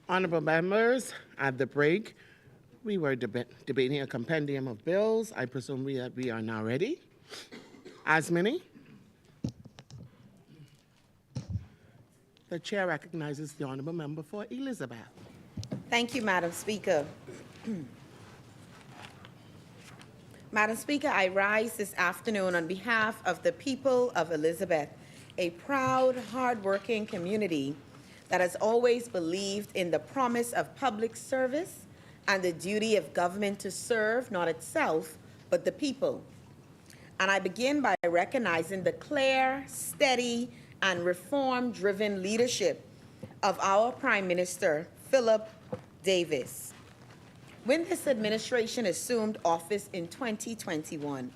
Honorable members, at the break, we were debating a compendium of bills. I presume we are now ready. As many. The chair recognizes the honorable member for Elizabeth. Thank you, Madam Speaker. Madam Speaker, I rise this afternoon on behalf of the people of Elizabeth, a proud, hardworking community that has always believed in the promise of public service and the duty of government to serve not itself, but the people. And I begin by recognizing the clear, steady, and reform-driven leadership of our Prime Minister, Philip Davis. When this administration assumed office in 2021,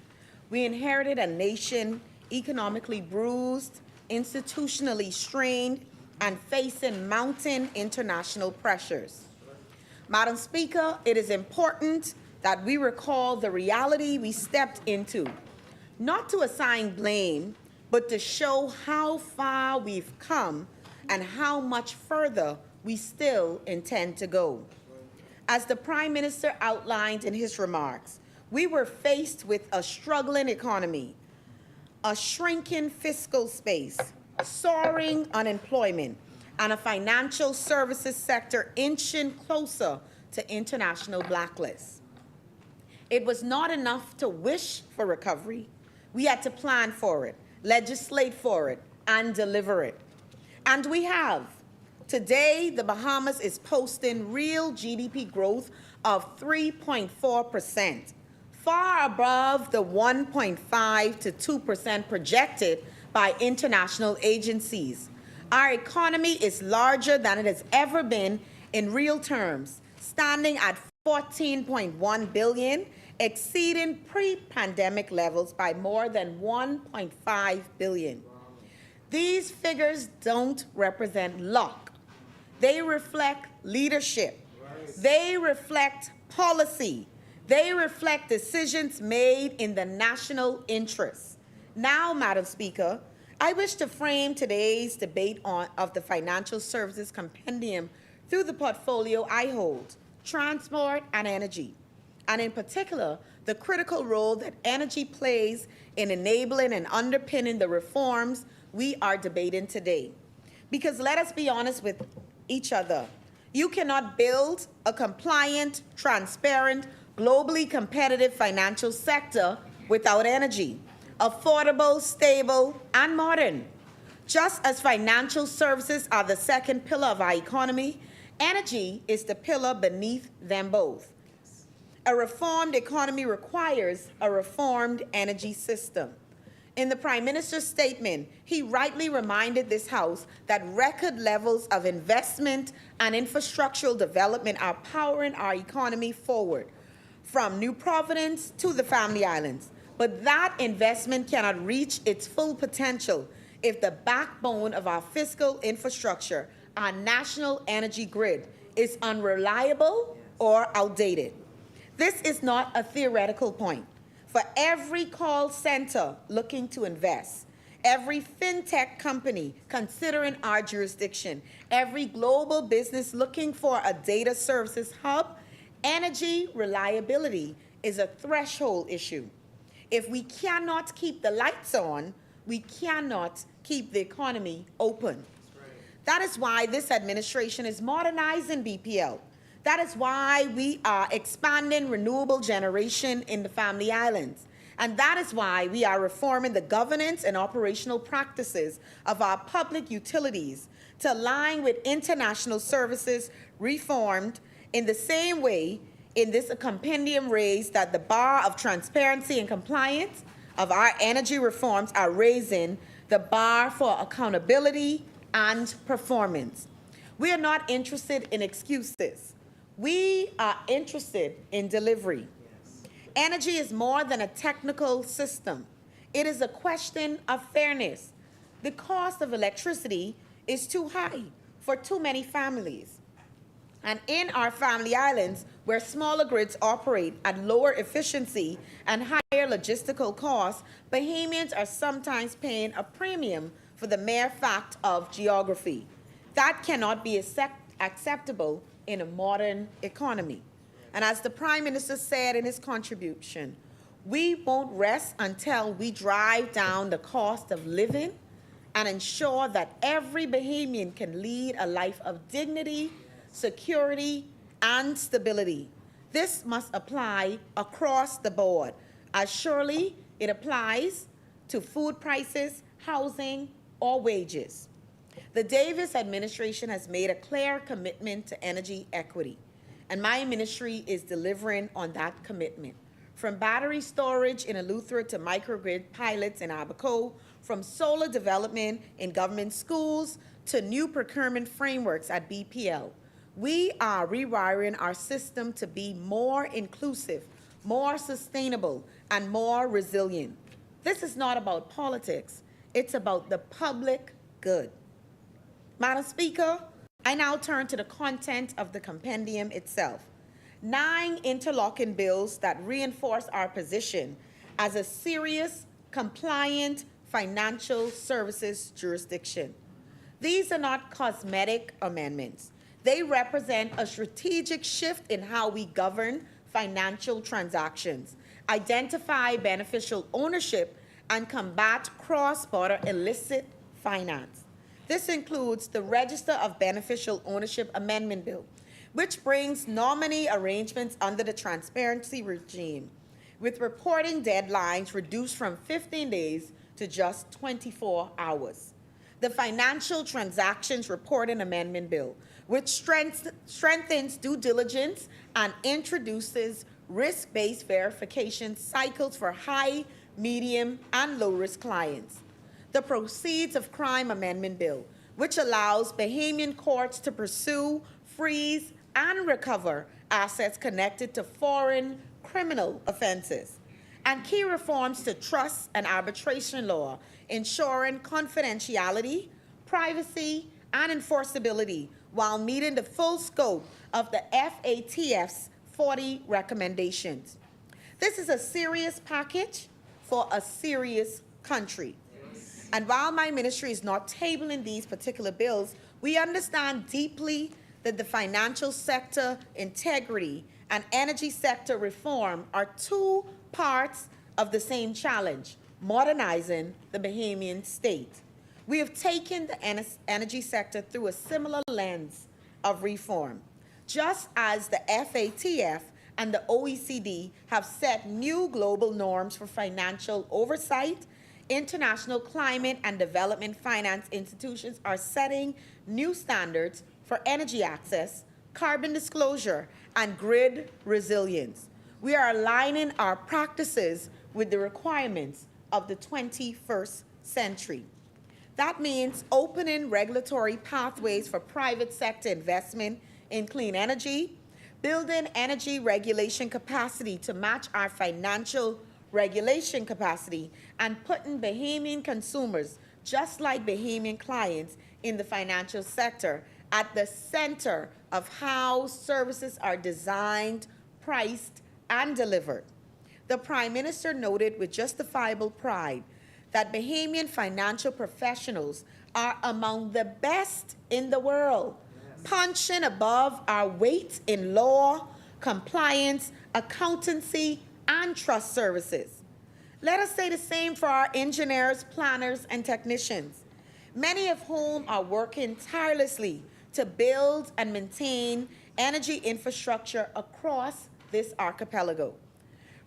we inherited a nation economically bruised, institutionally strained, and facing mounting international pressures. Madam Speaker, it is important that we recall the reality we stepped into, not to assign blame, but to show how far we've come and how much further we still intend to go. As the Prime Minister outlined in his remarks, we were faced with a struggling economy, a shrinking fiscal space, soaring unemployment, and a financial services sector inching closer to international blacklists. It was not enough to wish for recovery. We had to plan for it, legislate for it, and deliver it. And we have. Today, the Bahamas is posting real GDP growth of 3.4%, far above the 1.5 to 2% projected by international agencies. Our economy is larger than it has ever been in real terms, standing at $14.1 billion, exceeding pre-pandemic levels by more than $1.5 billion. These figures don't represent luck. They reflect leadership. They reflect policy. They reflect decisions made in the national interest. Now, Madam Speaker, I wish to frame today's debate of the Financial Services Compendium through the portfolio I hold, transport and energy, and in particular, the critical role that energy plays in enabling and underpinning the reforms we are debating today. Because let us be honest with each other. You cannot build a compliant, transparent, globally competitive financial sector without energy, affordable, stable, and modern. Just as financial services are the second pillar of our economy, energy is the pillar beneath them both. A reformed economy requires a reformed energy system. In the Prime Minister's statement, he rightly reminded this House that record levels of investment and infrastructural development are powering our economy forward, from New Providence to the Family Islands. But that investment cannot reach its full potential if the backbone of our fiscal infrastructure, our national energy grid, is unreliable or outdated. This is not a theoretical point. For every call center looking to invest, every fintech company considering our jurisdiction, every global business looking for a data services hub, energy reliability is a threshold issue. If we cannot keep the lights on, we cannot keep the economy open. That is why this administration is modernizing BPL. That is why we are expanding renewable generation in the Family Islands. And that is why we are reforming the governance and operational practices of our public utilities to align with international services reformed in the same way in this compendium raised that the bar of transparency and compliance of our energy reforms are raising the bar for accountability and performance. We are not interested in excuses. We are interested in delivery. Yes. Energy is more than a technical system. It is a question of fairness. The cost of electricity is too high for too many families. And in our Family Islands, where smaller grids operate at lower efficiency and higher logistical costs, Bahamians are sometimes paying a premium for the mere fact of geography. That cannot be acceptable in a modern economy. And as the Prime Minister said in his contribution, we won't rest until we drive down the cost of living and ensure that every Bahamian can lead a life of dignity, security, and stability. This must apply across the board, as surely it applies to food prices, housing, or wages. The Davis administration has made a clear commitment to energy equity, and my ministry is delivering on that commitment. From battery storage in Eleuthera to microgrid pilots in Abaco, from solar development in government schools to new procurement frameworks at BPL, we are rewiring our system to be more inclusive, more sustainable, and more resilient. This is not about politics. It's about the public good. Madam Speaker, I now turn to the content of the compendium itself. 9 interlocking bills that reinforce our position as a serious, compliant financial services jurisdiction. These are not cosmetic amendments. They represent a strategic shift in how we govern financial transactions, identify beneficial ownership, and combat cross-border illicit finance. This includes the Register of Beneficial Ownership Amendment Bill, which brings nominee arrangements under the transparency regime, with reporting deadlines reduced from 15 days to just 24 hours. The Financial Transactions Reporting Amendment Bill, which strengthens due diligence and introduces risk-based verification cycles for high, medium, and low-risk clients. The Proceeds of Crime Amendment Bill, which allows Bahamian courts to pursue, freeze, and recover assets connected to foreign criminal offenses. And key reforms to trust and arbitration law, ensuring confidentiality, privacy, and enforceability while meeting the full scope of the FATF's 40 recommendations. This is a serious package for a serious country. And while my ministry is not tabling these particular bills, we understand deeply that the financial sector integrity and energy sector reform are 2 parts of the same challenge, modernizing the Bahamian state. We have taken the energy sector through a similar lens of reform, just as the FATF and the OECD have set new global norms for financial oversight. International climate and development finance institutions are setting new standards for energy access, carbon disclosure, and grid resilience. We are aligning our practices with the requirements of the 21st century. That means opening regulatory pathways for private sector investment in clean energy, building energy regulation capacity to match our financial regulation capacity, and putting Bahamian consumers, just like Bahamian clients in the financial sector, at the center of how services are designed, priced, and delivered. The Prime Minister noted with justifiable pride that Bahamian financial professionals are among the best in the world, punching above our weight in law, compliance, accountancy, and trust services. Let us say the same for our engineers, planners, and technicians, many of whom are working tirelessly to build and maintain energy infrastructure across this archipelago.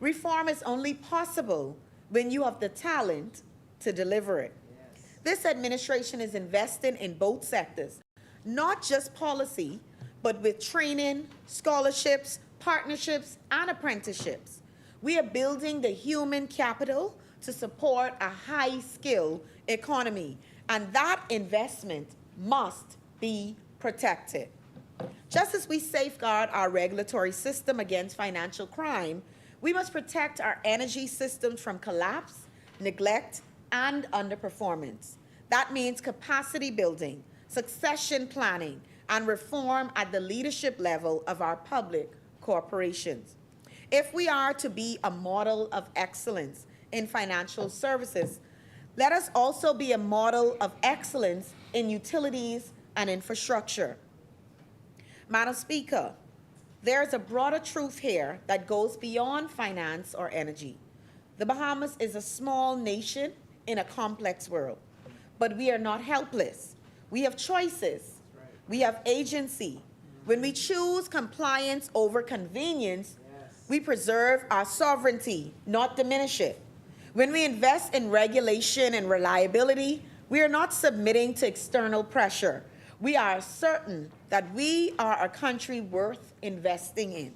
Reform is only possible when you have the talent to deliver it. Yes. This administration is investing in both sectors, not just policy, but with training, scholarships, partnerships, and apprenticeships. We are building the human capital to support a high-skill economy, and that investment must be protected. Just as we safeguard our regulatory system against financial crime, we must protect our energy systems from collapse, neglect, and underperformance. That means capacity building, succession planning, and reform at the leadership level of our public corporations. If we are to be a model of excellence in financial services, let us also be a model of excellence in utilities and infrastructure. Madam Speaker, there is a broader truth here that goes beyond finance or energy. The Bahamas is a small nation in a complex world, but we are not helpless. We have choices. We have agency. When we choose compliance over convenience, we preserve our sovereignty, not diminish it. When we invest in regulation and reliability, we are not submitting to external pressure. We are certain that we are a country worth investing in.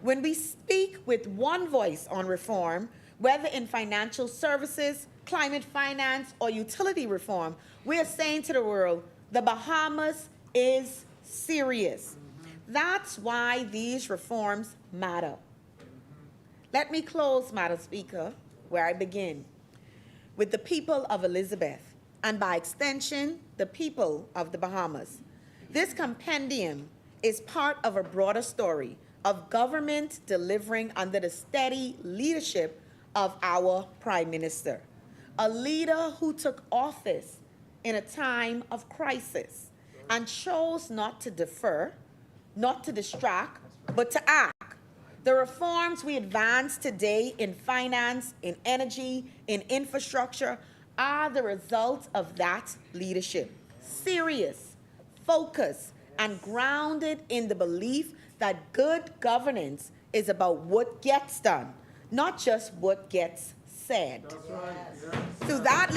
When we speak with one voice on reform, whether in financial services, climate finance, or utility reform, we are saying to the world, the Bahamas is serious. That's why these reforms matter. Let me close, Madam Speaker, where I begin, with the people of Elizabeth, and by extension, the people of the Bahamas. This compendium is part of a broader story of government delivering under the steady leadership of our Prime Minister, a leader who took office in a time of crisis and chose not to defer, not to distract, but to act. The reforms we advance today in finance, in energy, in infrastructure are the result of that leadership. Serious, focused, and grounded in the belief that good governance is about what gets done, not just what gets said. Through that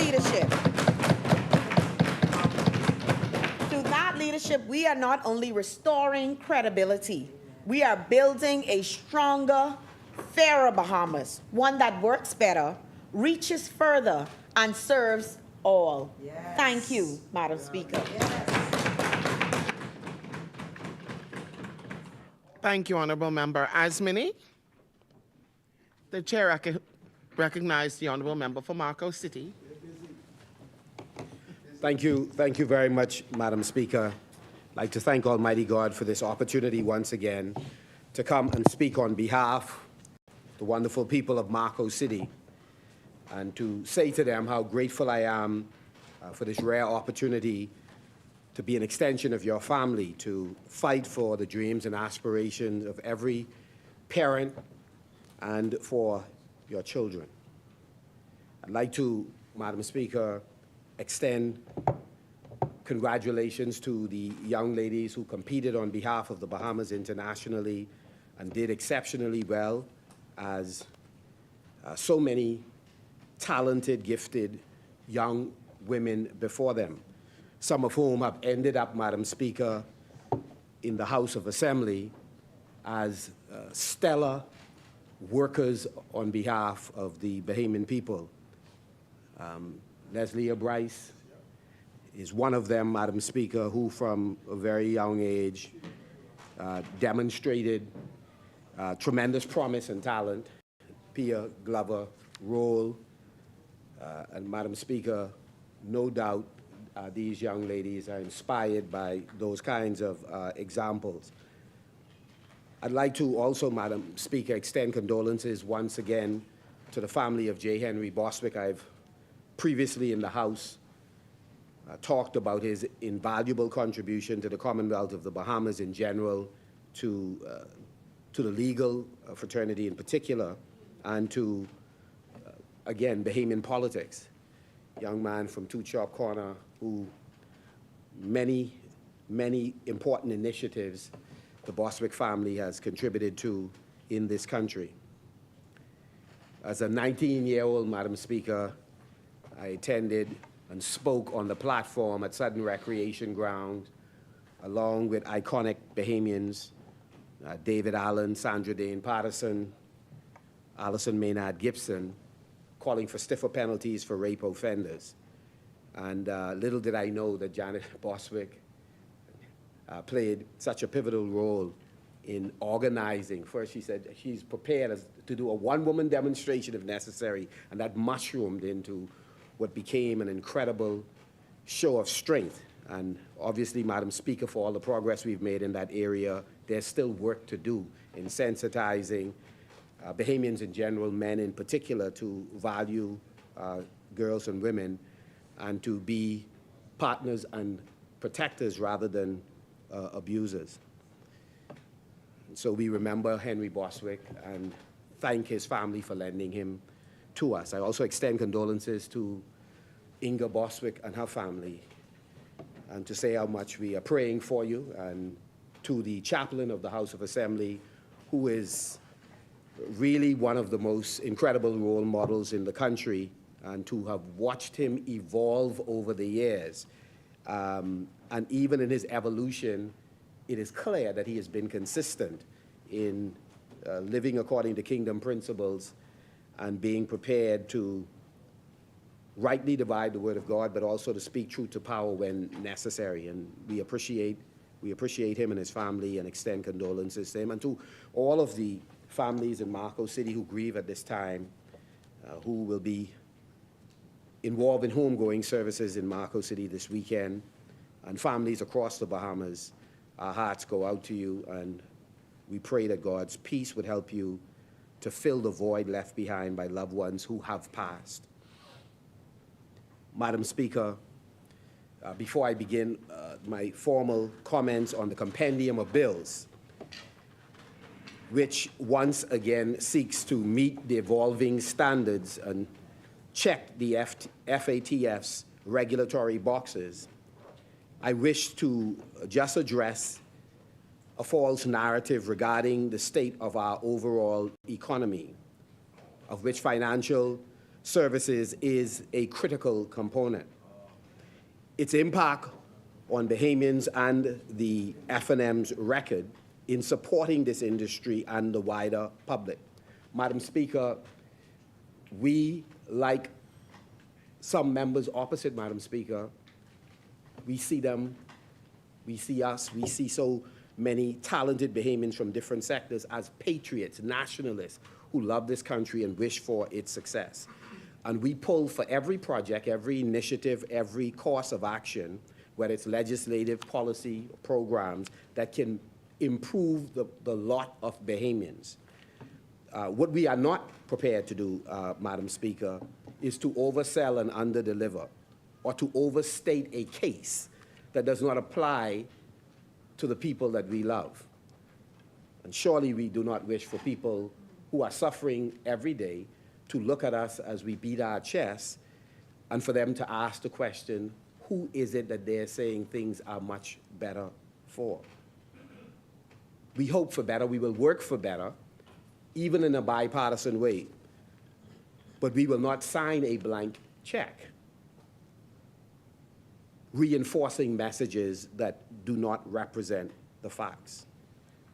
leadership, we are not only restoring credibility, we are building a stronger, fairer Bahamas, one that works better, reaches further, and serves all. Yes. Thank you, Madam Speaker. Yes. Thank you, Honourable Member Asmini. The Chair recognizes the Honourable Member for Marco City. Thank you very much, Madam Speaker. I'd like to thank Almighty God for this opportunity once again to come and speak on behalf of the wonderful people of Marco City and to say to them how grateful I am for this rare opportunity to be an extension of your family, to fight for the dreams and aspirations of every parent and for your children. I'd like to, Madam Speaker, extend congratulations to the young ladies who competed on behalf of the Bahamas internationally and did exceptionally well, as so many talented, gifted young women before them, some of whom have ended up, Madam Speaker, in the House of Assembly as stellar workers on behalf of the Bahamian people. Leslie Bryce is one of them, Madam Speaker, who from a very young age demonstrated tremendous promise and talent. Pia Glover Roll, and Madam Speaker, no doubt these young ladies are inspired by those kinds of examples. I'd like to also, Madam Speaker, extend condolences once again to the family of J. Henry Bostwick. I've previously in the House talked about his invaluable contribution to the Commonwealth of the Bahamas in general, to the legal fraternity in particular, and to, again, Bahamian politics. Young man from Two Chop Corner who many important initiatives the Bostwick family has contributed to in this country. As a 19-year-old, Madam Speaker, I attended and spoke on the platform at Sudden Recreation Ground, along with iconic Bahamians, David Allen, Sandra Dane Patterson, Allison Maynard Gibson, calling for stiffer penalties for rape offenders. And little did I know that Janet Bostwick played such a pivotal role in organizing. First, she said she's prepared to do a one-woman demonstration if necessary, and that mushroomed into what became an incredible show of strength. And obviously, Madam Speaker, for all the progress we've made in that area, there's still work to do in sensitizing Bahamians in general, men in particular, to value girls and women and to be partners and protectors rather than abusers. So we remember Henry Boswick and thank his family for lending him to us. I also extend condolences to Inga Boswick and her family, and to say how much we are praying for you, and to the chaplain of the House of Assembly, who is really one of the most incredible role models in the country, and to have watched him evolve over the years. And even in his evolution, it is clear that he has been consistent in living according to kingdom principles and being prepared to rightly divide the word of God, but also to speak truth to power when necessary. And we appreciate him and his family and extend condolences to him, and to all of the families in Marco City who grieve at this time, who will be involved in homegoing services in Marco City this weekend, and families across the Bahamas. Our hearts go out to you, and we pray that God's peace would help you to fill the void left behind by loved ones who have passed. Madam Speaker, before I begin my formal comments on the compendium of bills, which once again seeks to meet the evolving standards and check the FATF's regulatory boxes, I wish to just address a false narrative regarding the state of our overall economy, of which financial services is a critical component. Its impact on Bahamians and the F&M's record in supporting this industry and the wider public. Madam Speaker, we, like some members opposite Madam Speaker, we see them, we see us, we see so many talented Bahamians from different sectors as patriots, nationalists, who love this country and wish for its success. And we pull for every project, every initiative, every course of action, whether it's legislative, policy, programs that can improve the lot of Bahamians. What we are not prepared to do, Madam Speaker, is to oversell and underdeliver, or to overstate a case that does not apply to the people that we love. And surely we do not wish for people who are suffering every day to look at us as we beat our chests, and for them to ask the question, who is it that they're saying things are much better for? We hope for better, we will work for better, even in a bipartisan way, but we will not sign a blank check reinforcing messages that do not represent the facts.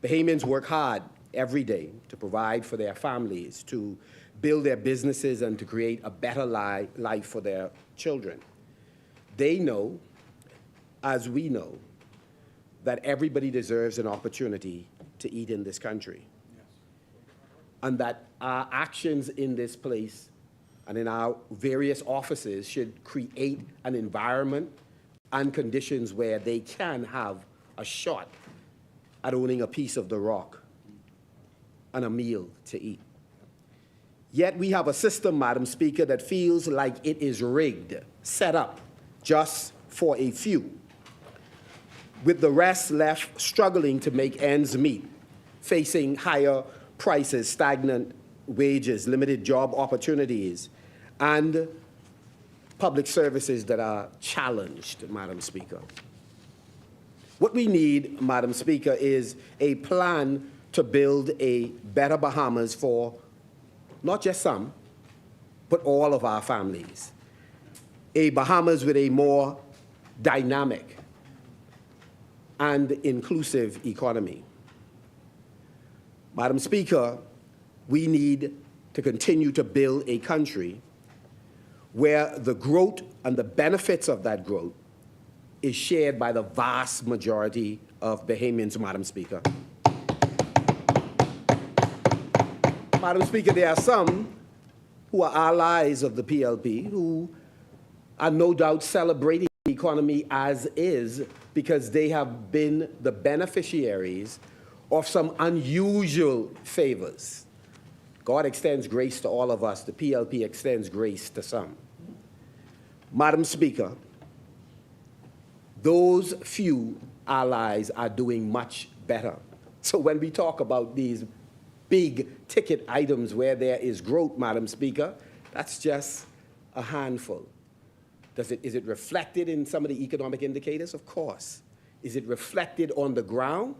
Bahamians work hard every day to provide for their families, to build their businesses, and to create a better life for their children. They know, as we know, that everybody deserves an opportunity to eat in this country. Yes. And that our actions in this place and in our various offices should create an environment and conditions where they can have a shot at owning a piece of the rock and a meal to eat. Yet we have a system, Madam Speaker, that feels like it is rigged, set up just for a few, with the rest left struggling to make ends meet, facing higher prices, stagnant wages, limited job opportunities, and public services that are challenged, Madam Speaker. What we need, Madam Speaker, is a plan to build a better Bahamas for not just some, but all of our families. A Bahamas with a more dynamic and inclusive economy. Madam Speaker, we need to continue to build a country where the growth and the benefits of that growth is shared by the vast majority of Bahamians, Madam Speaker. Madam Speaker, there are some who are allies of the PLP who are no doubt celebrating the economy as is because they have been the beneficiaries of some unusual favors. God extends grace to all of us. The PLP extends grace to some. Madam Speaker, those few allies are doing much better So when we talk about these big ticket items where there is growth, Madam Speaker, that's just a handful. Is it reflected in some of the economic indicators? Of course. Is it reflected on the ground?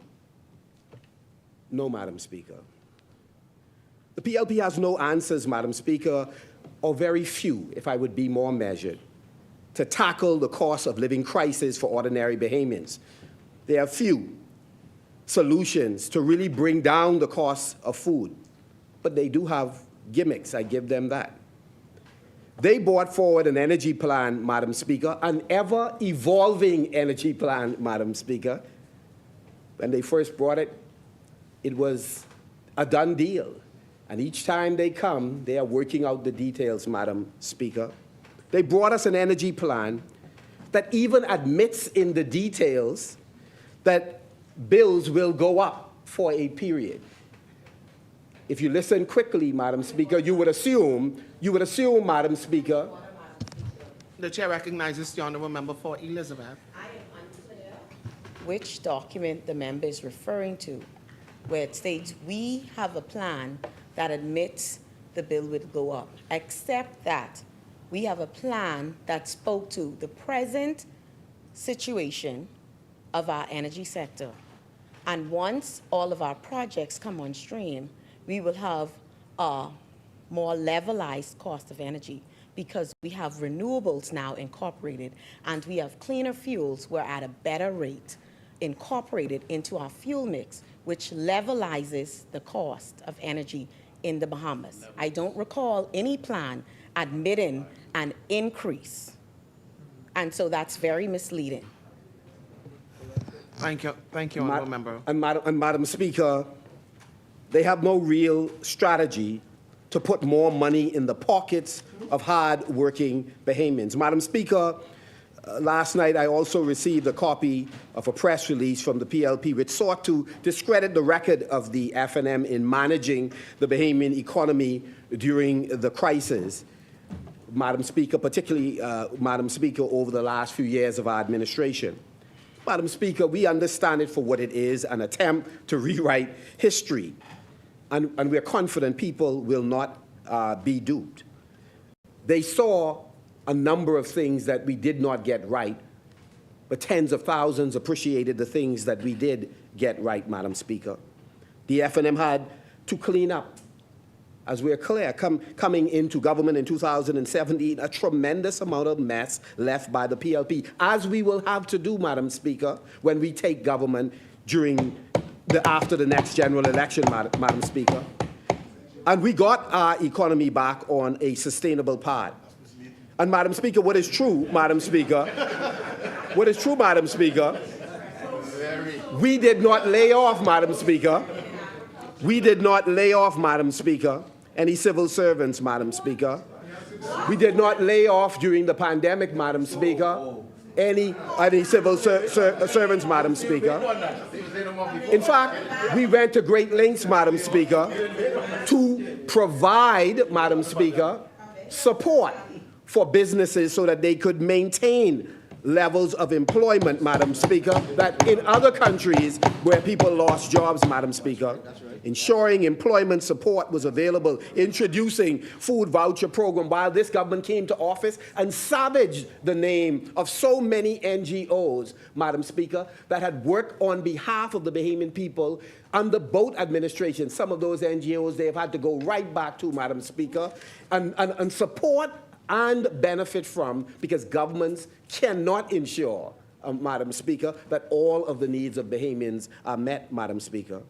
No, Madam Speaker. The PLP has no answers, Madam Speaker, or very few, if I would be more measured, to tackle the cost of living crisis for ordinary Bahamians. There are few solutions to really bring down the cost of food, but they do have gimmicks, I give them that. They brought forward an energy plan, Madam Speaker, an ever-evolving energy plan, Madam Speaker. When they first brought it, it was a done deal. And each time they come, they are working out the details, Madam Speaker. They brought us an energy plan that even admits in the details that bills will go up for a period. If you listen quickly, Madam Speaker, you would assume, Madam Speaker. The chair recognizes the honourable member for Elizabeth. I am unclear which document the member is referring to, where it states we have a plan that admits the bill would go up, except that we have a plan that spoke to the present situation of our energy sector. And once all of our projects come on stream, we will have a more levelized cost of energy because we have renewables now incorporated and we have cleaner fuels. We're at a better rate incorporated into our fuel mix, which levelizes the cost of energy in the Bahamas. I don't recall any plan admitting an increase. And so that's very misleading. Thank you, honourable member. And Madam Speaker, they have no real strategy to put more money in the pockets of hard-working Bahamians. Madam Speaker, last night I also received a copy of a press release from the PLP which sought to discredit the record of the FNM in managing the Bahamian economy during the crisis. Madam Speaker, particularly, Madam Speaker, over the last few years of our administration. Madam Speaker, we understand it for what it is, an attempt to rewrite history. And we're confident people will not be duped. They saw a number of things that we did not get right, but tens of thousands appreciated the things that we did get right, Madam Speaker. The FNM had to clean up. As we're clear, coming into government in 2017, a tremendous amount of mess left by the PLP, as we will have to do, Madam Speaker, when we take government after the next general election, Madam Speaker. And we got our economy back on a sustainable path. And Madam Speaker, what is true, Madam Speaker, we did not lay off, Madam Speaker. We did not lay off, Madam Speaker, any civil servants, Madam Speaker. We did not lay off during the pandemic, Madam Speaker, any civil servants, Madam Speaker. In fact, we went to great lengths, Madam Speaker, to provide, Madam Speaker, support for businesses so that they could maintain levels of employment, Madam Speaker, that in other countries where people lost jobs, Madam Speaker, ensuring employment support was available, introducing food voucher program while this government came to office and savaged the name of so many NGOs, Madam Speaker, that had worked on behalf of the Bahamian people under both administrations. Some of those NGOs they have had to go right back to, Madam Speaker, and support and benefit from, because governments cannot ensure, Madam Speaker, that all of the needs of Bahamians are met, Madam Speaker.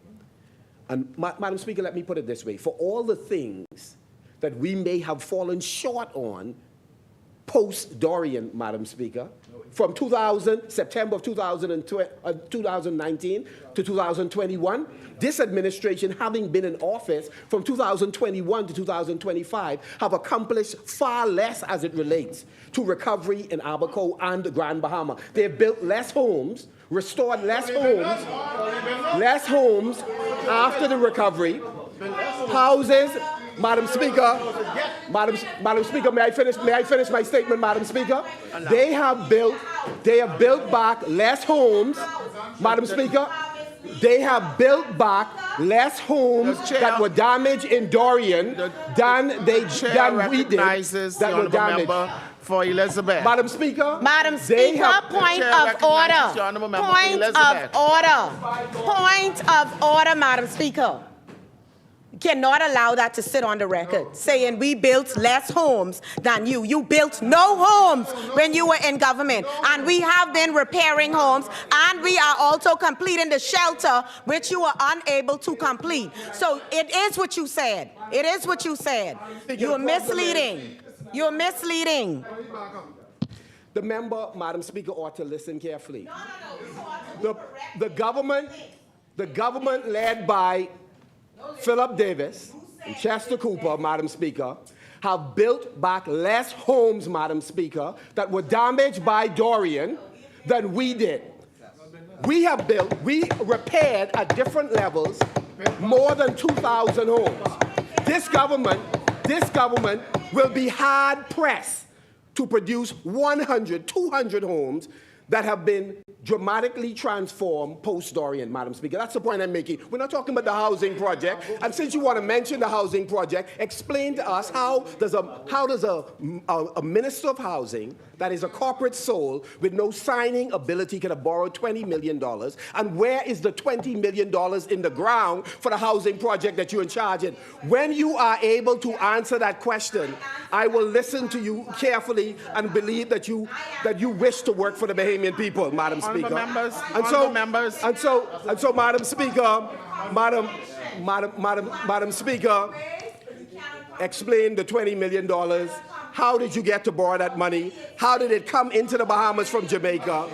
And Madam Speaker, let me put it this way. For all the things that we may have fallen short on post-Dorian, Madam Speaker, from September of 2019 to 2021, this administration, having been in office from 2021 to 2025, have accomplished far less as it relates to recovery in Abaco and Grand Bahama. They've built less homes, restored less homes after the recovery, houses. Madam Speaker, may I finish my statement, Madam Speaker? They have built back less homes, Madam Speaker. They have built back less homes The chair- that were damaged in Dorian than Chair we did recognizes the that were honourable damaged. member for Elizabeth. Madam Speaker, Madam they Speaker, have- point chair of recognizes the order. honourable member for Point of Elizabeth. order. Point of order, Madam Speaker. You cannot allow that to sit on the record, saying we built less homes than you. You built no homes when you were in government, and we have been repairing homes, and we are also completing the shelter, which you were unable to complete. So it is what you said. It is what you said. You are misleading. You're misleading. the member, Madam Speaker, ought to listen carefully. No. The government led by Philip Davis and Chester Cooper, Madam Speaker, have built back less homes, Madam Speaker, that were damaged by Dorian than we did. We repaired at different levels more than 2,000 homes. This government will be hard pressed to produce 100, 200 homes that have been dramatically transformed post-Dorian, Madam Speaker. That's the point I'm making. We're not talking about the housing project. And since you want to mention the housing project, explain to us how does a minister of housing that is a corporate soul with no signing ability can have borrowed $20 million? And where is the $20 million in the ground for the housing project that you're in charge of? When you are able to answer that question, I will listen to you carefully and believe that you wish to work for the Bahamian people, Madam Speaker. Honourable members, And so, Madam Speaker, Madam Speaker, explain the $20 million. How did you get to borrow that money? How did it come into the Bahamas from Jamaica?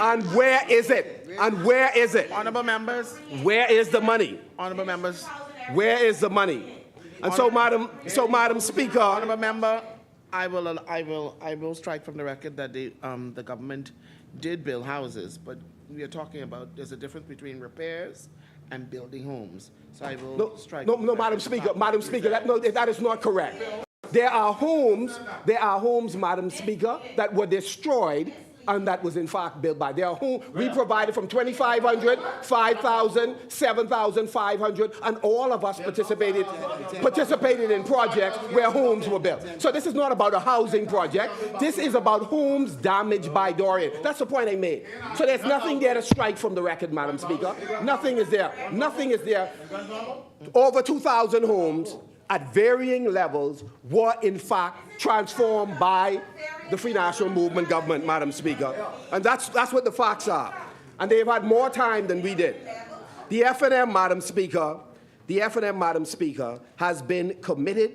And where is it? And where is it? Honourable members, Where is the money? honourable members, Where is the money? And so, Madam Speaker, honourable member, I will strike from the record that the government did build houses, but we are talking about there's a difference between repairs and building homes. So I will strike. No, Madam Speaker, that is not correct. There are homes, Madam Speaker, that were destroyed and that was in fact built by. There are homes we provided from 2,500, 5,000, 7,500, and all of us participated in projects where homes were built. So this is not about a housing project. This is about homes damaged by Dorian. That's the point I made. So there's nothing there to strike from the record, Madam Speaker. Nothing is there. Nothing is there. Over 2,000 homes at varying levels were in fact transformed by the Free National Movement government, Madam Speaker. And that's what the facts are. And they've had more time than we did. The FNM, Madam Speaker, has been committed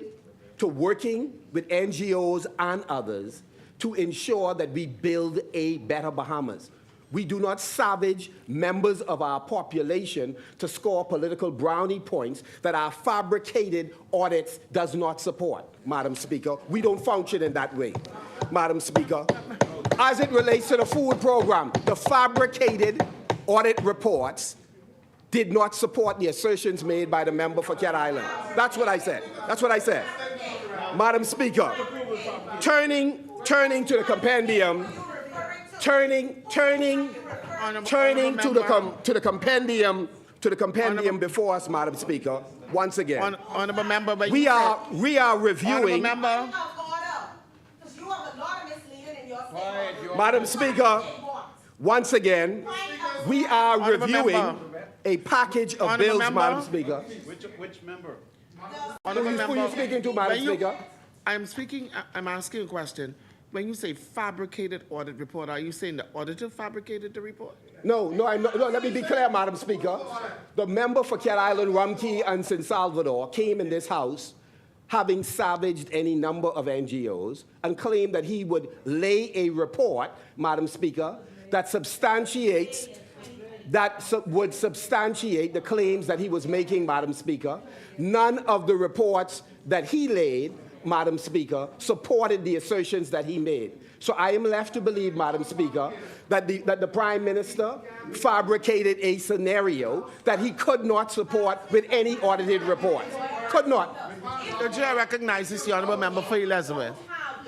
to working with NGOs and others to ensure that we build a better Bahamas. We do not savage members of our population to score political brownie points that our fabricated audits does not support, Madam Speaker. We don't function in that way, Madam Speaker. As it relates to the food program, the fabricated audit reports did not support the assertions made by the member for Cat Island. That's what I said. Madam Speaker, turning to the compendium, turning to the compendium before us, Madam Speaker. Once again, honourable member, we are reviewing. Madam Speaker, once again, we are reviewing a package of bills, Madam Speaker. Which member? Who are you speaking to, Madam Speaker? I'm asking a question. When you say fabricated audit report, are you saying the auditor fabricated the report? No, let me be clear, Madam Speaker. The member for Cat Island, Rumkey, and San Salvador came in this House having savaged any number of NGOs and claimed that he would lay a report, Madam Speaker, that would substantiate the claims that he was making, Madam Speaker. None of the reports that he laid, Madam Speaker, supported the assertions that he made. So I am left to believe, Madam Speaker, that the Prime Minister fabricated a scenario that he could not support with any audited report. Could not. The chair recognizes the honourable member for Elizabeth.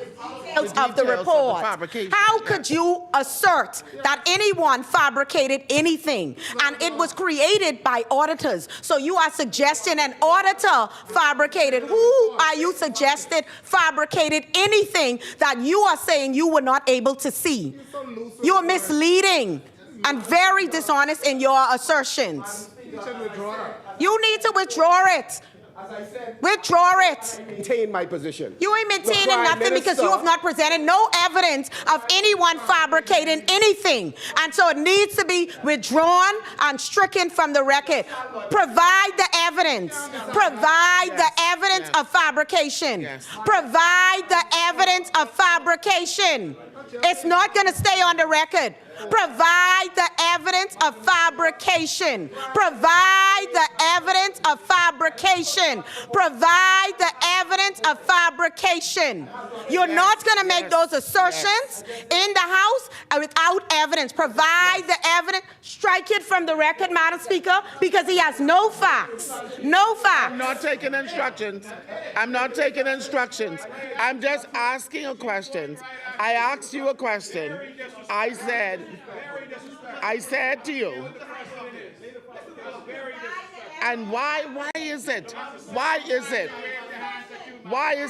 Of the details of the report. fabrication. How could you assert that anyone fabricated anything? And it was created by auditors. So you are suggesting an auditor fabricated. Who are you suggested fabricated anything that you are saying you were not able to see? You are misleading and very dishonest in your assertions. You need to withdraw it. As I said, Withdraw it. maintain my position. You ain't maintaining Prime nothing because you Minister- have not presented no evidence of anyone fabricating anything. And so it needs to be withdrawn and stricken from the record. Provide the evidence. Provide the evidence of fabrication. Yes. Provide the evidence of fabrication. It's not going to stay on the record. Provide the evidence of fabrication. Provide the evidence of fabrication. Provide the evidence of fabrication. You're not going to make those assertions in the House without evidence. Provide the evidence. Strike it from the record, Madam Speaker, because he has no facts. No facts. I'm not taking instructions. I'm not taking instructions. I'm just asking a question. I asked you a question. I said to you, and why is it? Why is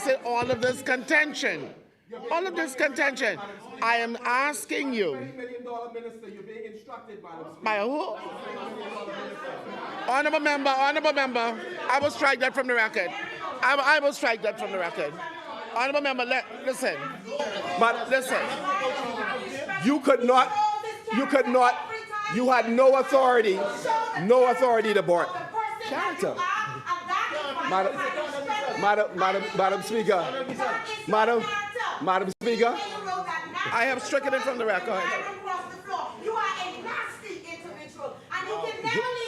it all of this contention? All of this contention. I am asking you. By who? Honorable member, I will strike that from the record. I will strike that from the record. Honorable member, listen. But Listen. you had no authority to board. Character. Madam Speaker, Madam Speaker, I have stricken it from the record.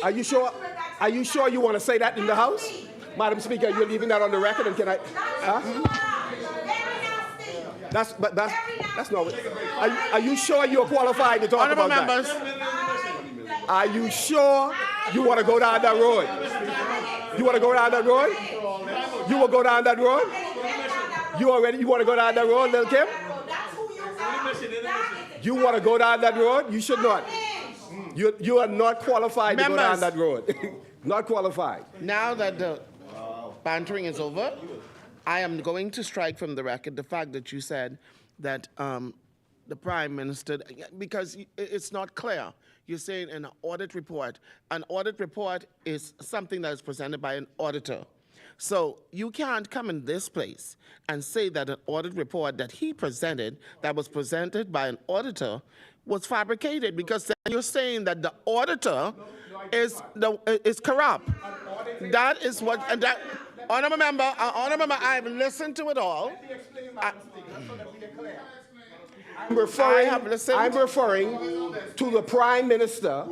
are you sure? Are you sure you want to say that in the House? Madam Speaker, you're leaving that on the record, and can I? Huh? That's not. Are you sure you're qualified to talk Honorable about members, that? Are you sure you want to go down that road? You want to go down that road? You will go down that road? You already? You want to go down that road, Lil Kim? You want to go down that road? You should not. You are not qualified to go down Members. that road. Not qualified. now that the bantering is over, I am going to strike from the record the fact that you said that the Prime Minister, because it's not clear. You're saying an audit report. An audit report is something that is presented by an auditor. So you can't come in this place and say that an audit report that he presented, that was presented by an auditor, was fabricated, because then you're saying that the auditor is corrupt. That is what, and that, Honorable member, I've listened to it all. I'm referring to the Prime Minister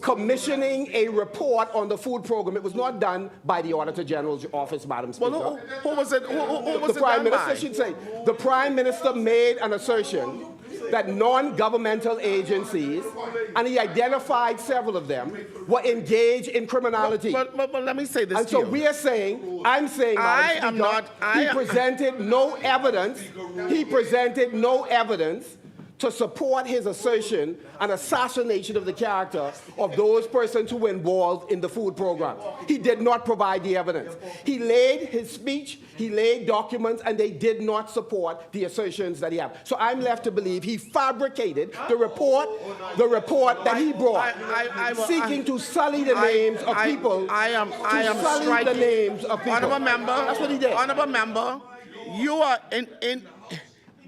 commissioning a report on the food program. It was not done by the Auditor General's office, Madam Speaker. Well, who was it? Who was The it Prime done Minister by? should say. The Prime Minister made an assertion that non-governmental agencies, and he identified several of them, were engaged in criminality. But let me say this And to so you. we are saying, I'm saying, Madam Speaker, he presented no evidence. He presented no evidence to support his assertion and assassination of the character of those persons who were involved in the food program. He did not provide the evidence. He laid his speech, he laid documents, and they did not support the assertions that he had. So I'm left to believe he fabricated the report that he brought, seeking to sully the names of people. I am sully striking the names of people. Honorable member. That's what he did. Honorable member, you are in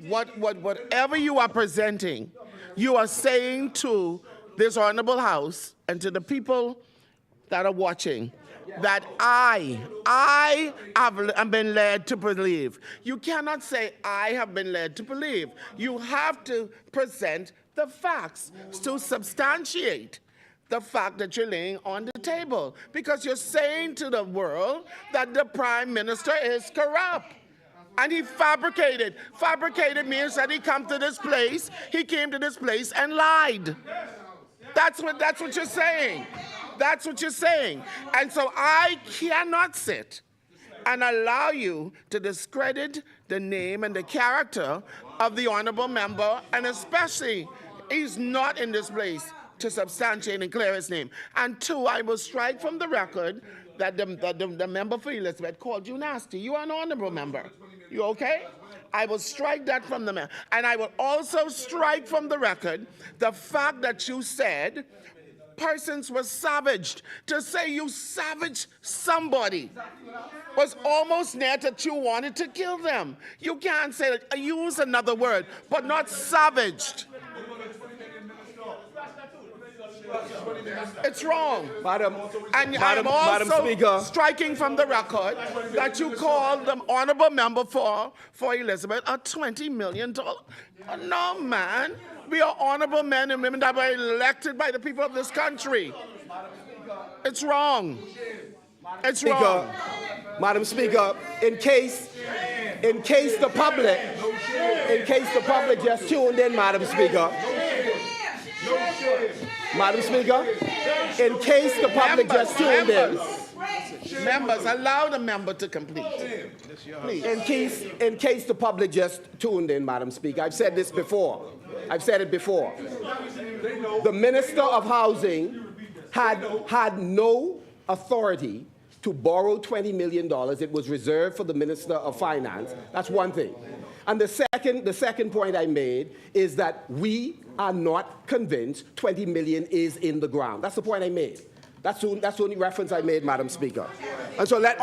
whatever you are presenting, you are saying to this honorable House and to the people that are watching that I have been led to believe. You cannot say I have been led to believe. You have to present the facts to substantiate the fact that you're laying on the table, because you're saying to the world that the Prime Minister is corrupt. And he fabricated. Fabricated means that he came to this place and lied. That's what you're saying. That's what you're saying. And so I cannot sit and allow you to discredit the name and the character of the honorable member, and especially he's not in this place to substantiate and clear his name. And two, I will strike from the record that the member for Elizabeth called you nasty. You are an honorable member. You okay? I will strike that from the member. And I will also strike from the record the fact that you said persons were savaged. To say you savaged somebody was almost near that you wanted to kill them. You can't say that. Use another word, but not savaged. It's wrong. Madam, And I'm also Madam Speaker, striking from the record that you called the honorable member for Elizabeth a $20 million. No, man. We are honorable men and women that were elected by the people of this country. It's wrong. It's wrong. Madam Speaker, in case the public just tuned in, Madam Speaker. Madam Speaker, in case the public just tuned in. Members, allow the member to complete. Please. In case the public just tuned in, Madam Speaker, I've said this before. I've said it before. The Minister of Housing had no authority to borrow $20 million. It was reserved for the Minister of Finance. That's one thing. And the second point I made is that we are not convinced $20 million is in the ground. That's the point I made. That's the only reference I made, Madam Speaker. And so let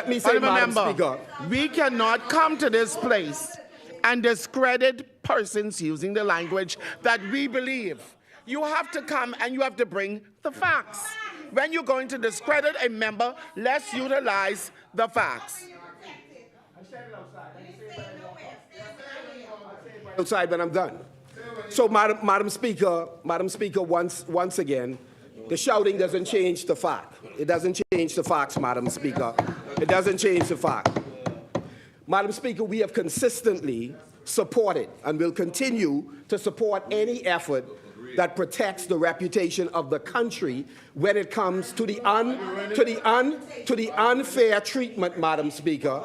me say, Madam Speaker, we cannot come to this place and discredit persons using the language that we believe. You have to come and you have to bring the facts. When you're going to discredit a member, let's utilize the facts. Outside when I'm done. So, Madam Speaker, once again, the shouting doesn't change the fact. It doesn't change the facts, Madam Speaker. It doesn't change the fact. Madam Speaker, we have consistently supported and will continue to support any effort that protects the reputation of the country when it comes to the unfair treatment, Madam Speaker,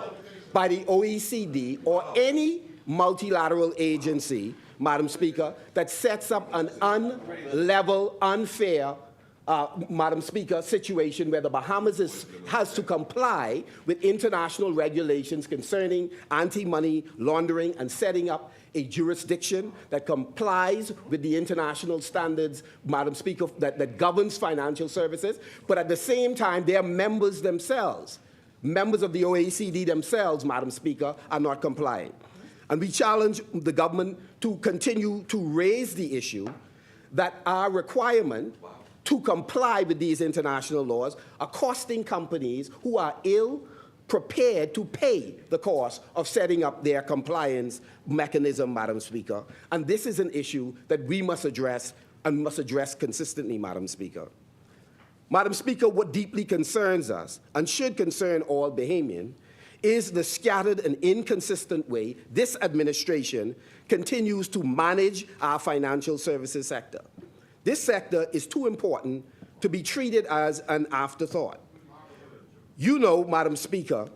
by the OECD or any multilateral agency, Madam Speaker, that sets up an unlevel, unfair, Madam Speaker, situation where the Bahamas has to comply with international regulations concerning anti-money laundering and setting up a jurisdiction that complies with the international standards, Madam Speaker, that governs financial services, but at the same time, their members themselves, members of the OECD themselves, Madam Speaker, are not complying. And we challenge the government to continue to raise the issue that our requirement to comply with these international laws are costing companies who are ill-prepared to pay the cost of setting up their compliance mechanism, Madam Speaker. And this is an issue that we must address and must address consistently, Madam Speaker. Madam Speaker, what deeply concerns us and should concern all Bahamians is the scattered and inconsistent way this administration continues to manage our financial services sector. This sector is too important to be treated as an afterthought. You know, Madam Speaker,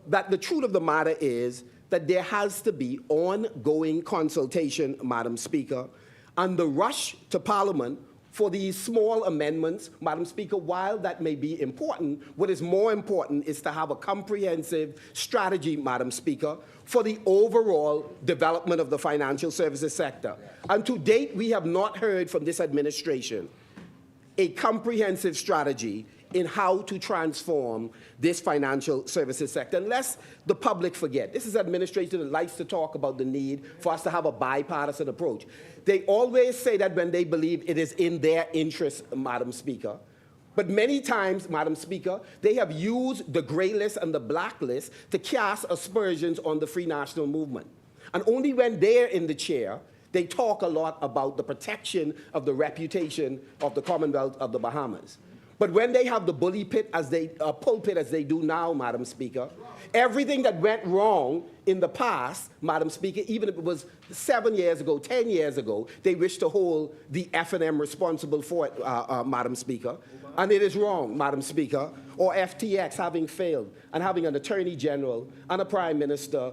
that the truth of the matter is that there has to be ongoing consultation, Madam Speaker, and the rush to Parliament for these small amendments, Madam Speaker, while that may be important, what is more important is to have a comprehensive strategy, Madam Speaker, for the overall development of the financial services sector. And to date, we have not heard from this administration a comprehensive strategy in how to transform this financial services sector. Unless the public forget, this is an administration that likes to talk about the need for us to have a bipartisan approach. They always say that when they believe it is in their interest, Madam Speaker. But many times, Madam Speaker, they have used the gray list and the black list to cast aspersions on the Free National Movement. And only when they're in the chair, they talk a lot about the protection of the reputation of the Commonwealth of the Bahamas. But when they have the pulpit as they do now, Madam Speaker, everything that went wrong in the past, Madam Speaker, even if it was 7 years ago, 10 years ago, they wish to hold the F&M responsible for it, Madam Speaker. And it is wrong, Madam Speaker, or FTX having failed and having an Attorney General and a Prime Minister,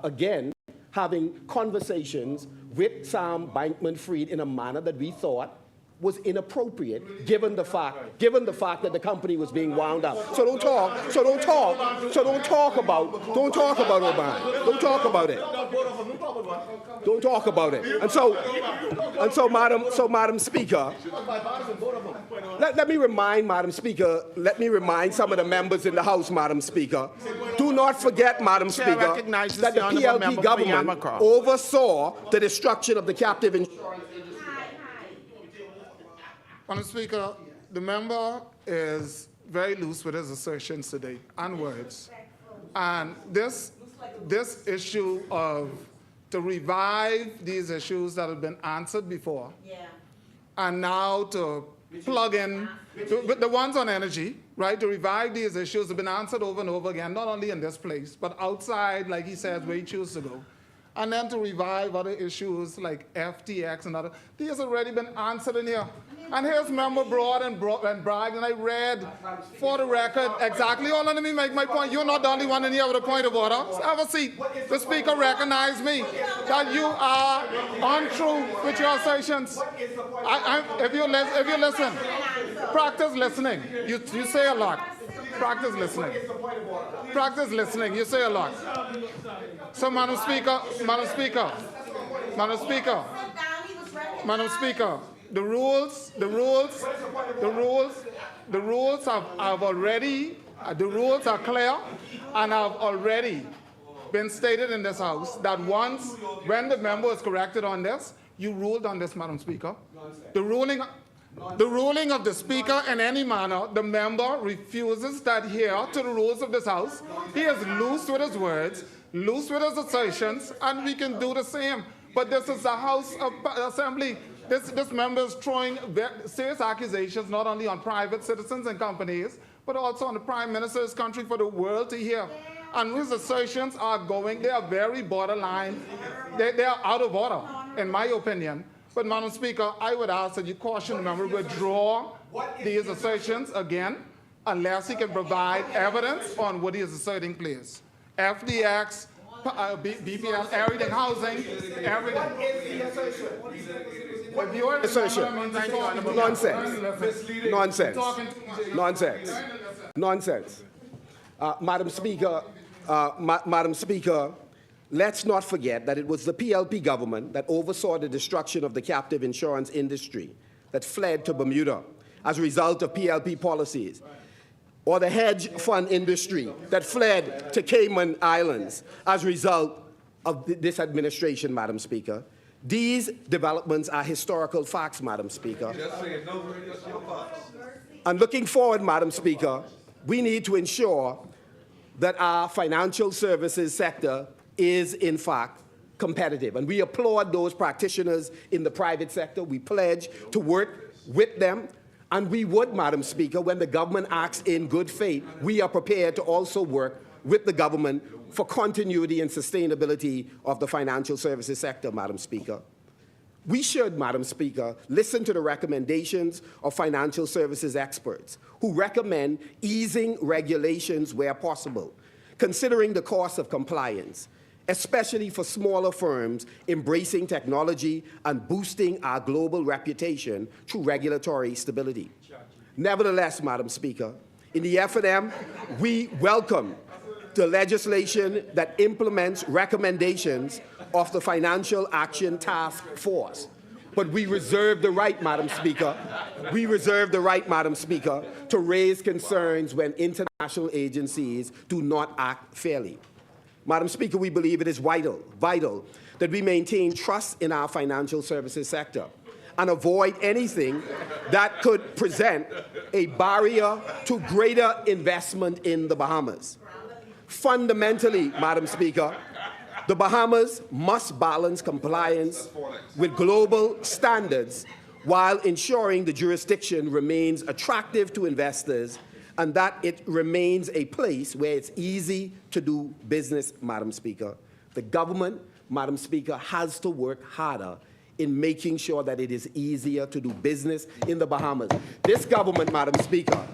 again, having conversations with Sam Bankman-Fried in a manner that we thought was inappropriate, given the fact that the company was being wound up. So don't talk about Oban. Don't talk about it. Don't talk about it. And so, Madam Speaker, let me remind some of the members in the House, Madam Speaker, do not forget, Madam Speaker, that the PLP government oversaw the destruction of the captive insurance. Madam Speaker, the member is very loose with his assertions today and words. And this issue of to revive these issues that have been answered before, and now to plug in the ones on energy, right? To revive these issues have been answered over and over again, not only in this place, but outside, like he says, where he chooses to go. And then to revive other issues like FTX and other, these have already been answered in here. And here's member Broad and Bragg, and I read for the record exactly. Oh, let me make my point. You're not the only one in here with a point of order. Have a seat. The Speaker recognized me that you are untrue with your assertions. If you listen, practice listening. You say a lot. Practice listening. Practice listening. You say a lot. So, Madam Speaker, the rules are clear and have already been stated in this House that once, when the member is corrected on this, you ruled on this, Madam Speaker. The ruling of the Speaker in any manner, the member refuses to adhere to the rules of this House. He is loose with his words, loose with his assertions, and we can do the same. But this is a House of Assembly. This member is throwing serious accusations not only on private citizens and companies, but also on the Prime Minister's country for the world to hear. And his assertions they are very borderline. They are out of order, in my opinion. But, Madam Speaker, I would ask that you caution the member to withdraw these assertions again, unless he can provide evidence on what he is asserting, please. FDX, BPL, everything, housing, everything. Nonsense. Madam Speaker, let's not forget that it was the PLP government that oversaw the destruction of the captive insurance industry that fled to Bermuda as a result of PLP policies, or the hedge fund industry that fled to Cayman Islands as a result of this administration, Madam Speaker. These developments are historical facts, Madam Speaker. And looking forward, Madam Speaker, we need to ensure that our financial services sector is, in fact, competitive. And we applaud those practitioners in the private sector. We pledge to work with them. And we would, Madam Speaker, when the government acts in good faith, we are prepared to also work with the government for continuity and sustainability of the financial services sector, Madam Speaker. We should, Madam Speaker, listen to the recommendations of financial services experts who recommend easing regulations where possible, considering the cost of compliance, especially for smaller firms embracing technology and boosting our global reputation through regulatory stability. Nevertheless, Madam Speaker, in the F&M, we welcome the legislation that implements recommendations of the Financial Action Task Force. But we reserve the right, Madam Speaker, to raise concerns when international agencies do not act fairly. Madam Speaker, we believe it is vital that we maintain trust in our financial services sector and avoid anything that could present a barrier to greater investment in the Bahamas. Fundamentally, Madam Speaker, the Bahamas must balance compliance with global standards while ensuring the jurisdiction remains attractive to investors and that it remains a place where it's easy to do business, Madam Speaker. The government, Madam Speaker, has to work harder in making sure that it is easier to do business in the Bahamas. This government, Madam Speaker,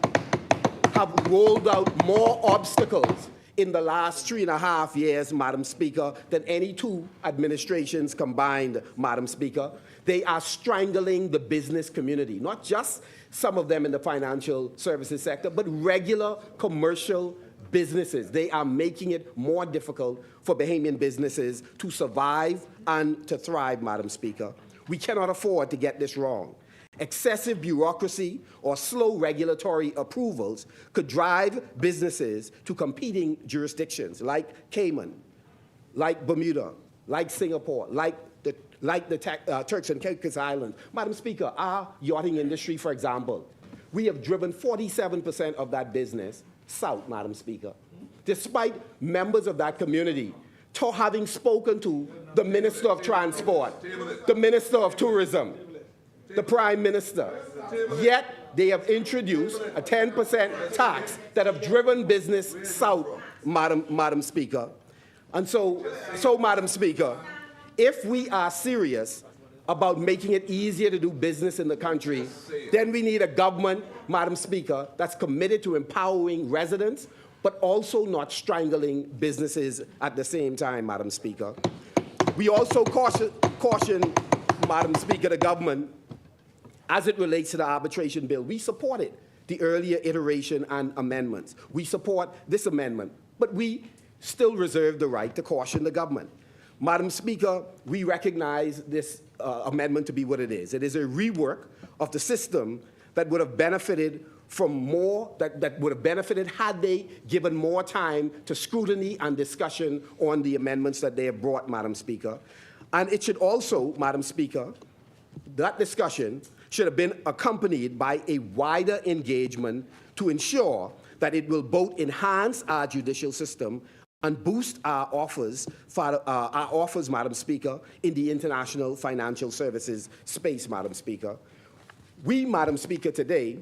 have rolled out more obstacles in the last 3.5 years, Madam Speaker, than any two administrations combined, Madam Speaker. They are strangling the business community, not just some of them in the financial services sector, but regular commercial businesses. They are making it more difficult for Bahamian businesses to survive and to thrive, Madam Speaker. We cannot afford to get this wrong. Excessive bureaucracy or slow regulatory approvals could drive businesses to competing jurisdictions like Cayman, like Bermuda, like Singapore, like the Turks and Caicos Islands. Madam Speaker, our yachting industry, for example, we have driven 47% of that business south, Madam Speaker, despite members of that community having spoken to the Minister of Transport, the Minister of Tourism, the Prime Minister. Yet they have introduced a 10% tax that have driven business south, Madam Speaker. And so, Madam Speaker, if we are serious about making it easier to do business in the country, then we need a government, Madam Speaker, that's committed to empowering residents, but also not strangling businesses at the same time, Madam Speaker. We also caution, Madam Speaker, the government, as it relates to the arbitration bill. We supported the earlier iteration and amendments. We support this amendment, but we still reserve the right to caution the government. Madam Speaker, we recognize this amendment to be what it is. It is a rework of the system that would have benefited from more, that would have benefited had they given more time to scrutiny and discussion on the amendments that they have brought, Madam Speaker. And it should also, Madam Speaker, that discussion should have been accompanied by a wider engagement to ensure that it will both enhance our judicial system and boost our offers, Madam Speaker, in the international financial services space, Madam Speaker. We, Madam Speaker, today,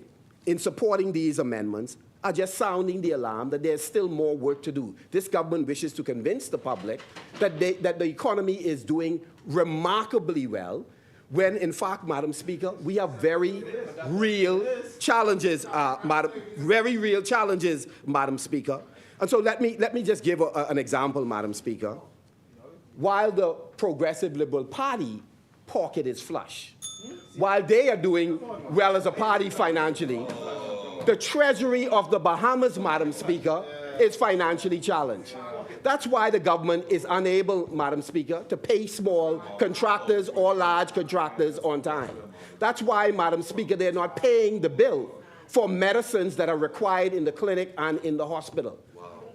in supporting these amendments, are just sounding the alarm that there's still more work to do. This government wishes to convince the public that the economy is doing remarkably well, when, in fact, Madam Speaker, we have very real challenges, Madam Speaker. And so let me just give an example, Madam Speaker. While the Progressive Liberal Party pocket is flush, while they are doing well as a party financially, the Treasury of the Bahamas, Madam Speaker, is financially challenged. That's why the government is unable, Madam Speaker, to pay small contractors or large contractors on time. That's why, Madam Speaker, they're not paying the bill for medicines that are required in the clinic and in the hospital.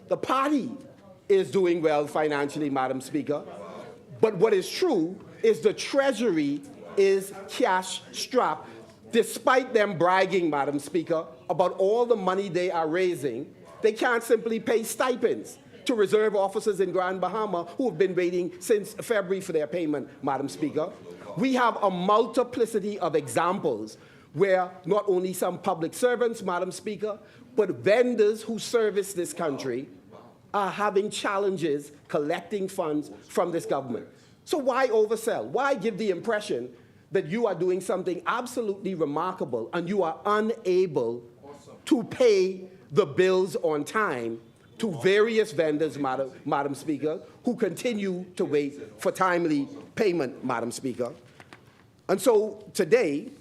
The party is doing well financially, Madam Speaker, but what is true is the Treasury is cash-strapped, despite them bragging, Madam Speaker, about all the money they are raising. They can't simply pay stipends to reserve officers in Grand Bahama who have been waiting since February for their payment, Madam Speaker. We have a multiplicity of examples where not only some public servants, Madam Speaker, but vendors who service this country are having challenges collecting funds from this government. So why oversell? Why give the impression that you are doing something absolutely remarkable and you are unable to pay the bills on time to various vendors, Madam Speaker, who continue to wait for timely payment, Madam Speaker? And so today,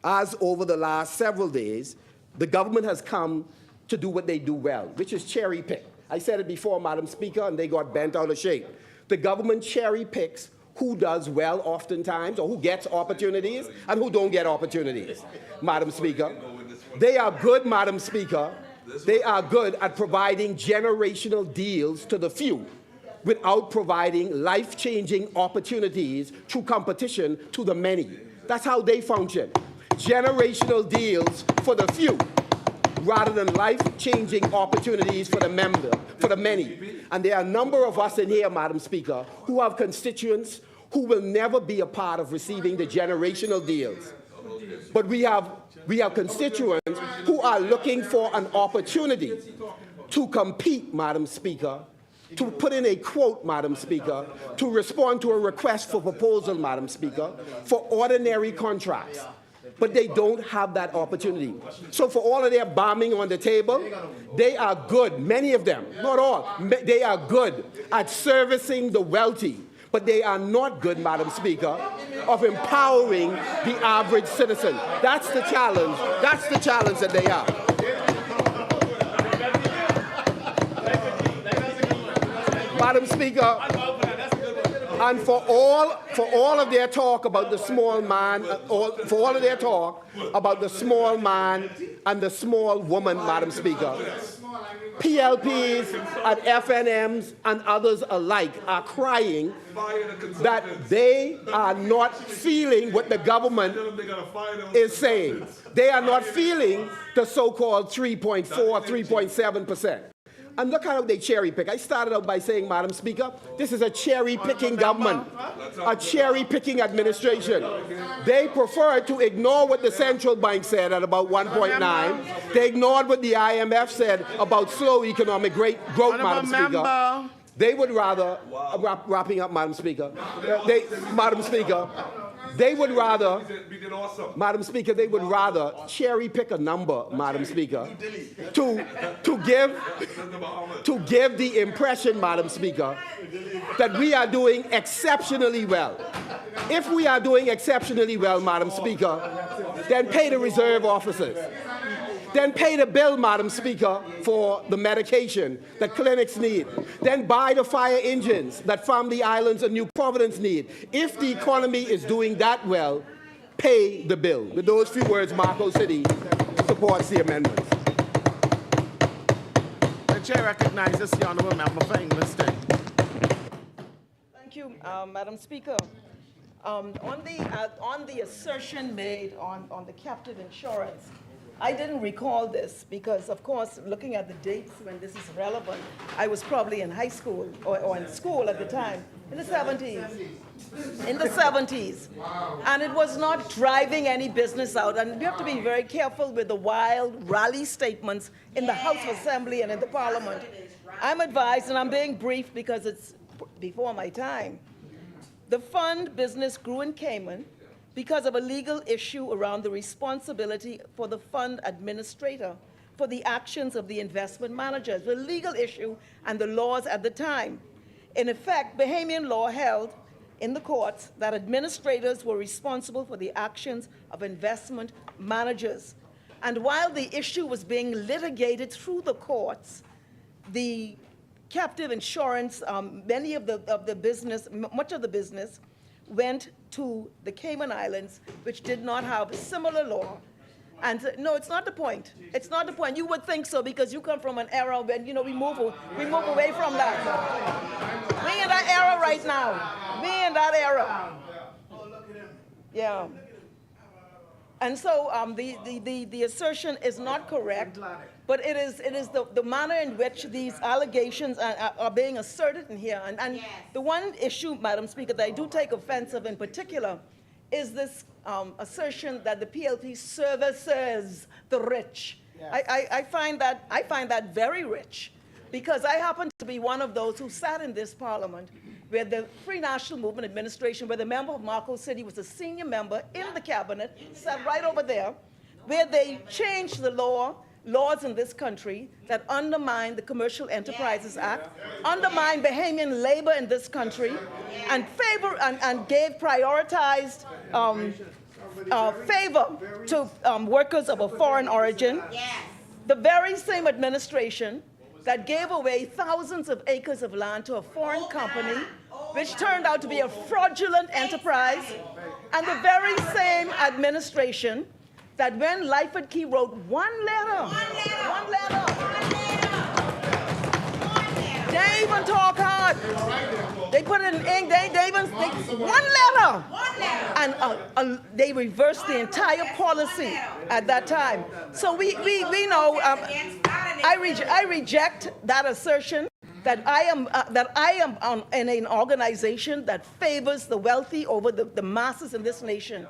as over the last several days, the government has come to do what they do well, which is cherry pick. I said it before, Madam Speaker, and they got bent out of shape. The government cherry picks who does well oftentimes, or who gets opportunities, and who don't get opportunities, Madam Speaker. They are good, Madam Speaker. They are good at providing generational deals to the few without providing life-changing opportunities through competition to the many. That's how they function. Generational deals for the few, rather than life-changing opportunities for the many. And there are a number of us in here, Madam Speaker, who have constituents who will never be a part of receiving the generational deals But we have constituents who are looking for an opportunity to compete, Madam Speaker, to put in a quote, Madam Speaker, to respond to a request for proposal, Madam Speaker, for ordinary contracts. But they don't have that opportunity. So for all of their bombing on the table, they are good, many of them, not all, they are good at servicing the wealthy. But they are not good, Madam Speaker, of empowering the average citizen. That's the challenge. That's the challenge that they are. Madam Speaker, and for all of their talk about the small man, for all of their talk about the small man and the small woman, Madam Speaker, PLPs and FNMs and others alike are crying that they are not feeling what the government is saying. They are not feeling the so-called 3.4, 3.7%. And look how they cherry pick. I started out by saying, Madam Speaker, this is a cherry picking government, a cherry picking administration. They prefer to ignore what the central bank said at about 1.9. They ignored what the IMF said about slow economic growth, Madam Speaker. They would rather, wrapping up, Madam Speaker, Madam Speaker, they would rather, Madam Speaker, they would rather cherry pick a number, Madam Speaker, to give the impression, Madam Speaker, that we are doing exceptionally well. If we are doing exceptionally well, Madam Speaker, then pay the reserve officers. Then pay the bill, Madam Speaker, for the medication that clinics need. Then buy the fire engines that Family Islands and New Providence need. If the economy is doing that well, pay the bill. With those few words, Marco City supports the amendments. The chair recognizes the honourable member for English State. Thank you, Madam Speaker. On the assertion made on the captive insurance, I didn't recall this because, of course, looking at the dates when this is relevant, I was probably in high school or in school at the time, in the 70s. In the 70s. And it was not driving any business out. And we have to be very careful with the wild rally statements in the House of Assembly and in the Parliament. I'm advised, and I'm being brief because it's before my time. The fund business grew in Cayman because of a legal issue around the responsibility for the fund administrator for the actions of the investment managers, the legal issue and the laws at the time. In effect, Bahamian law held in the courts that administrators were responsible for the actions of investment managers. And while the issue was being litigated through the courts, the captive insurance, much of the business went to the Cayman Islands, which did not have a similar law. And no, it's not the point. It's not the point. You would think so because you come from an era when, we move away from that. We in that era right now. We in that era. Yeah. And so the assertion is not correct, but it is the manner in which these allegations are being asserted in here. And yes. The one issue, Madam Speaker, that I do take offense of in particular is this assertion that the PLP services the rich. Yes. I find that very rich, because I happen to be one of those who sat in this Parliament where the Free National Movement Administration, where the member of Marco City was a senior member in the cabinet, sat right over there, where they changed the laws in this country that undermine the Commercial Enterprises Act, undermine Bahamian labor in this country, and gave prioritized favor to workers of a foreign origin. The very same administration that gave away thousands of acres of land to a foreign company, which turned out to be a fraudulent enterprise, and the very same administration that when Lyford Key wrote one letter, they even talk hard. They put it in ink, one letter. And they reversed the entire policy at that time. So we know, I reject that assertion that I am in an organization that favors the wealthy over the masses in this nation.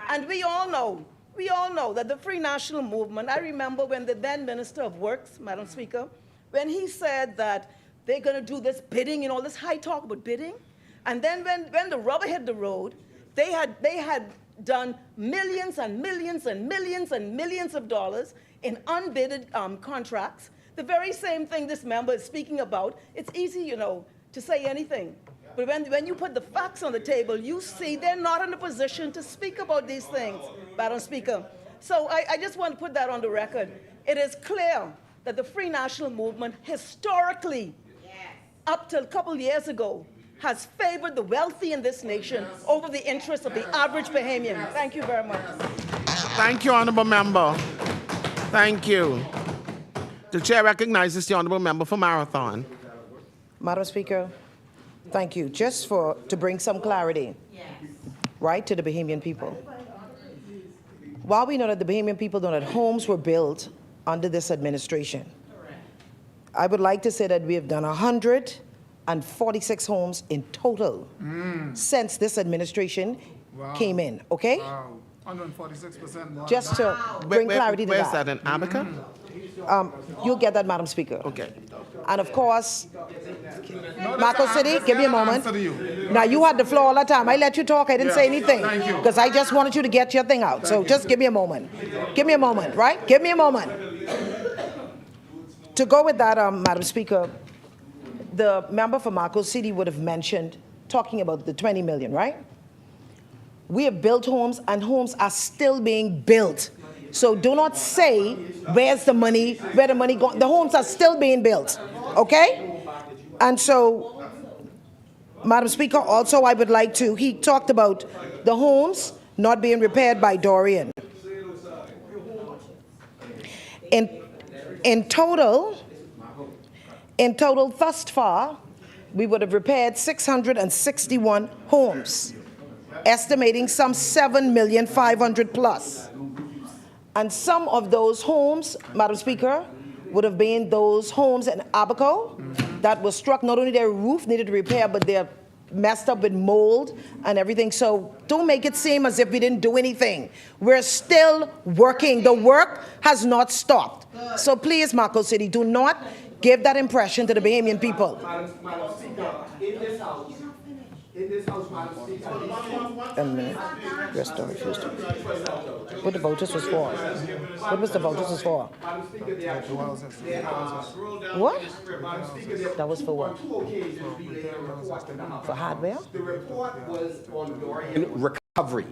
And we all know we all know that the Free National Movement, I remember when the then Minister of Works, Madam Speaker, when he said that they're going to do this bidding and all this high talk about bidding, and then when the rubber hit the road, they had done millions and millions and millions and millions of dollars in unbidded contracts. The very same thing this member is speaking about. It's easy, you know, to say anything. But when you put the facts on the table, you see they're not in a position to speak about these things, Madam Speaker. So I just want to put that on the record. It is clear that the Free National Movement historically, up till a couple years ago, has favored the wealthy in this nation over the interests of the average Bahamian. Thank you very much. Thank you, Honourable Member. Thank you. The chair recognizes the Honourable Member for Marathon. Madam Speaker, thank you. Just to bring some clarity, right, to the Bahamian people. While we know that the Bahamian people know that homes were built under this administration, I would like to say that we have done 146 homes in total since this administration came in, okay? Wow, 146% more. Just to bring clarity to Where's that. that, in Abaca? You'll get that, Madam Speaker. Okay. And of course, No, Marco this- City, this give me a is an moment. answer to you. Now, you had the floor all the time. I let you talk. I didn't say anything. Thank you. Because I just wanted you to get your thing out. So just give me a moment. Give me a moment, right? Give me a moment. To go with that, Madam Speaker, the member for Marco City would have mentioned, talking about the 20 million, right? We have built homes, and homes are still being built. So do not say, where's the money, where the money going? The homes are still being built, okay? And so, Madam Speaker, also I would like to, he talked about the homes not being repaired by Dorian. In total, thus far, we would have repaired 661 homes, estimating some 7,500,000 plus. And some of those homes, Madam Speaker, would have been those homes in Abaco that were struck, not only their roof needed repair, but they're messed up with mold and everything. So don't make it seem as if we didn't do anything. We're still working. The work has not stopped. So please, Marco City, do not give that impression to the Bahamian people. Madam Speaker, in this house, Madam Speaker. A minute. Restore, refused to. What the vouchers was for? What was the vouchers was for? Madam Speaker, What? Madam Speaker, That was for what? on 2 occasions, we laid a report in the House. For hardware? The report was on Dorian recovery.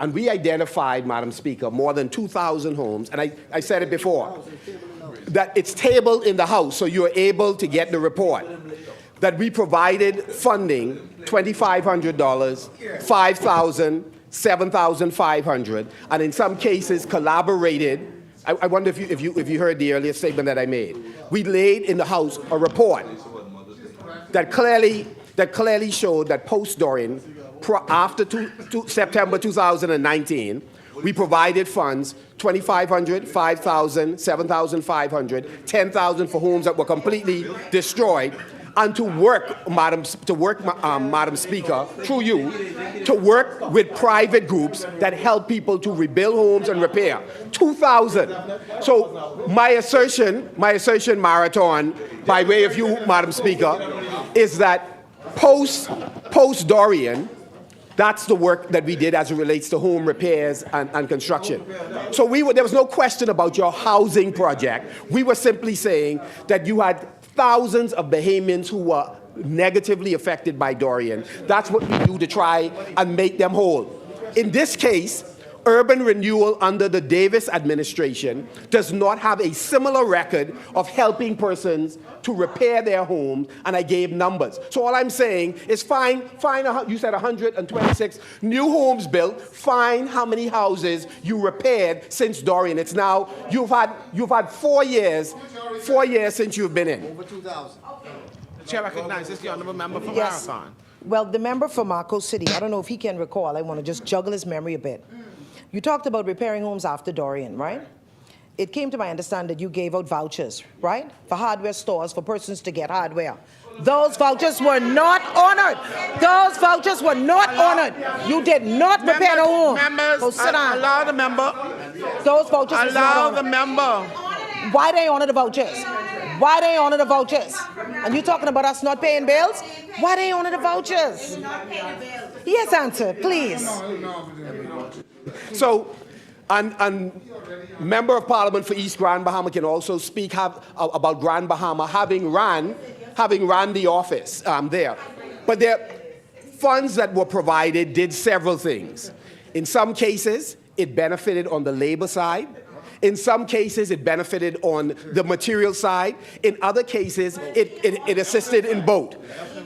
And we identified, Madam Speaker, more than 2,000 homes, and I said it before, that it's tabled in the House, so you're able to get the report, that we provided funding, $2,500, $5,000, $7,500, and in some cases collaborated. I wonder if you heard the earlier statement that I made. We laid in the House a report that clearly showed that post-Dorian, after September 2019, we provided funds, $2,500, $5,000, $7,500, $10,000 for homes that were completely destroyed, and to work, Madam Speaker, through you, to work with private groups that help people to rebuild homes and repair. 2,000. So my assertion, Marathon, by way of you, Madam Speaker, is that post-Dorian, that's the work that we did as it relates to home repairs and construction. So there was no question about your housing project. We were simply saying that you had thousands of Bahamians who were negatively affected by Dorian. That's what we do to try and make them whole. In this case, urban renewal under the Davis administration does not have a similar record of helping persons to repair their homes, and I gave numbers. So all I'm saying is find you said 126 new homes built, find how many houses you repaired since Dorian. It's now, you've had 4 years since you've been in. The chair recognizes the Honourable Member for Yes. Marathon. Well, the member for Marco City, I don't know if he can recall. I want to just juggle his memory a bit. You talked about repairing homes after Dorian, right? It came to my understanding that you gave out vouchers, right? For hardware stores, for persons to get hardware. Those vouchers were not honored. Those vouchers were not honored. You did not repair the home. Members, Go sit down. allow the member. Those vouchers is not Allow on. the member. Why they honor the vouchers? Why they honor the vouchers? And you talking about us not paying bills? Why they honor the vouchers? Yes, answer, please. So, and member of parliament for East Grand Bahama can also speak about Grand Bahama having ran the office there. But there, funds that were provided did several things. In some cases, it benefited on the labor side. In some cases, it benefited on the material side. In other cases, it assisted in both.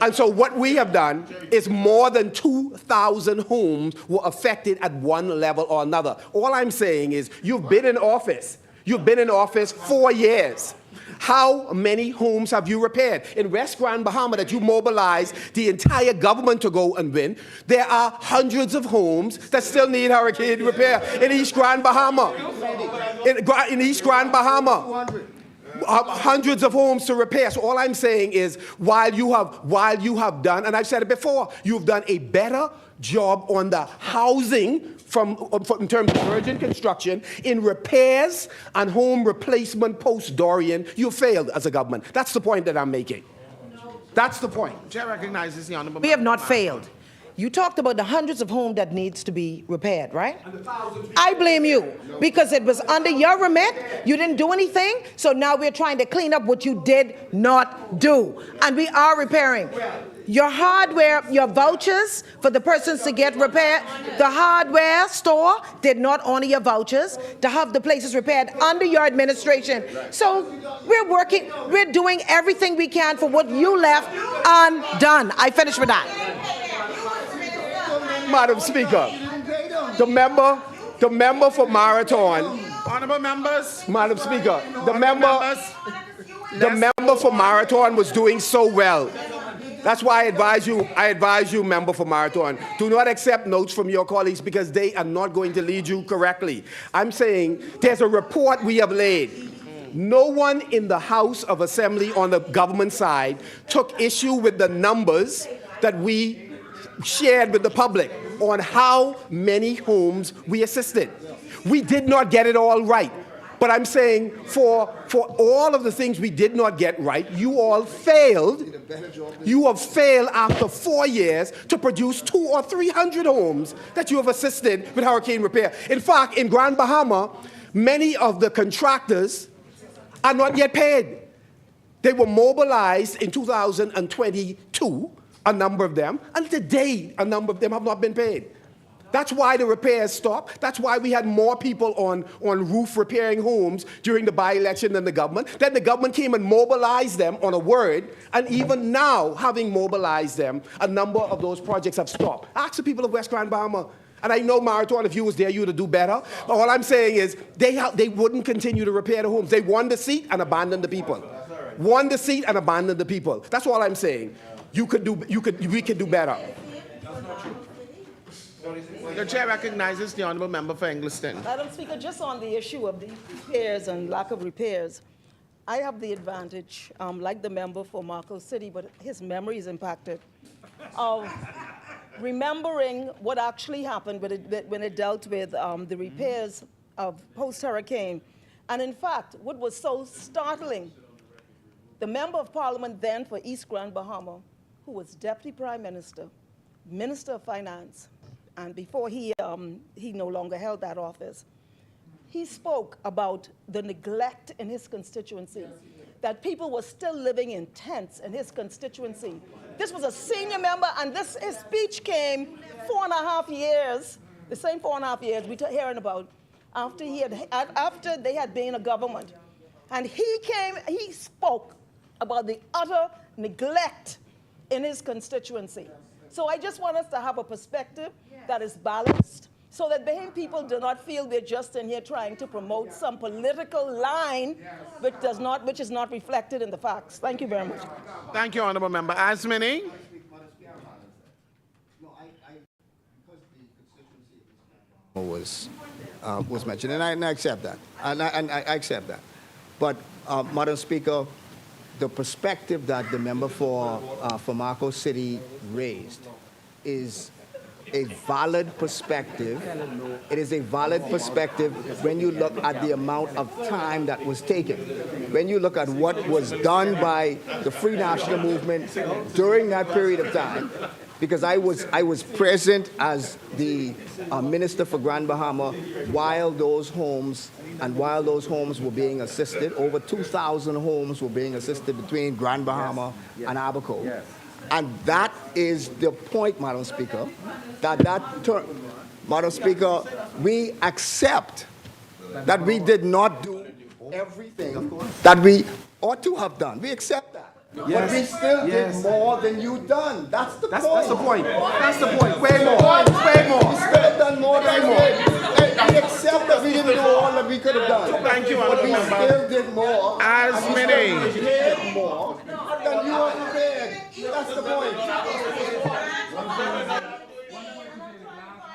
And so what we have done is more than 2,000 homes were affected at one level or another. All I'm saying is you've been in office. You've been in office 4 years. How many homes have you repaired? In West Grand Bahama that you mobilized the entire government to go and win, there are hundreds of homes that still need hurricane repair in East Grand Bahama. In East Grand Bahama. Hundreds of homes to repair. So all I'm saying is while you have done, and I've said it before, you've done a better job on the housing in terms of urgent construction, in repairs and home replacement post-Dorian, you failed as a government. That's the point that I'm making. That's the point. Chair recognizes the honourable. We have not failed. You talked about the hundreds of homes that needs to be repaired, right? I blame you because it was under your remit. You didn't do anything. So now we're trying to clean up what you did not do. And we are repairing. Your hardware, your vouchers for the persons to get repaired, the hardware store did not honor your vouchers to have the places repaired under your administration. So we're working, we're doing everything we can for what you left undone. I finish with that. Madam Speaker, the member for Marathon, Honourable members. Madam Speaker, the Members. member for Marathon was doing so well. That's why I advise you, member for Marathon, do not accept notes from your colleagues because they are not going to lead you correctly. I'm saying there's a report we have laid. No one in the House of Assembly on the government side took issue with the numbers that we shared with the public on how many homes we assisted. We did not get it all right. But I'm saying for all of the things we did not get right, you all failed. You have failed after 4 years to produce 200 or 300 homes that you have assisted with hurricane repair. In fact, in Grand Bahama, many of the contractors are not yet paid. They were mobilized in 2022, a number of them, and today a number of them have not been paid. That's why the repairs stopped. That's why we had more people on roof repairing homes during the by-election than the government. Then the government came and mobilized them on a word, and even now, having mobilized them, a number of those projects have stopped. Ask the people of West Grand Bahama. And I know, Marathon, if you was there, you would do better. But all I'm saying is they wouldn't continue to repair the homes. They won the seat and abandoned the people. Won the seat and abandoned the people. That's all I'm saying. We could do better. The chair recognizes the honourable member for Engliston. Madam Speaker, just on the issue of the repairs and lack of repairs, I have the advantage, like the member for Marco City, but his memory is impacted, of remembering what actually happened when it dealt with the repairs of post-hurricane. And in fact, what was so startling, the member of parliament then for East Grand Bahama, who was Deputy Prime Minister, Minister of Finance, and before he no longer held that office, he spoke about the neglect in his constituency, that people were still living in tents in his constituency. This was a senior member, and his speech came 4.5 years, the same 4.5 years we're hearing about, after they had been a government. And he spoke about the utter neglect in his constituency. So I just want us to have a perspective that is balanced so that Bahamian people do not feel we're just in here trying to promote some political line which is not reflected in the facts. Thank you very much. Thank you, honourable member. Asmini. Was mentioned, and I accept that. And I accept that. But, Madam Speaker, the perspective that the member for Marco City raised is a valid perspective. It is a valid perspective when you look at the amount of time that was taken. When you look at what was done by the Free National Movement during that period of time, because I was present as the Minister for Grand Bahama while those homes were being assisted. Over 2,000 homes were being assisted between Grand Bahama and Abaco. Yes. And that is the point, Madam Speaker, Madam Speaker, we accept that we did not do everything that we ought to have done. We accept that. Yes. But we still did more than you done. That's the point. That's the point. That's the point. Way more. Way more. We still have done more than we did. And accept that we didn't do all that we could have done. Thank you, but we Member. still did more. As many. We did more than you were prepared. That's the point.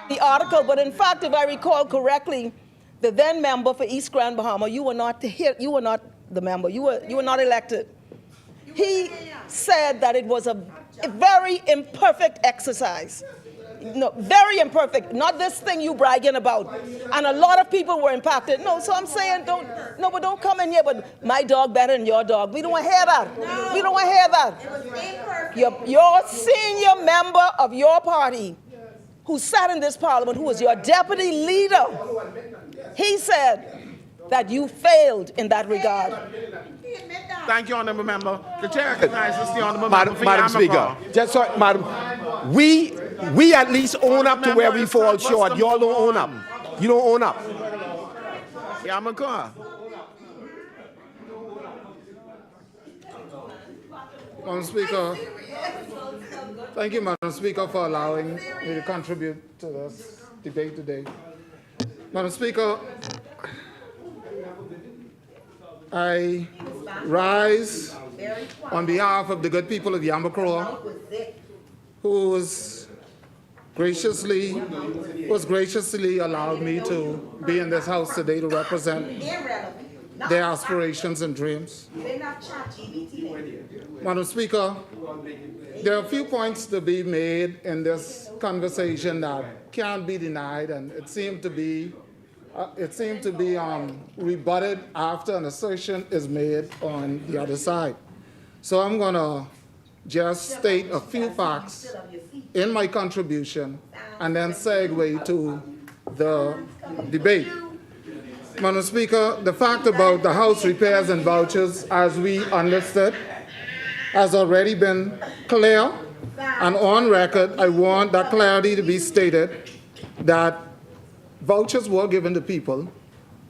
The article, but in fact, if I recall correctly, the then member for East Grand Bahama, you were not the member. You were not elected. He said that it was a very imperfect exercise. No, very imperfect. Not this thing you bragging about. And a lot of people were impacted. No, so I'm saying don't come in here, but my dog better than your dog. We don't want to hear that. No. We don't want to hear that. Your senior member of your party who sat in this parliament, who was your deputy leader, he said that you failed in that regard. Thank you, Honourable Member. The chair recognizes the Honourable Member for Madam Speaker, Yamaha. just so, Madam, we at least own up to where we fall short. Y'all don't own up. You don't own up. Yamaha. Madam Speaker, thank you, Madam Speaker, for allowing me to contribute to this debate today. Madam Speaker, I rise on behalf of the good people of Yambacroa, who was graciously allowed me to be in this house today to represent their aspirations and dreams. Madam Speaker, there are a few points to be made in this conversation that can't be denied, and it seemed to be rebutted after an assertion is made on the other side. So I'm going to just state a few facts in my contribution and then segue to the debate. Madam Speaker, the fact about the house repairs and vouchers, as we understood, has already been clear, and on record, I want that clarity to be stated that vouchers were given to people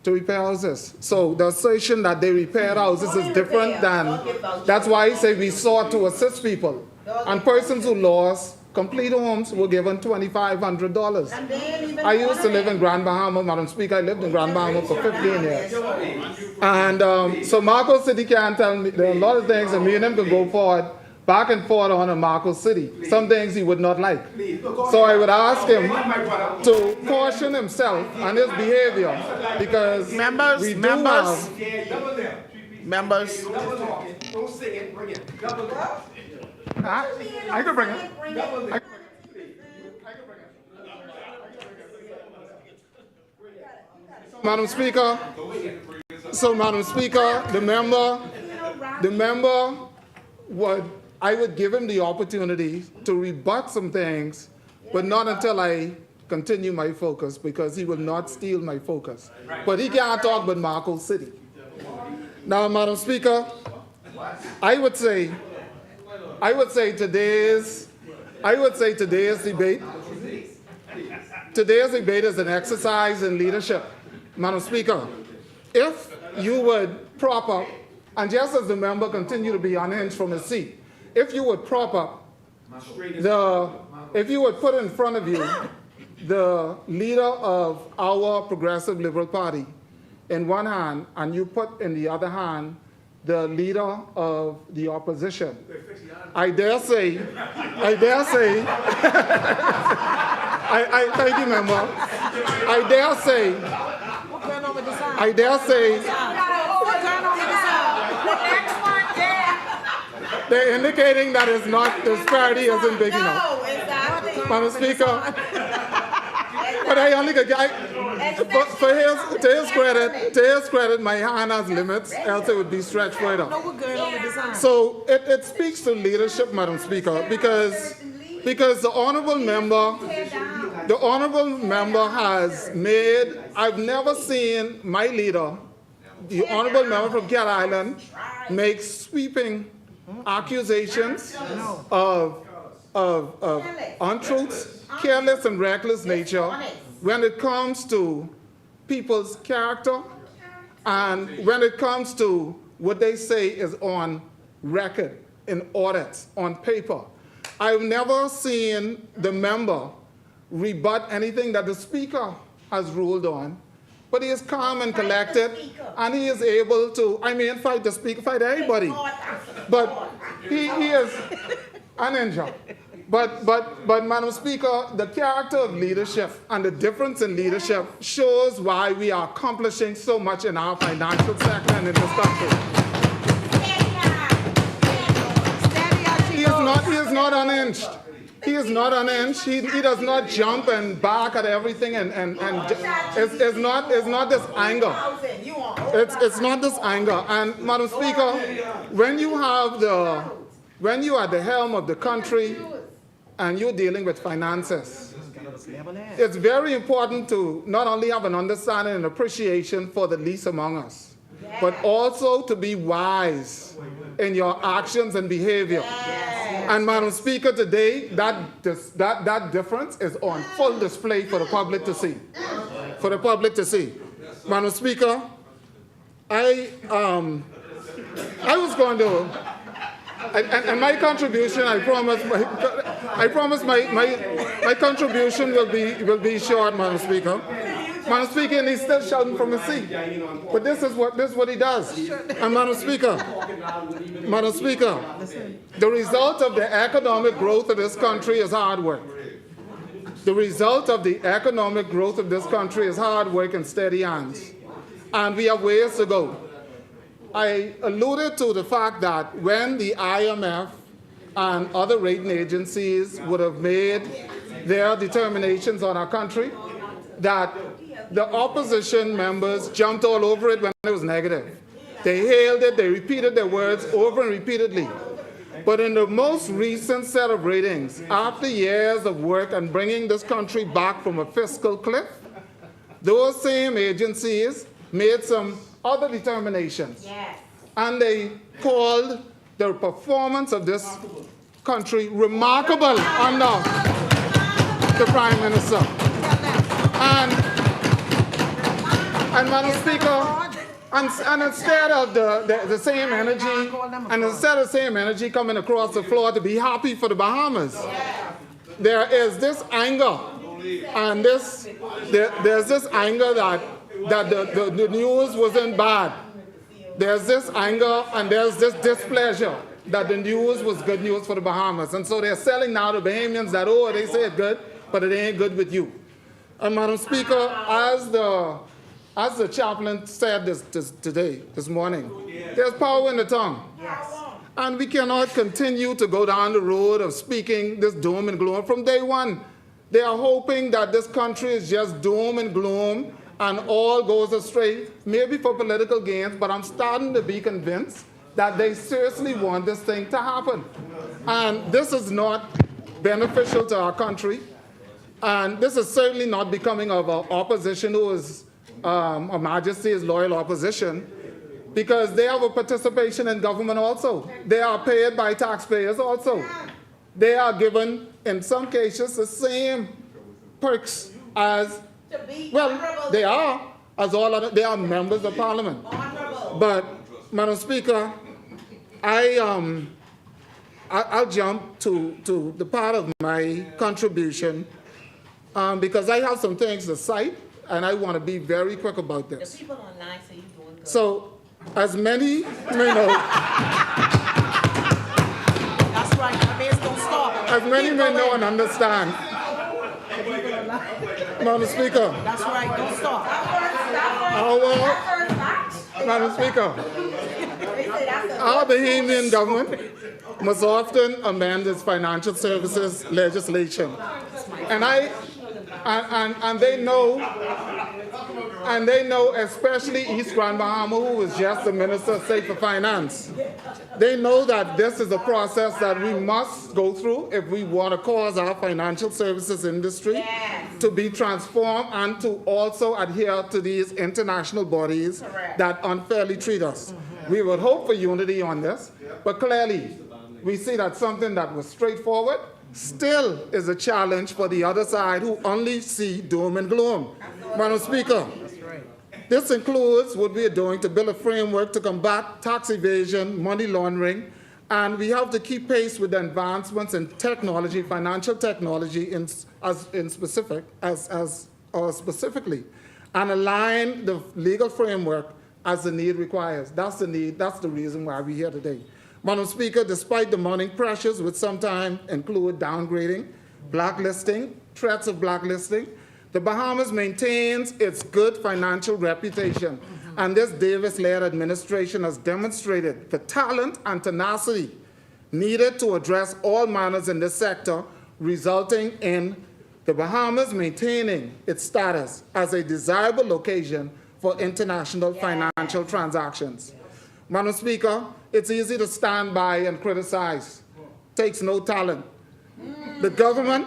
to repair houses. So the assertion that they repaired houses is different than, that's why I say we sought to assist people. And persons who lost complete homes were given $2,500. I used to live in Grand Bahama, Madam Speaker. I lived in Grand Bahama for 15 years. And so Marco City can't tell me, there are a lot of things, and me and him can go forward, back and forth on a Marco City. Some things he would not like. So I would ask him to caution himself and his behavior, because members. Don't sing it, bring it. I could bring it. Madam Speaker, the member I would give him the opportunity to rebut some things, but not until I continue my focus, because he will not steal my focus. But he can't talk about Marco City. Now, Madam Speaker, I would say today's debate is an exercise in leadership. Madam Speaker, if you would prop up, and just as the member continued to be unhinged from his seat, if you would prop up if you would put in front of you the leader of our Progressive Liberal Party in one hand, and you put in the other hand the leader of the opposition, I dare say, thank you, member. I dare say, they're indicating that it's not, the disparity isn't big enough. Madam Speaker. But I only could get, to his credit, my hand has limits, else it would be stretched further. So it speaks to leadership, Madam Speaker, because the honourable member has made, I've never seen my leader, the honourable member from Cat Island, make sweeping accusations of untruths, careless and reckless nature when it comes to people's character and when it comes to what they say is on record, in audits, on paper. I've never seen the member rebut anything that the Speaker has ruled on, but he is calm and collected, and he is able to, fight the Speaker, fight anybody. But he is an ninja. But Madam Speaker, the character of leadership and the difference in leadership shows why we are accomplishing so much in our financial sector and in this country. He is not unhinged. He is not unhinged. He does not jump and bark at everything and it's not this anger. It's not this anger. And Madam Speaker, when you are at the helm of the country and you're dealing with finances, it's very important to not only have an understanding and appreciation for the least among us, but also to be wise in your actions and behavior. And Madam Speaker, today, that difference is on full display for the public to see. For the public to see. Madam Speaker, I was going to, and my contribution, I promise my contribution will be short, Madam Speaker. Madam Speaker, and he's still shouting from his seat. But this is what he does. And Madam Speaker, the result of the economic growth of this country is hard work. The result of the economic growth of this country is hard work and steady hands. And we have ways to go. I alluded to the fact that when the IMF and other rating agencies would have made their determinations on our country, that the opposition members jumped all over it when it was negative. They hailed it, they repeated their words over and repeatedly. But in the most recent set of ratings, after years of work and bringing this country back from a fiscal cliff, those same agencies made some other determinations. Yes. And they called the performance of this country remarkable under the Prime Minister. And Madam Speaker, and instead of the same energy, and instead of the same energy coming across the floor to be happy for the Bahamas, there is this anger, and there's this anger that the news wasn't bad. There's this anger and there's this displeasure that the news was good news for the Bahamas. And so they're selling now to Bahamians that, oh, they say it's good, but it ain't good with you. And Madam Speaker, as the chaplain said this morning, there's power in the tongue. Yes. And we cannot continue to go down the road of speaking this doom and gloom. From day one, they are hoping that this country is just doom and gloom and all goes astray, maybe for political gains, but I'm starting to be convinced that they seriously want this thing to happen. And this is not beneficial to our country. And this is certainly not becoming of an opposition who is, Her Majesty's loyal opposition, because they have a participation in government also. They are paid by taxpayers also. They are given, in some cases, the same perks as, well, they are, as all other, they are members of Parliament. But, Madam Speaker, I'll jump to the part of my contribution because I have some things to cite, and I want to be very quick about this. The people online say you're doing good. So, as many may know, That's right, the mates don't stop. as many may know and understand, Madam Speaker, That's right, don't stop. Madam Speaker, our Bahamian government must often amend its financial services legislation And they know, especially East Grand Bahama, who was just the Minister of State for Finance. They know that this is a process that we must go through if we want to cause our financial services industry to be transformed and to also adhere to these international bodies that unfairly treat us. We would hope for unity on this, but clearly we see that something that was straightforward still is a challenge for the other side who only see doom and gloom. Madam Speaker, this includes what we are doing to build a framework to combat tax evasion, money laundering, and we have to keep pace with the advancements in technology, financial technology specifically, and align the legal framework as the need requires. That's the need, that's the reason why we're here today. Madam Speaker, despite the mounting pressures, which sometimes include downgrading, blacklisting, threats of blacklisting, the Bahamas maintains its good financial reputation, and this Davis-led administration has demonstrated the talent and tenacity needed to address all matters in this sector, resulting in the Bahamas maintaining its status as a desirable location for international financial transactions. Madam Speaker, it's easy to stand by and criticize. Takes no talent. The government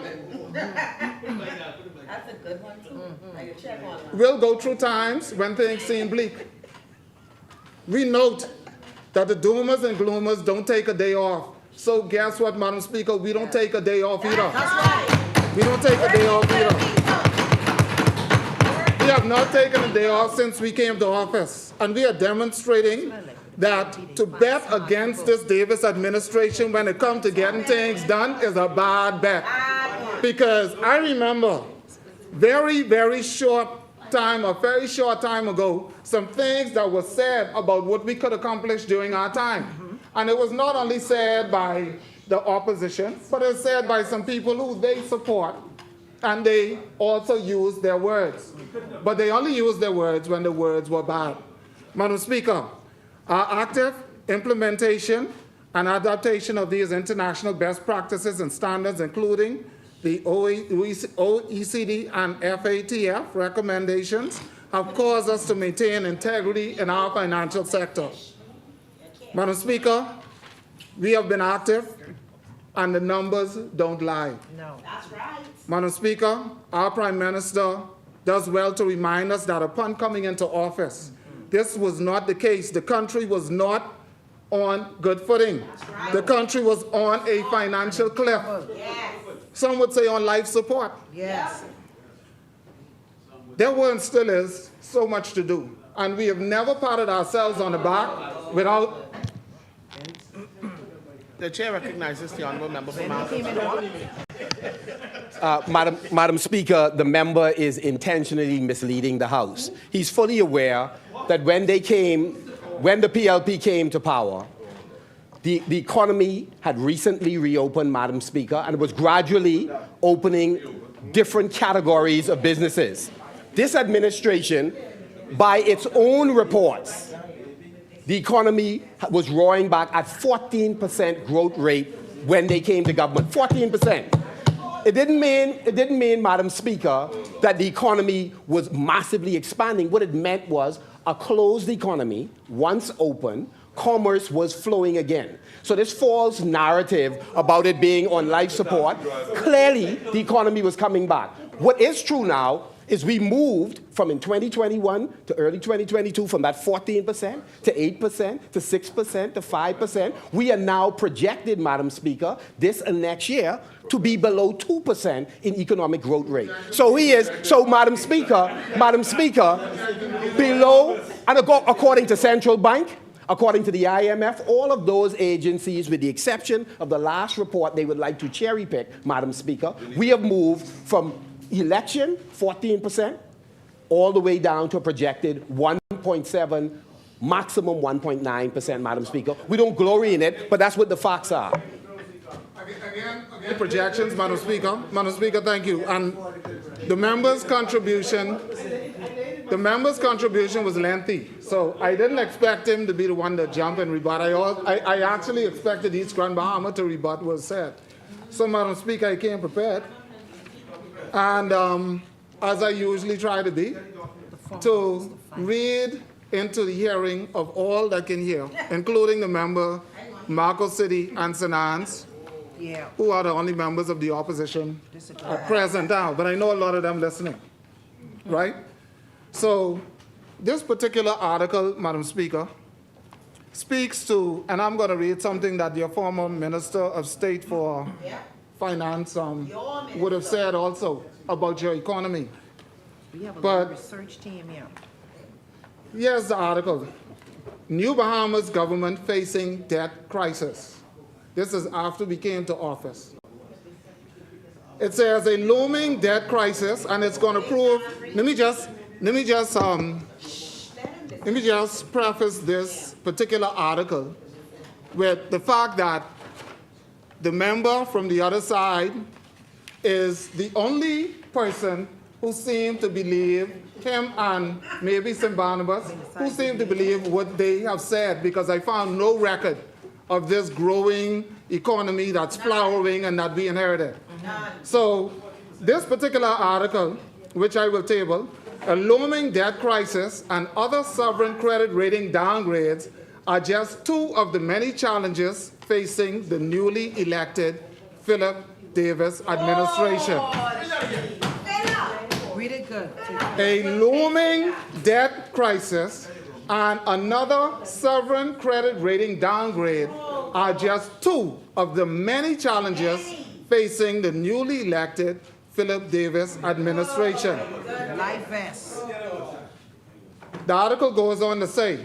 That's a good one, too. Like a check on that. will go through times when things seem bleak. We note that the doomers and gloomers don't take a day off. So guess what, Madam Speaker? We don't take a day off either. That's right. We don't take a day off either. We have not taken a day off since we came to office, and we are demonstrating that to bet against this Davis administration when it comes to getting things done is a bad bet. Because I remember very short time ago, some things that were said about what we could accomplish during our time. And it was not only said by the opposition, but it was said by some people who they support, and they also use their words. But they only use their words when the words were bad. Madam Speaker, our active implementation and adaptation of these international best practices and standards, including the OECD and FATF recommendations, have caused us to maintain integrity in our financial sector. Madam Speaker, we have been active, and the numbers don't lie. No. That's right. Madam Speaker, our Prime Minister does well to remind us that upon coming into office, this was not the case. The country was not on good footing. Right. The country was on a financial cliff. Yes. Some would say on life support. Yes. There were and still is so much to do, and we have never patted ourselves on the back without. The chair recognizes the honourable member from Madam Speaker, the member is intentionally misleading the House. He's fully aware that when the PLP came to power, the economy had recently reopened, Madam Speaker, and it was gradually opening different categories of businesses. This administration, by its own reports, the economy was roaring back at 14% growth rate when they came to government. 14%. It didn't mean, Madam Speaker, that the economy was massively expanding. What it meant was a closed economy, once open, commerce was flowing again. So this false narrative about it being on life support, clearly the economy was coming back. What is true now is we moved from in 2021 to early 2022 from that 14% to 8% to 6% to 5%. We are now projected, Madam Speaker, this and next year to be below 2% in economic growth rate. So Madam Speaker, below, and according to Central Bank, according to the IMF, all of those agencies, with the exception of the last report they would like to cherry pick, Madam Speaker, we have moved from election, 14%, all the way down to a projected 1.7, maximum 1.9%, Madam Speaker. We don't glory in it, but that's what the facts are. Again, projections, Madam Speaker. Madam Speaker, thank you. And the member's contribution was lengthy, so I didn't expect him to be the one to jump and rebut. I actually expected East Grand Bahama to rebut what was said. So, Madam Speaker, I came prepared. And as I usually try to be, to read into the hearing of all that can hear, including the member, Marco City and St. Anne's, who are the only members of the opposition present now, but I know a lot of them listening, right? So this particular article, Madam Speaker, speaks to, and I'm going to read something that your former Minister of State for Finance would have said also about your economy. We have a But- research team here. Here's the article. New Bahamas government facing debt crisis. This is after we came to office. It says a looming debt crisis, and it's going to prove. Let me just preface this particular article with the fact that the member from the other side is the only person who seemed to believe, him and maybe St. Barnabas, who seem to believe what they have said, because I found no record of this growing economy that's flowering and that we inherited. So this particular article, which I will table, a looming debt crisis and other sovereign credit rating downgrades are just two of the many challenges facing the newly elected Philip Davis administration. Read it good. A looming debt crisis and another sovereign credit rating downgrade are just two of the many challenges facing the newly elected Philip Davis administration. Life vest. The article goes on to say,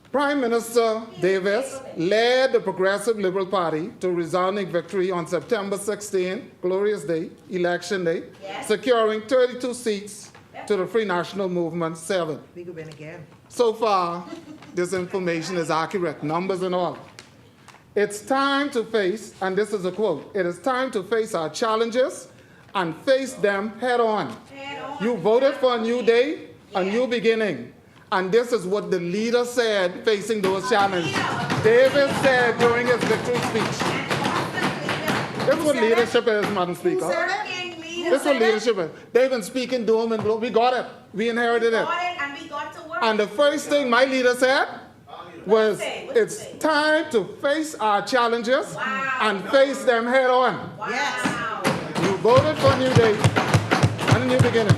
Prime Minister Davis led the Progressive Liberal Party to resounding victory on September 16, glorious day, election day, securing 32 seats to the Free National Movement 7. We could win again. So far, this information is accurate, numbers and all. It's time to face, and this is a quote, it is time to face our challenges and face them head on. You voted for a new day, a new beginning. And this is what the leader said facing those challenges. Davis said during his victory speech. This is what leadership is, Madam Speaker. This is what leadership is. They've been speaking doom and gloom. We got it. We inherited it. And the first thing my leader said was, it's time to face our challenges and face them head on. Yes. You voted for a new day and a new beginning.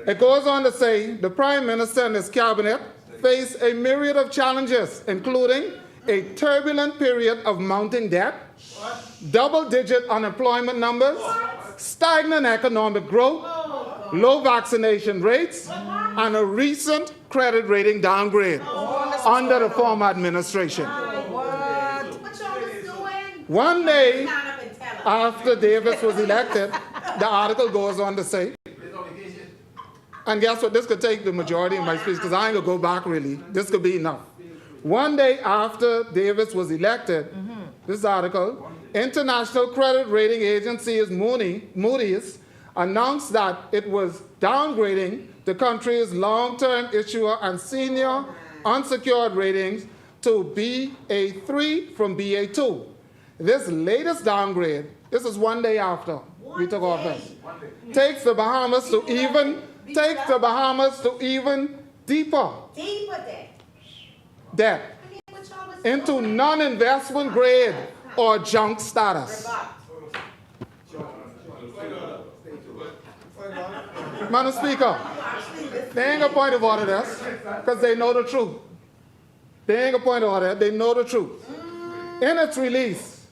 It goes on to say, the Prime Minister and his cabinet face a myriad of challenges, including a turbulent period of mounting debt, double-digit unemployment numbers, stagnant economic growth, low vaccination rates, and a recent credit rating downgrade under the former administration. One day after Davis was elected, the article goes on to say, and guess what? This could take the majority of my speech because I ain't gonna go back really. This could be enough. One day after Davis was elected, this article, international credit rating agency Moody's announced that it was downgrading the country's long-term issuer and senior unsecured ratings to BA3 from BA2. This latest downgrade, this is one day after we took office, takes the Bahamas to even deeper debt into non-investment grade or junk status. Madam Speaker, they ain't a point of order this because they know the truth. They ain't a point of order, they know the truth. In its release,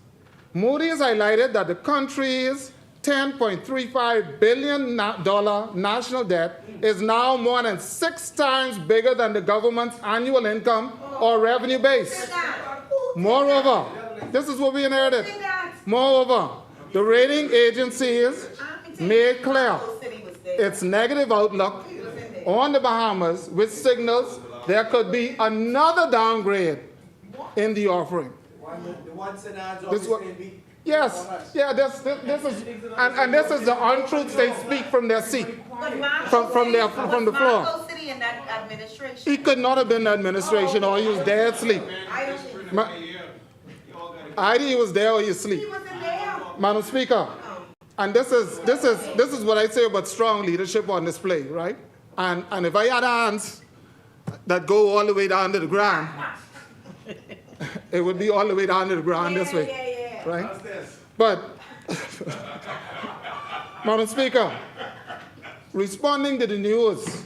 Moody's highlighted that the country's $10.35 billion national debt is now more than 6 times bigger than the government's annual income or revenue base. Moreover, this is what we inherited. Moreover, the rating agencies made clear its negative outlook on the Bahamas, which signals there could be another downgrade in the offering. Yes, yeah, this is, and this is the untruths they speak from their seat, from the floor. He could not have been the administration, or he was dead asleep. Either he was there or he was asleep. Madam Speaker, and this is what I say about strong leadership on display, right? And if I had hands that go all the way down to the ground, it would be all the way down to the ground this way, right? But, Madam Speaker, responding to the news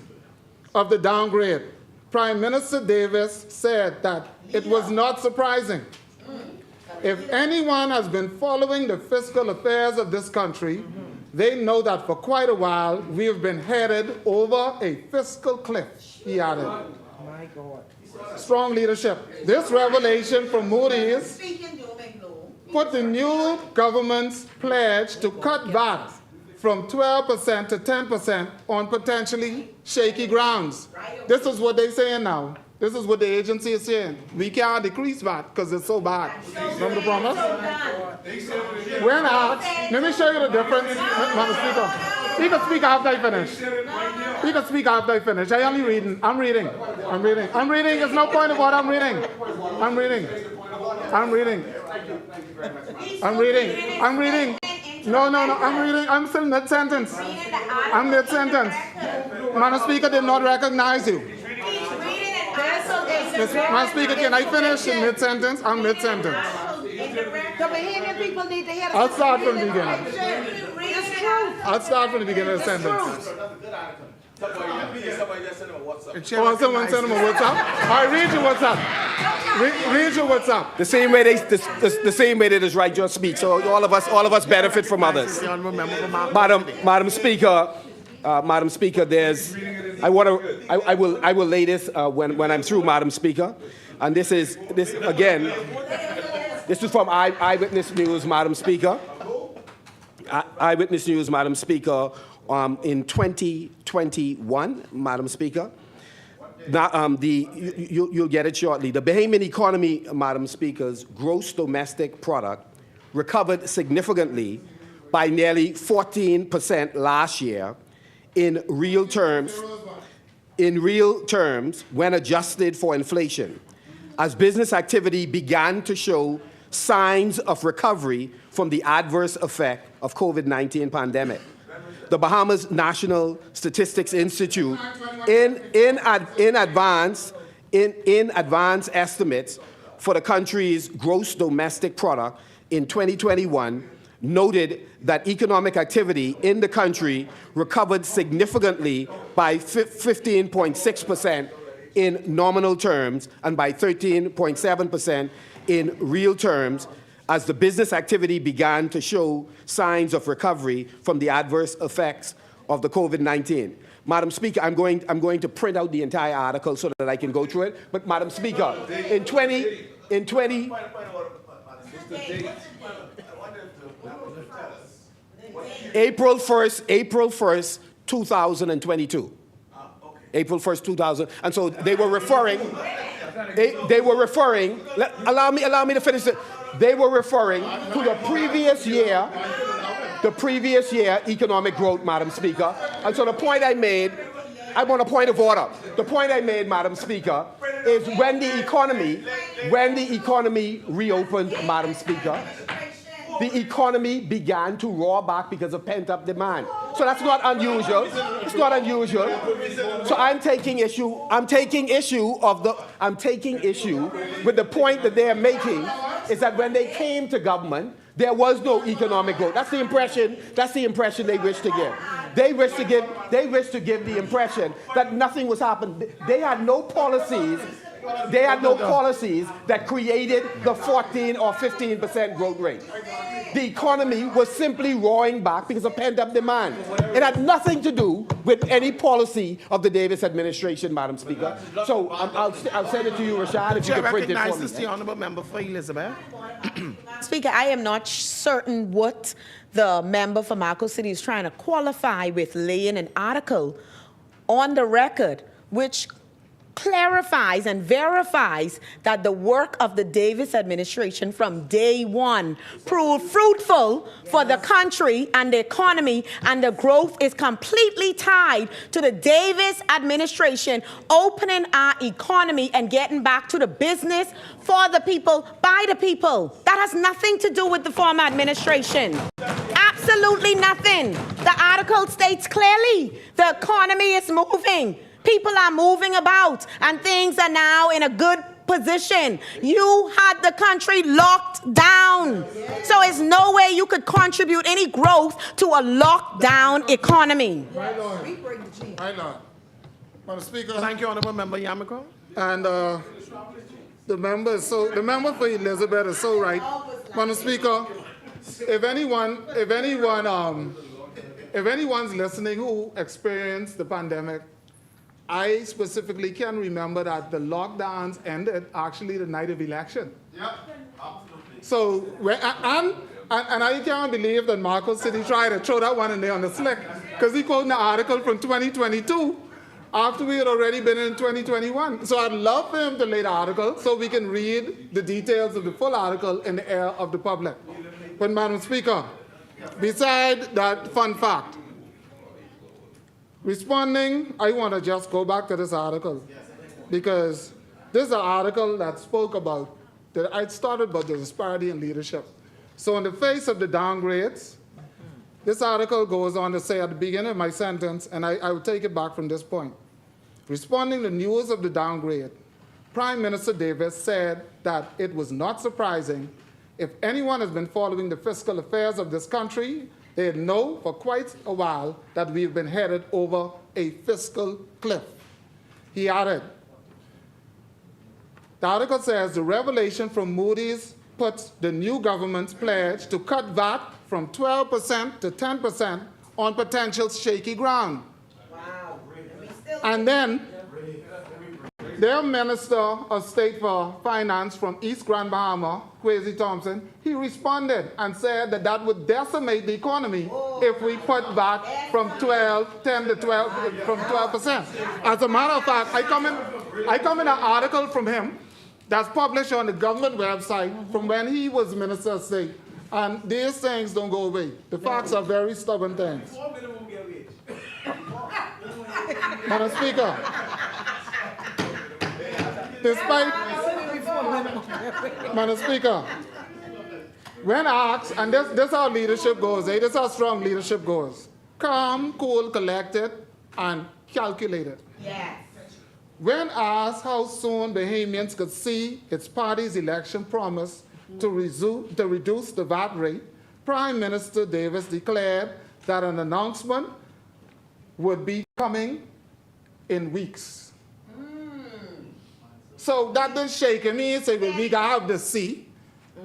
of the downgrade, Prime Minister Davis said that it was not surprising. If anyone has been following the fiscal affairs of this country, they know that for quite a while we have been headed over a fiscal cliff, he added. My God. Strong leadership. This revelation from Moody's put the new government's pledge to cut VAT from 12% to 10% on potentially shaky grounds. This is what they're saying now. This is what the agency is saying. We can't decrease VAT because it's so bad. Remember the promise? When asked, let me show you the difference, Madam Speaker. You can speak after I finish. You can speak after I finish. I only reading. I'm reading. I'm reading. I'm reading. There's no point of what I'm reading. I'm reading. I'm reading. I'm reading. I'm reading. No. I'm reading. I'm still mid-sentence. I'm mid-sentence. Madam Speaker did not recognize you. Madam Speaker, can I finish in mid-sentence? I'm mid-sentence. The Bahamian people need to hear the I'll start from the beginning. It's true. I'll start from the beginning of the sentence. Oh, someone sent him a WhatsApp? All right, read your WhatsApp. Read your WhatsApp. The same way they just write your speech. So all of us benefit from others. Madam Speaker, there's. I will lay this when I'm through, Madam Speaker, and this is from Eyewitness News, Madam Speaker. Eyewitness News, Madam Speaker, in 2021, Madam Speaker. Now, you'll get it shortly. The Bahamian economy, Madam Speaker's gross domestic product recovered significantly by nearly 14% last year in real terms when adjusted for inflation, as business activity began to show signs of recovery from the adverse effect of COVID-19 pandemic. The Bahamas National Statistics Institute, in advance estimates for the country's gross domestic product in 2021, noted that economic activity in the country recovered significantly by 15.6% in nominal terms and by 13.7% in real terms, as the business activity began to show signs of recovery from the adverse effects of the COVID-19. Madam Speaker, I'm going to print out the entire article so that I can go through it. But Madam Speaker, in 20 April 1st, 2022. April 1st, 2000. And so they were referring, allow me to finish it. They were referring to the previous year economic growth, Madam Speaker. And so the point I made, I want a point of order. The point I made, Madam Speaker, is when the economy reopened, Madam Speaker, the economy began to roar back because of pent-up demand. So that's not unusual. It's not unusual. So I'm taking issue with the point that they are making, is that when they came to government, there was no economic growth. That's the impression they wish to give. They wish to give the impression that nothing was happening. They had no policies that created the 14 or 15% growth rate. The economy was simply roaring back because of pent-up demand. It had nothing to do with any policy of the Davis administration, Madam Speaker. So I'll send it to you, Rashad, if you can print it for me. The honourable member for Elizabeth. Speaker, I am not certain what the member for Marco City is trying to qualify with laying an article on the record, which clarifies and verifies that the work of the Davis administration from day one proved fruitful for the country and the economy, and the growth is completely tied to the Davis administration opening our economy and getting back to the business for the people, by the people. That has nothing to do with the former administration. Absolutely nothing. The article states clearly the economy is moving. People are moving about, and things are now in a good position. You had the country locked down. So there's no way you could contribute any growth to a lockdown economy. Right on. Right on. Madam Speaker. Thank you, Honorable Member Yamiko. And the member for Elizabeth is so right. Madam Speaker, if anyone's listening who experienced the pandemic, I specifically can remember that the lockdowns ended actually the night of election. Yeah, absolutely. So, and I can't believe that Marco City tried to throw that one in there on the slick, because he quoted an article from 2022 after we had already been in 2021. So I'd love for him to lay the article so we can read the details of the full article in the ear of the public. But Madam Speaker, beside that fun fact, responding, I want to just go back to this article, because this is an article that spoke about, that I started about the disparity in leadership. So in the face of the downgrades, this article goes on to say at the beginning of my sentence, and I will take it back from this point. Responding to news of the downgrade, Prime Minister Davis said that it was not surprising. If anyone has been following the fiscal affairs of this country, they know for quite a while that we've been headed over a fiscal cliff. He added, the article says the revelation from Moody's puts the new government's pledge to cut VAT from 12% to 10% on potential shaky ground. Wow. And then their Minister of State for Finance from East Grand Bahama, Kwesi Thompson, he responded and said that that would decimate the economy if we put VAT from 10 to 12, from 12%. As a matter of fact, I come in an article from him that's published on the government website from when he was Minister of State. And these things don't go away. The facts are very stubborn things. Madam Speaker, Madam Speaker, when asked, and this is how leadership goes, this is how strong leadership goes. Calm, cool, collected, and calculated. Yes. When asked how soon Bahamians could see its party's election promise to reduce the VAT rate, Prime Minister Davis declared that an announcement would be coming in weeks. So that didn't shake him. He didn't say, well, we got to have the C.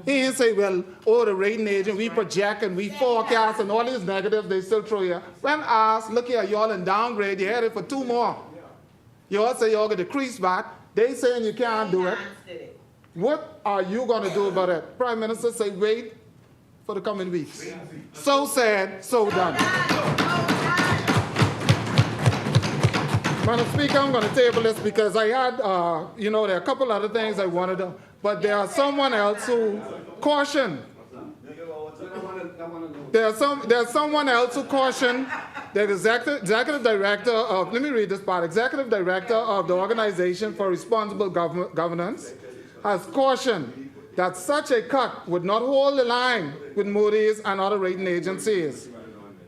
He didn't say, well, the rating agent, we project and we forecast and all these negatives they still throw here. When asked, look here, y'all in downgrade, you headed for 2 more. You all say y'all get decreased back. They saying you can't do it. What are you going to do about it? Prime Minister say, wait for the coming weeks. So said, so done. Madam Speaker, I'm going to table this because I had, there are a couple other things I wanted to, but there are someone else who cautioned. There's someone else who cautioned the executive director of, let me read this part, executive director of the Organization for Responsible Governance has cautioned that such a cut would not hold the line with Moody's and other rating agencies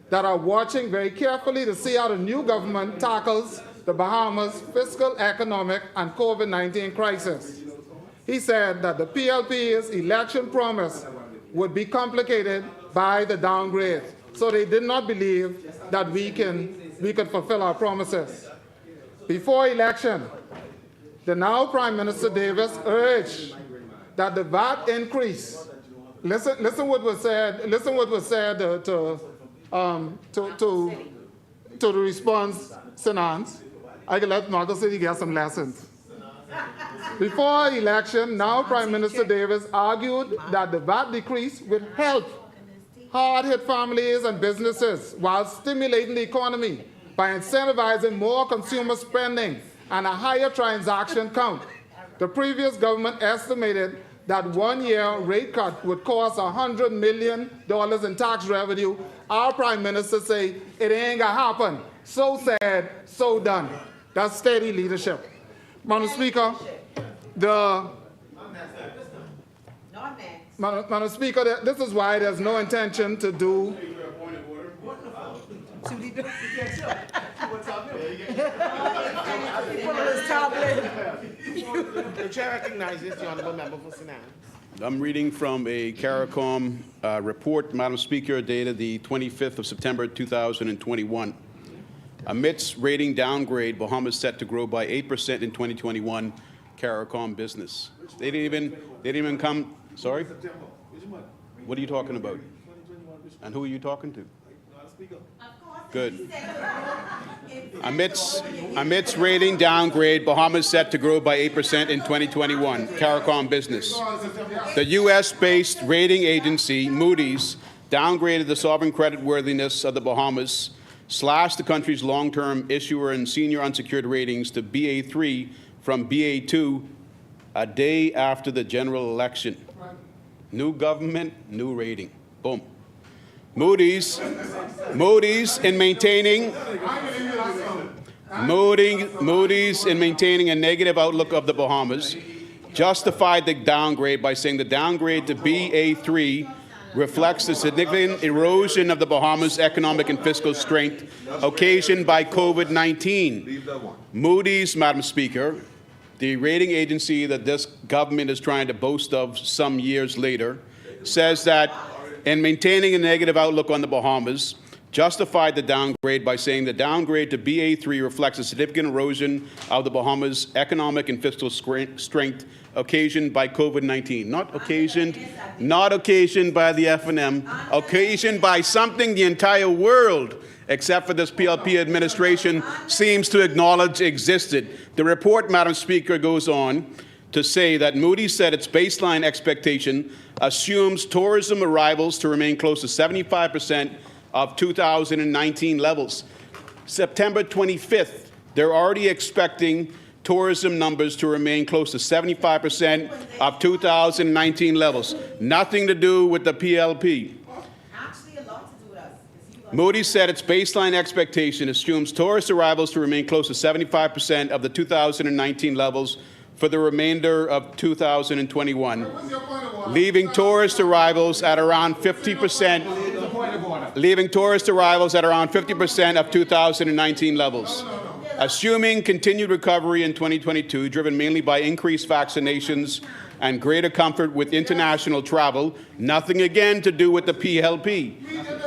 that are watching very carefully to see how the new government tackles the Bahamas' fiscal, economic, and COVID-19 crisis. He said that the PLP's election promise would be complicated by the downgrade, so they did not believe that we could fulfill our promises. Before election, the now Prime Minister Davis urged that the VAT increase. Listen what was said. Listen what was said to the response, Sinance. I can let Marco City get some lessons. Before election, now Prime Minister Davis argued that the VAT decrease would help hard-hit families and businesses while stimulating the economy by incentivizing more consumer spending and a higher transaction count. The previous government estimated that 1 year rate cut would cost $100 million in tax revenue. Our Prime Minister say it ain't gonna happen. So said, so done. That's steady leadership. Madam Speaker, Madam Speaker, this is why there's no intention to do. The chair recognizes the honourable member for St. Anne's. I'm reading from a CARICOM report, Madam Speaker, dated the 25th of September 2021. Amidst rating downgrade, Bahamas set to grow by 8% in 2021. CARICOM business. They didn't even come. Sorry. What are you talking about? And who are you talking to? Good. Amidst rating downgrade, Bahamas set to grow by 8% in 2021. CARICOM business. The U.S.-based rating agency, Moody's, downgraded the sovereign creditworthiness of the Bahamas, slashed the country's long-term issuer and senior unsecured ratings to BA3 from BA2 a day after the general election. New government, new rating. Boom. Moody's in maintaining a negative outlook of the Bahamas, justified the downgrade by saying the downgrade to BA3 reflects the significant erosion of the Bahamas' economic and fiscal strength occasioned by COVID-19. Moody's, Madam Speaker, the rating agency that this government is trying to boast of some years later, says that in maintaining a negative outlook on the Bahamas, justified the downgrade by saying the downgrade to BA3 reflects a significant erosion of the Bahamas' economic and fiscal strength occasioned by COVID-19. Not occasioned by the F&M, occasioned by something the entire world, except for this PLP administration, seems to acknowledge existed. The report, Madam Speaker, goes on to say that Moody's said its baseline expectation assumes tourism arrivals to remain close to 75% of 2019 levels. September 25th, they're already expecting tourism numbers to remain close to 75% of 2019 levels. Nothing to do with the PLP. Moody's said its baseline expectation assumes tourist arrivals to remain close to 75% of the 2019 levels for the remainder of 2021, leaving tourist arrivals at around 50%, of 2019 levels. Assuming continued recovery in 2022, driven mainly by increased vaccinations and greater comfort with international travel, nothing again to do with the PLP.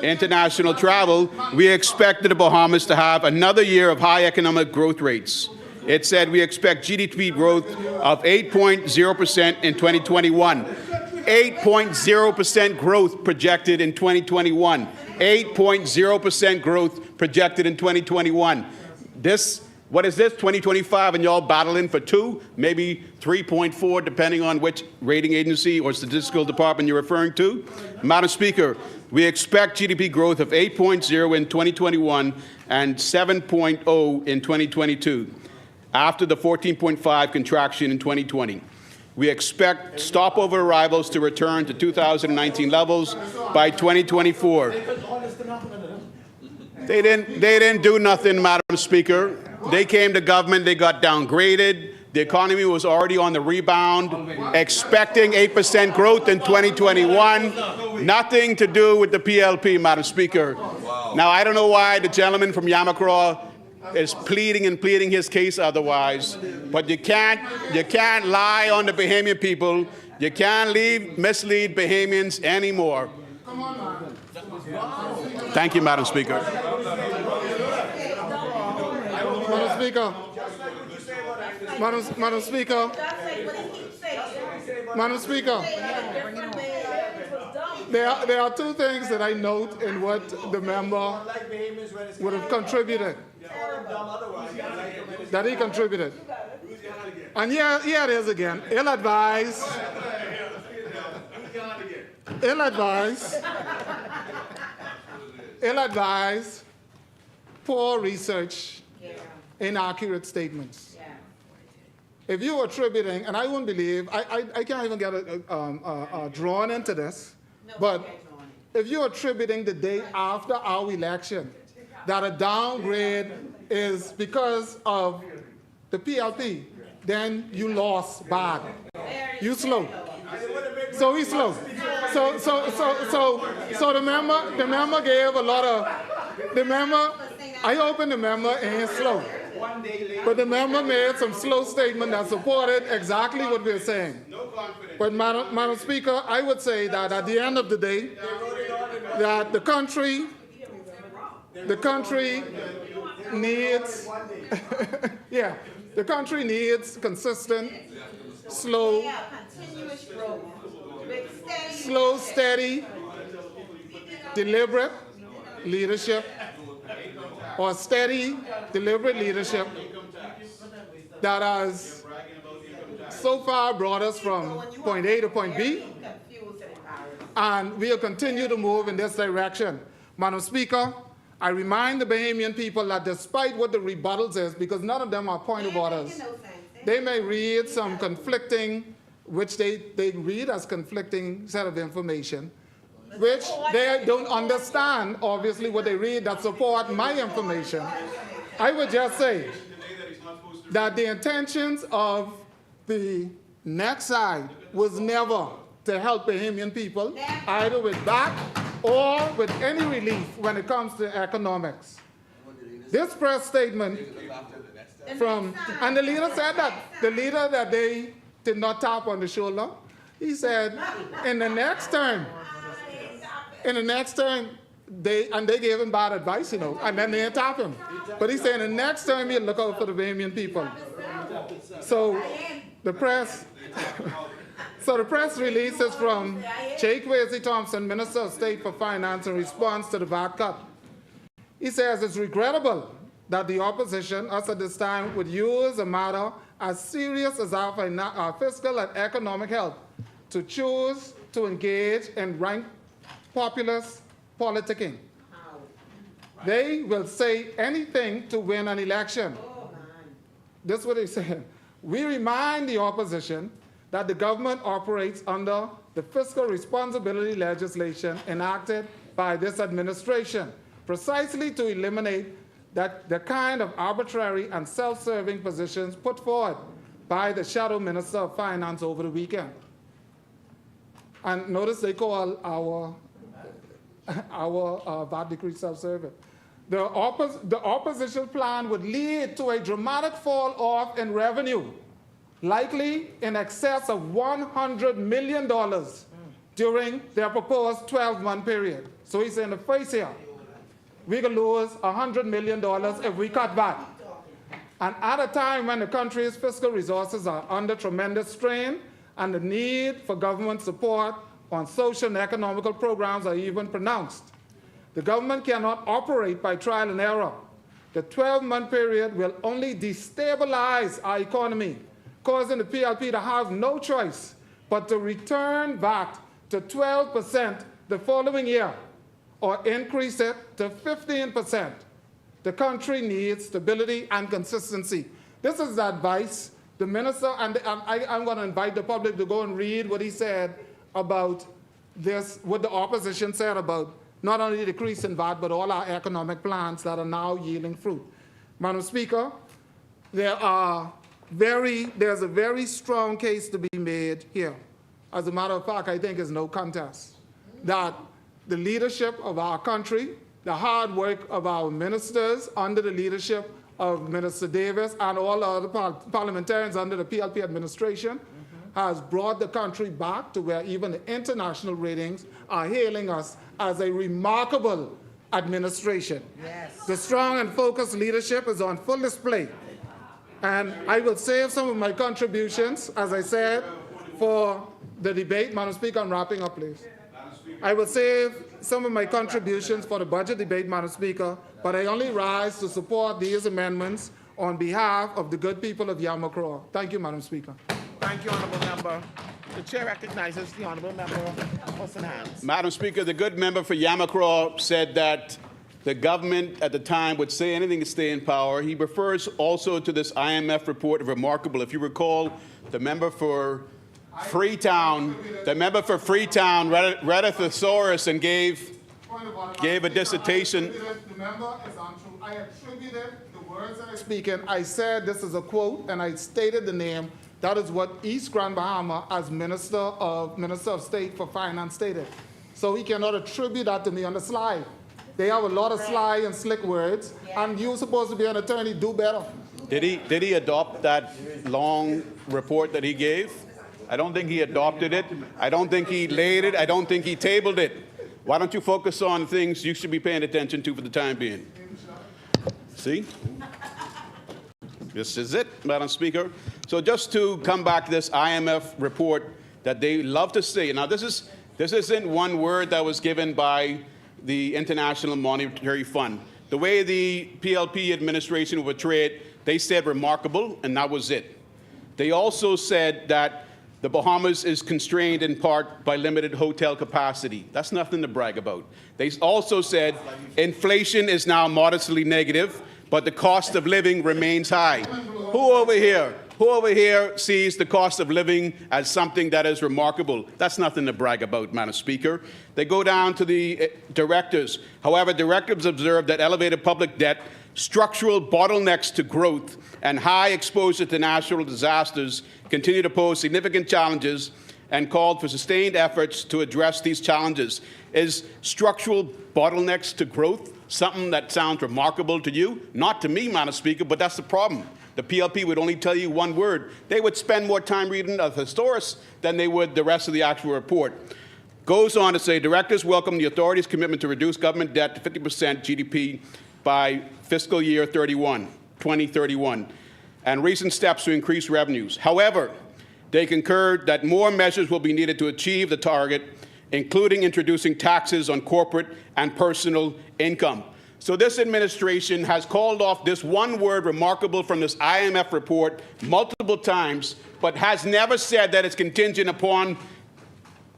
International travel, we expect the Bahamas to have another year of high economic growth rates. It said we expect GDP growth of 8.0% in 2021. 8.0% growth projected in 2021. 8.0% growth projected in 2021. What is this, 2025, and y'all battling for 2, maybe 3.4, depending on which rating agency or statistical department you're referring to? Madam Speaker, we expect GDP growth of 8.0 in 2021 and 7.0 in 2022, after the 14.5 contraction in 2020. We expect stopover arrivals to return to 2019 levels by 2024. They didn't do nothing, Madam Speaker. They came to government, they got downgraded. The economy was already on the rebound, expecting 8% growth in 2021. Nothing to do with the PLP, Madam Speaker. Now, I don't know why the gentleman from Yamacraw is pleading his case otherwise, but you can't lie on the Bahamian people. You can't mislead Bahamians anymore. Thank you, Madam Speaker. Madam Speaker, there are two things that I note in what the member would have contributed, that he contributed. And here it is again, ill-advised, poor research, inaccurate statements. if you're attributing, and I wouldn't believe, I can't even get drawn into this, but if you're attributing the day after our election that a downgrade is because of the PLP, then you lost bad. You slow. So he's slow. So the member gave a lot of, I opened the member and he's slow. But the member made some slow statement that supported exactly what we're saying. But Madam Speaker, I would say that at the end of the day, that the country needs, yeah, the country needs consistent, slow, steady, deliberate leadership, or steady, deliberate leadership that has so far brought us from point A to point B, and we'll continue to move in this direction. Madam Speaker, I remind the Bahamian people that despite what the rebuttals is, because none of them are point of orders, they may read some conflicting, which they read as conflicting set of information, which they don't understand, obviously, what they read that support my information. I would just say that the intentions of the next side was never to help Bahamian people, either with that or with any relief when it comes to economics. This press statement from, and the leader said that, the leader that they did not tap on the shoulder, he said, in the next term, they gave him bad advice, and then they didn't tap him. But he said, in the next term, he'll look out for the Bahamian people. So the press, the press release is from J. Kwesi Thompson, Minister of State for Finance, in response to the VAT cut. He says, it's regrettable that the opposition, us at this time, would use a matter as serious as our fiscal and economic health to choose to engage in rank populist politicking. They will say anything to win an election. This is what they said. We remind the opposition that the government operates under the fiscal responsibility legislation enacted by this administration, precisely to eliminate the kind of arbitrary and self-serving positions put forward by the shadow Minister of Finance over the weekend. And notice they call our VAT decree self-serving. The opposition plan would lead to a dramatic fall off in revenue, likely in excess of $100 million during their proposed 12-month period. So he's in the face here. We could lose $100 million if we cut VAT. And at a time when the country's fiscal resources are under tremendous strain and the need for government support on social and economical programs are even pronounced, the government cannot operate by trial and error. The 12-month period will only destabilize our economy, causing the PLP to have no choice but to return VAT to 12% the following year, or increase it to 15%. The country needs stability and consistency. This is the advice the minister, and I'm going to invite the public to go and read what he said about this, what the opposition said about not only the decrease in VAT, but all our economic plans that are now yielding fruit. Madam Speaker, there's a very strong case to be made here. As a matter of fact, I think it's no contest that the leadership of our country, the hard work of our ministers under the leadership of Minister Davis and all other parliamentarians under the PLP administration has brought the country back to where even the international ratings are hailing us as a remarkable administration. Yes. The strong and focused leadership is on full display. And I will save some of my contributions, as I said, for the debate. Madam Speaker, I'm wrapping up, please. I will save some of my contributions for the budget debate, Madam Speaker, but I only rise to support these amendments on behalf of the good people of Yamacraw. Thank you, Madam Speaker. Thank you, Honourable Member. The Chair recognizes the Honourable Member Wilson Hands. Madam Speaker, the good member for Yamacraw said that the government at the time would say anything to stay in power. He refers also to this IMF report of remarkable. If you recall, the member for Freetown read a thesaurus and gave a dissertation. The member is untrue. I attributed the words that I speak in. I said this is a quote, and I stated the name. That is what East Grand Bahama, as Minister of State for Finance, stated. So he cannot attribute that to me on the slide. They have a lot of sly and slick words, and you're supposed to be an attorney, do better. Did he adopt that long report that he gave? I don't think he adopted it. I don't think he laid it. I don't think he tabled it. Why don't you focus on things you should be paying attention to for the time being? See? This is it, Madam Speaker. So just to come back to this IMF report that they love to say. Now, this isn't one word that was given by the International Monetary Fund. The way the PLP administration would portray it, they said remarkable, and that was it. They also said that the Bahamas is constrained in part by limited hotel capacity. That's nothing to brag about. They also said inflation is now modestly negative, but the cost of living remains high. Who over here sees the cost of living as something that is remarkable? That's nothing to brag about, Madam Speaker. They go down to the directors. However, directors observed that elevated public debt, structural bottlenecks to growth, and high exposure to natural disasters continue to pose significant challenges and called for sustained efforts to address these challenges. Is structural bottlenecks to growth something that sounds remarkable to you? Not to me, Madam Speaker, but that's the problem. The PLP would only tell you one word. They would spend more time reading a thesaurus than they would the rest of the actual report. Goes on to say, directors welcome the authority's commitment to reduce government debt to 50% GDP by fiscal year 2031, and recent steps to increase revenues. However, they concurred that more measures will be needed to achieve the target, including introducing taxes on corporate and personal income. So this administration has called off this one word remarkable from this IMF report multiple times, but has never said that it's contingent upon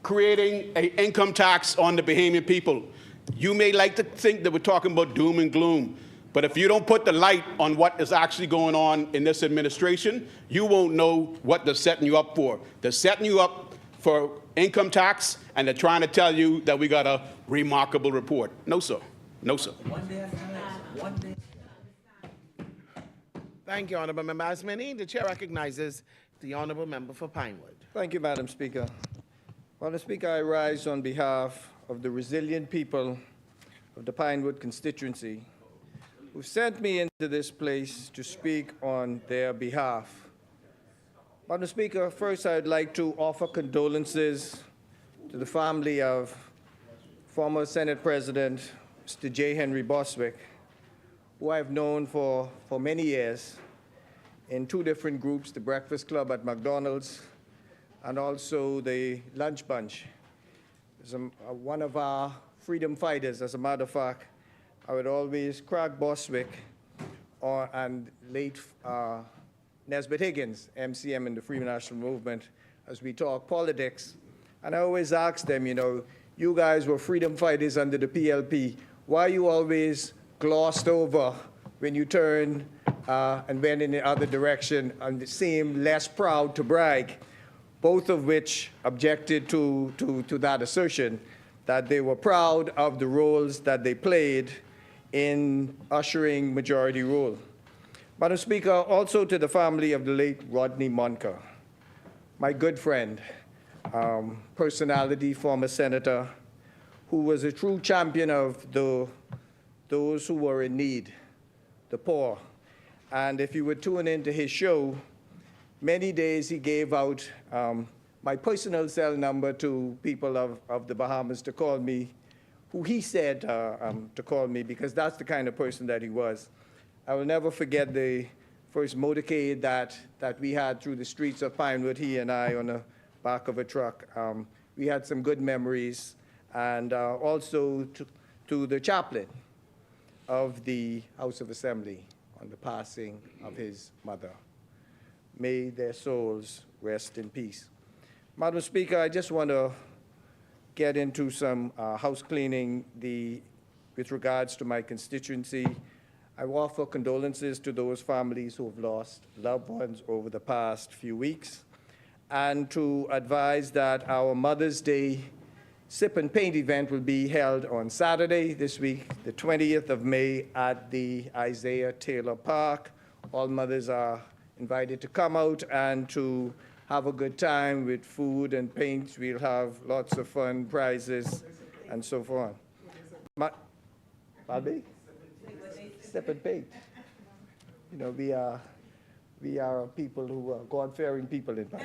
creating an income tax on the Bahamian people. You may like to think that we're talking about doom and gloom, but if you don't put the light on what is actually going on in this administration, you won't know what they're setting you up for. They're setting you up for income tax, and they're trying to tell you that we got a remarkable report. No, sir. No, sir. One day at a time. One day. Thank you, Honourable Member Asmani. The chair recognizes the Honourable Member for Pinewood. Thank you, Madam Speaker. Madam Speaker, I rise on behalf of the resilient people of the Pinewood constituency who sent me into this place to speak on their behalf. Madam Speaker, first I'd like to offer condolences to the family of former Senate President Mr. J. Henry Boswick, who I've known for many years in two different groups, the Breakfast Club at McDonald's and also the Lunch Bunch. As one of our freedom fighters, as a matter of fact, I would always crack Boswick and late Nesbitt Higgins, MCM in the Freedom National Movement, as we talk politics. And I always ask them, you know, you guys were freedom fighters under the PLP. Why you always glossed over when you turned and went in the other direction and seemed less proud to brag? Both of which objected to that assertion, that they were proud of the roles that they played in ushering majority rule. Madam Speaker, also to the family of the late Rodney Monker, my good friend, personality, former senator, who was a true champion of those who were in need, the poor. And if you would tune into his show, many days he gave out my personal cell number to people of the Bahamas to call me, who he said to call me, because that's the kind of person that he was. I will never forget the first motorcade that we had through the streets of Pinewood, he and I on the back of a truck. We had some good memories, and also to the chaplain of the House of Assembly on the passing of his mother. May their souls rest in peace. Madam Speaker, I just want to get into some house cleaning. The with regards to my constituency. I offer condolences to those families who have lost loved ones over the past few weeks, and to advise that our Mother's Day Sip and Paint event will be held on Saturday this week, the 20th of May, at the Isaiah Taylor Park. All mothers are invited to come out and to have a good time with food and paint. We'll have lots of fun, prizes, and so forth. Pardon me? Sip and Paint. You know, we are people who are God-fearing people in fact.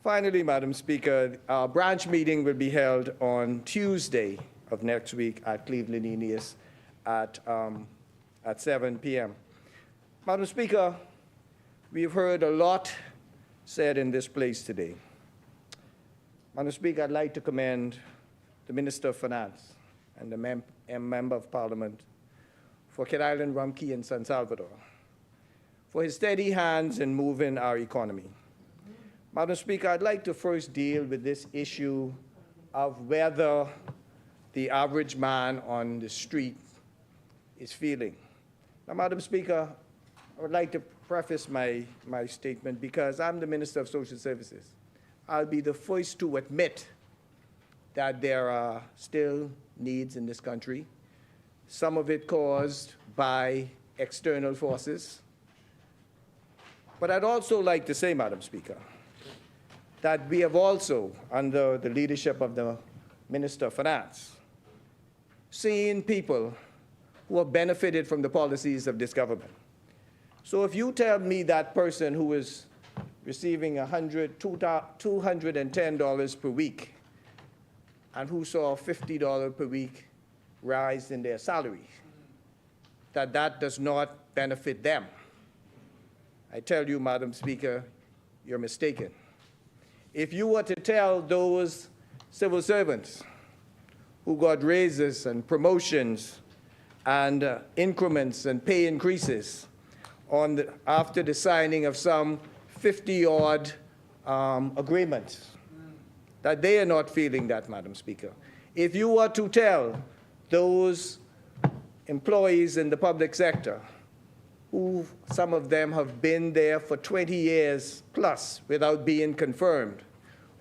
Finally, Madam Speaker, our branch meeting will be held on Tuesday of next week at Cleveland Aeneas at 7 p.m. Madam Speaker, we've heard a lot said in this place today. Madam Speaker, I'd like to commend the Minister of Finance and the Member of Parliament for Kid Island, Rumkey, and San Salvador for his steady hands in moving our economy. Madam Speaker, I'd like to first deal with this issue of whether the average man on the street is feeling. Now, Madam Speaker, I would like to preface my statement because I'm the Minister of Social Services. I'll be the first to admit that there are still needs in this country, some of it caused by external forces. But I'd also like to say, Madam Speaker, that we have also, under the leadership of the Minister of Finance, seen people who have benefited from the policies of this government. So if you tell me that person who is receiving $210 per week and who saw a $50 per week rise in their salary, that does not benefit them, I tell you, Madam Speaker, you're mistaken. If you were to tell those civil servants who got raises and promotions and increments and pay increases after the signing of some 50-odd agreements, that they are not feeling that, Madam Speaker. If you were to tell those employees in the public sector, who some of them have been there for 20 years plus without being confirmed,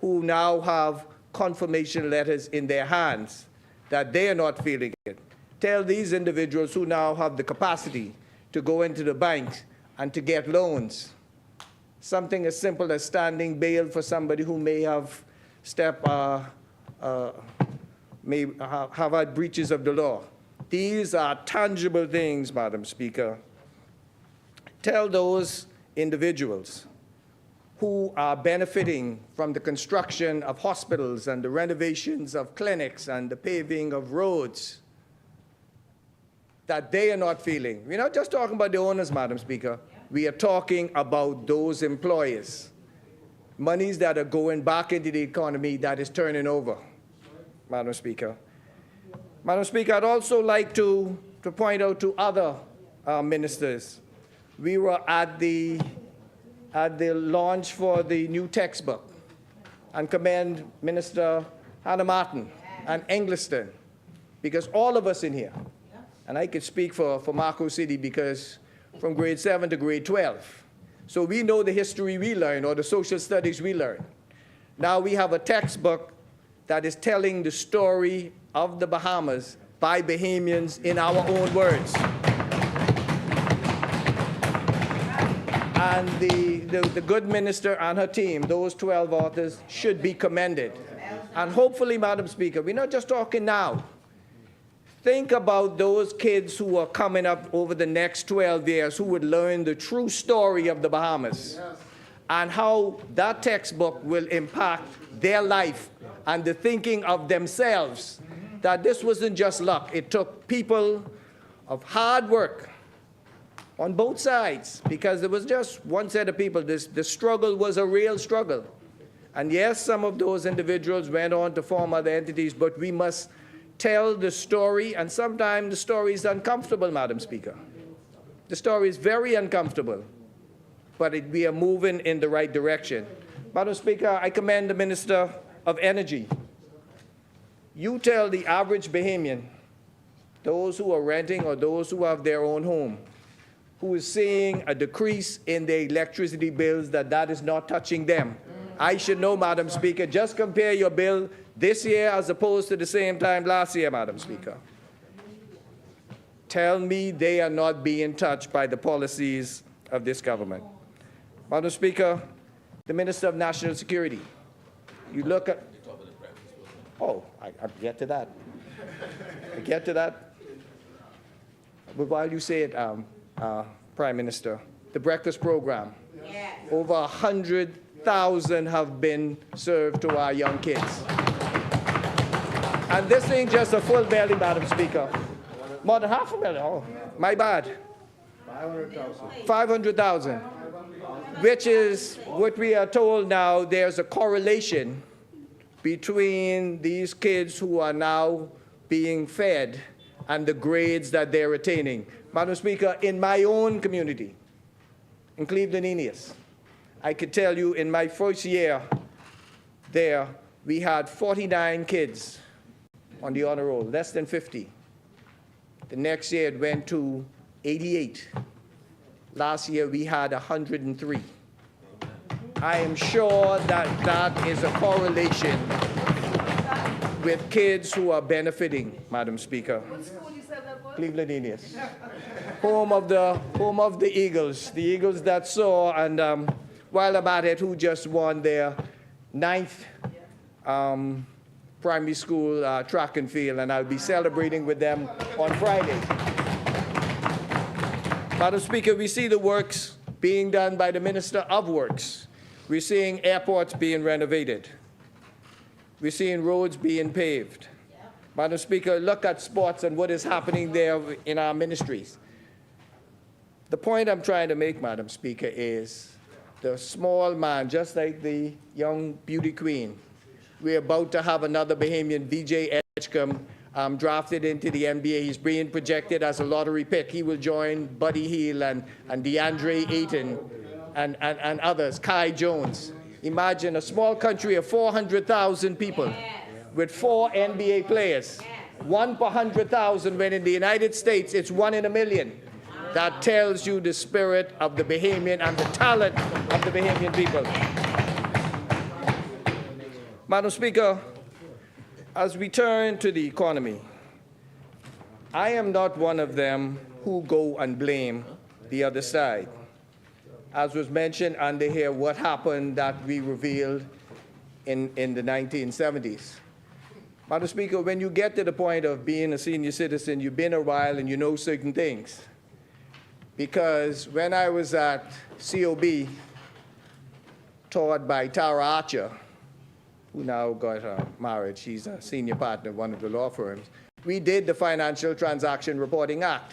who now have confirmation letters in their hands that they are not feeling it. Tell these individuals who now have the capacity to go into the bank and to get loans, something as simple as standing bail for somebody who may have have had breaches of the law. These are tangible things, Madam Speaker. Tell those individuals who are benefiting from the construction of hospitals and the renovations of clinics and the paving of roads that they are not feeling. We're not just talking about the owners, Madam Speaker. We are talking about those employers. Monies that are going back into the economy that is turning over, Madam Speaker. Madam Speaker, I'd also like to point out to other ministers. We were at the launch for the new textbook and commend Minister Hannah Martin and Engliston, because all of us in here, and I could speak for Marco City because from grade 7 to grade 12, so we know the history we learn or the social studies we learn. Now we have a textbook that is telling the story of the Bahamas by Bahamians in our own words. And the good minister and her team, those 12 authors, should be commended. And hopefully, Madam Speaker, we're not just talking now. Think about those kids who are coming up over the next 12 years who would learn the true story of the Bahamas and how that textbook will impact their life and the thinking of themselves, that this wasn't just luck. It took people of hard work on both sides, because there was just one set of people. The struggle was a real struggle. And yes, some of those individuals went on to form other entities, but we must tell the story, and sometimes the story is uncomfortable, Madam Speaker. The story is very uncomfortable, but we are moving in the right direction. Madam Speaker, I commend the Minister of Energy You tell the average Bahamian, those who are renting or those who have their own home, who is seeing a decrease in their electricity bills, that is not touching them. I should know, Madam Speaker. Just compare your bill this year as opposed to the same time last year, Madam Speaker. Tell me they are not being touched by the policies of this government. Madam Speaker, the Minister of National Security, you look at... Oh, I get to that. I get to that. But while you say it, Prime Minister, the breakfast program, yes. Over 100,000 have been served to our young kids. And this ain't just a full belly, Madam Speaker. More than 500,000. Oh, my bad. 500,000. Which is what we are told now. There's a correlation between these kids who are now being fed and the grades that they're attaining. Madam Speaker, in my own community, in Cleveland, Indias, I could tell you in my first year there, we had 49 kids on the honor roll, less than 50. The next year it went to 88. Last year we had 103. I am sure that that is a correlation with kids who are benefiting, Madam Speaker. What school you said that was? Cleveland Indians. home of the Eagles. The Eagles that saw, and while I'm at it, who just won their 9th primary school track and field, and I'll be celebrating with them on Friday. Madam Speaker, we see the works being done by the Minister of Works. We're seeing airports being renovated. We're seeing roads being paved. Madam Speaker, look at sports and what is happening there in our ministries. The point I'm trying to make, Madam Speaker, is the small man, just like the young beauty queen, we're about to have another Bahamian, VJ Edgecombe, drafted into the NBA. He's being projected as a lottery pick. He will join Buddy Hield and DeAndre Ayton and others, Kai Jones. Imagine a small country of 400,000 people with 4 NBA players, 1 per 100,000, when in the United States it's 1 in a million. That tells you the spirit of the Bahamian and the talent of the Bahamian people. Madam Speaker, as we turn to the economy, I am not one of them who go and blame the other side. As was mentioned under here, what happened that we revealed in the 1970s. Madam Speaker, when you get to the point of being a senior citizen, you've been a while and you know certain things. Because when I was at COB, taught by Tara Archer, who now got married, she's a senior partner of one of the law firms, we did the Financial Transaction Reporting Act.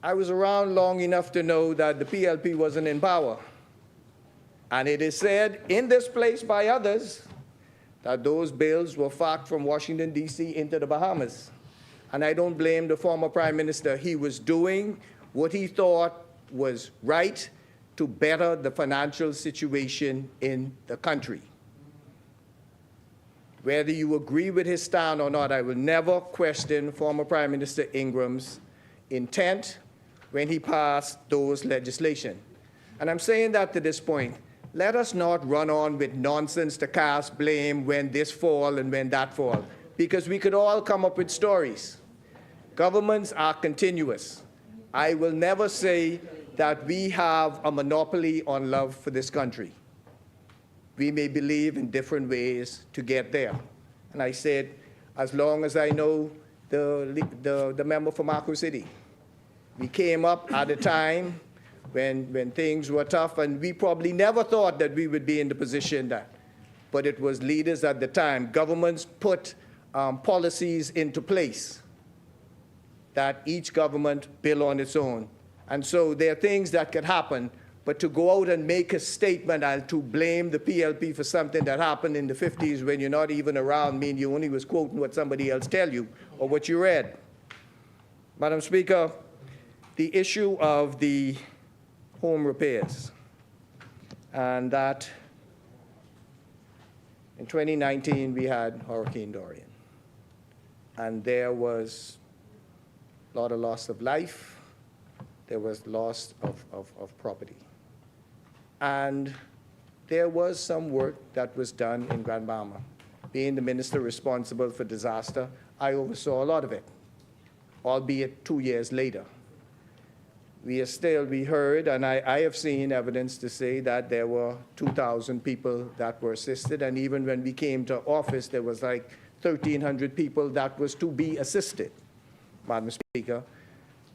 I was around long enough to know that the PLP wasn't in power. And it is said in this place by others that those bills were faxed from Washington, D.C. into the Bahamas. And I don't blame the former Prime Minister. He was doing what he thought was right to better the financial situation in the country. Whether you agree with his stand or not, I will never question former Prime Minister Ingram's intent when he passed those legislation. And I'm saying that to this point. Let us not run on with nonsense to cast blame when this fall and when that fall, because we could all come up with stories. Governments are continuous. I will never say that we have a monopoly on love for this country. We may believe in different ways to get there. And I said, as long as I know the member from Marco City, we came up at a time when things were tough, and we probably never thought that we would be in the position that, but it was leaders at the time. Governments put policies into place that each government built on its own. And so there are things that could happen, but to go out and make a statement and to blame the PLP for something that happened in the 50s when you're not even around, mean you only was quoting what somebody else tell you or what you read. Madam Speaker, the issue of the home repairs, and that In 2019, we had Hurricane Dorian. And there was a lot of loss of life. There was loss of property. And there was some work that was done in Grand Bahama. Being the minister responsible for disaster, I oversaw a lot of it, albeit 2 years later. We heard, and I have seen evidence to say that there were 2,000 people that were assisted, and even when we came to office, there was like 1,300 people that was to be assisted, Madam Speaker.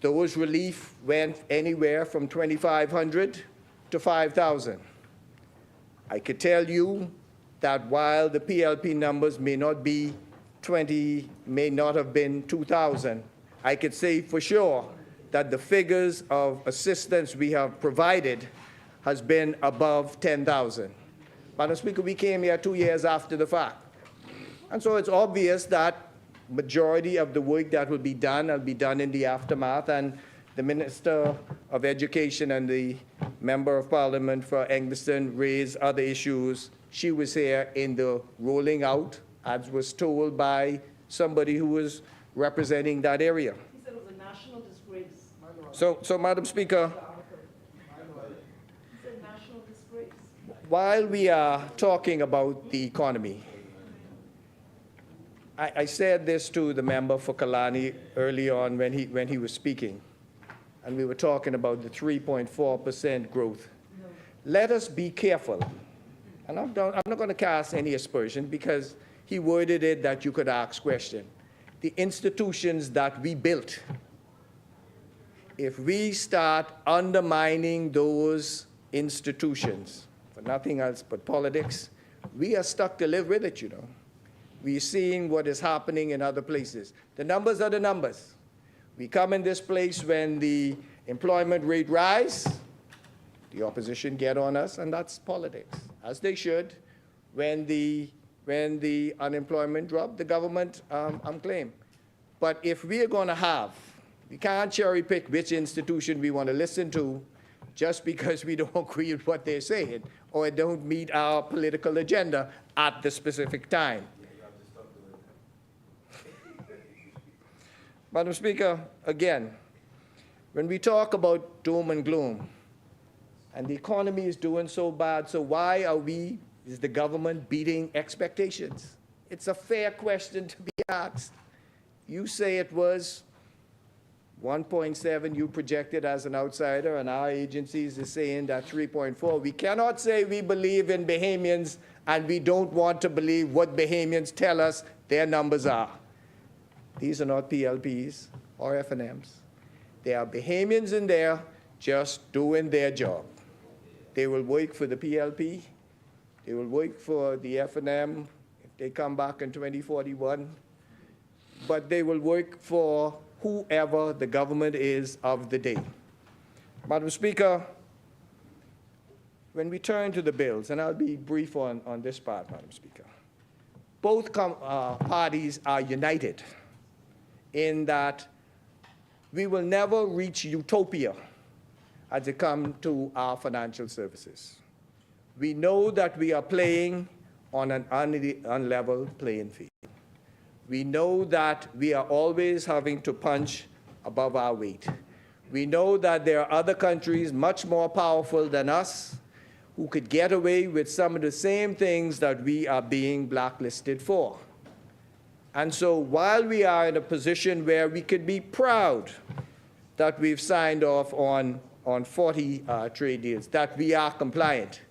Those relief went anywhere from 2,500 to 5,000. I could tell you that while the PLP numbers may not have been 2,000, I could say for sure that the figures of assistance we have provided has been above 10,000. Madam Speaker, we came here 2 years after the fact. And so it's obvious that majority of the work that will be done in the aftermath, and the Minister of Education and the Member of Parliament for Eglinton raised other issues. She was here in the rolling out, as was told by somebody who was representing that area. He said it was a national disgrace. So Madam Speaker, He said national disgrace. while we are talking about the economy, I said this to the member for Kalani early on when he was speaking, and we were talking about the 3.4% growth. No. Let us be careful, and I'm not going to cast any aspersion because he worded it that you could ask question. The institutions that we built, if we start undermining those institutions for nothing else but politics, we are stuck to live with it, you know. We're seeing what is happening in other places. The numbers are the numbers. We come in this place when the employment rate rise, the opposition get on us, and that's politics, as they should. When the unemployment drop, the government claim. But if we are going to have, we can't cherry pick which institution we want to listen to just because we don't agree with what they're saying or it don't meet our political agenda at the specific time. Madam Speaker, again, when we talk about doom and gloom, and the economy is doing so bad, so why is the government beating expectations? It's a fair question to be asked. You say it was 1.7 you projected as an outsider, and our agencies is saying that 3.4. We cannot say we believe in Bahamians and we don't want to believe what Bahamians tell us their numbers are. These are not PLPs or FNMs. There are Bahamians in there just doing their job. They will work for the PLP. They will work for the FNM if they come back in 2041. But they will work for whoever the government is of the day. Madam Speaker, when we turn to the bills, and I'll be brief on this part, Madam Speaker, both parties are united in that we will never reach utopia as it comes to our financial services. We know that we are playing on an unlevel playing field. We know that we are always having to punch above our weight. We know that there are other countries much more powerful than us who could get away with some of the same things that we are being blacklisted for. And so while we are in a position where we could be proud that we've signed off on 40 trade deals, that we are compliant,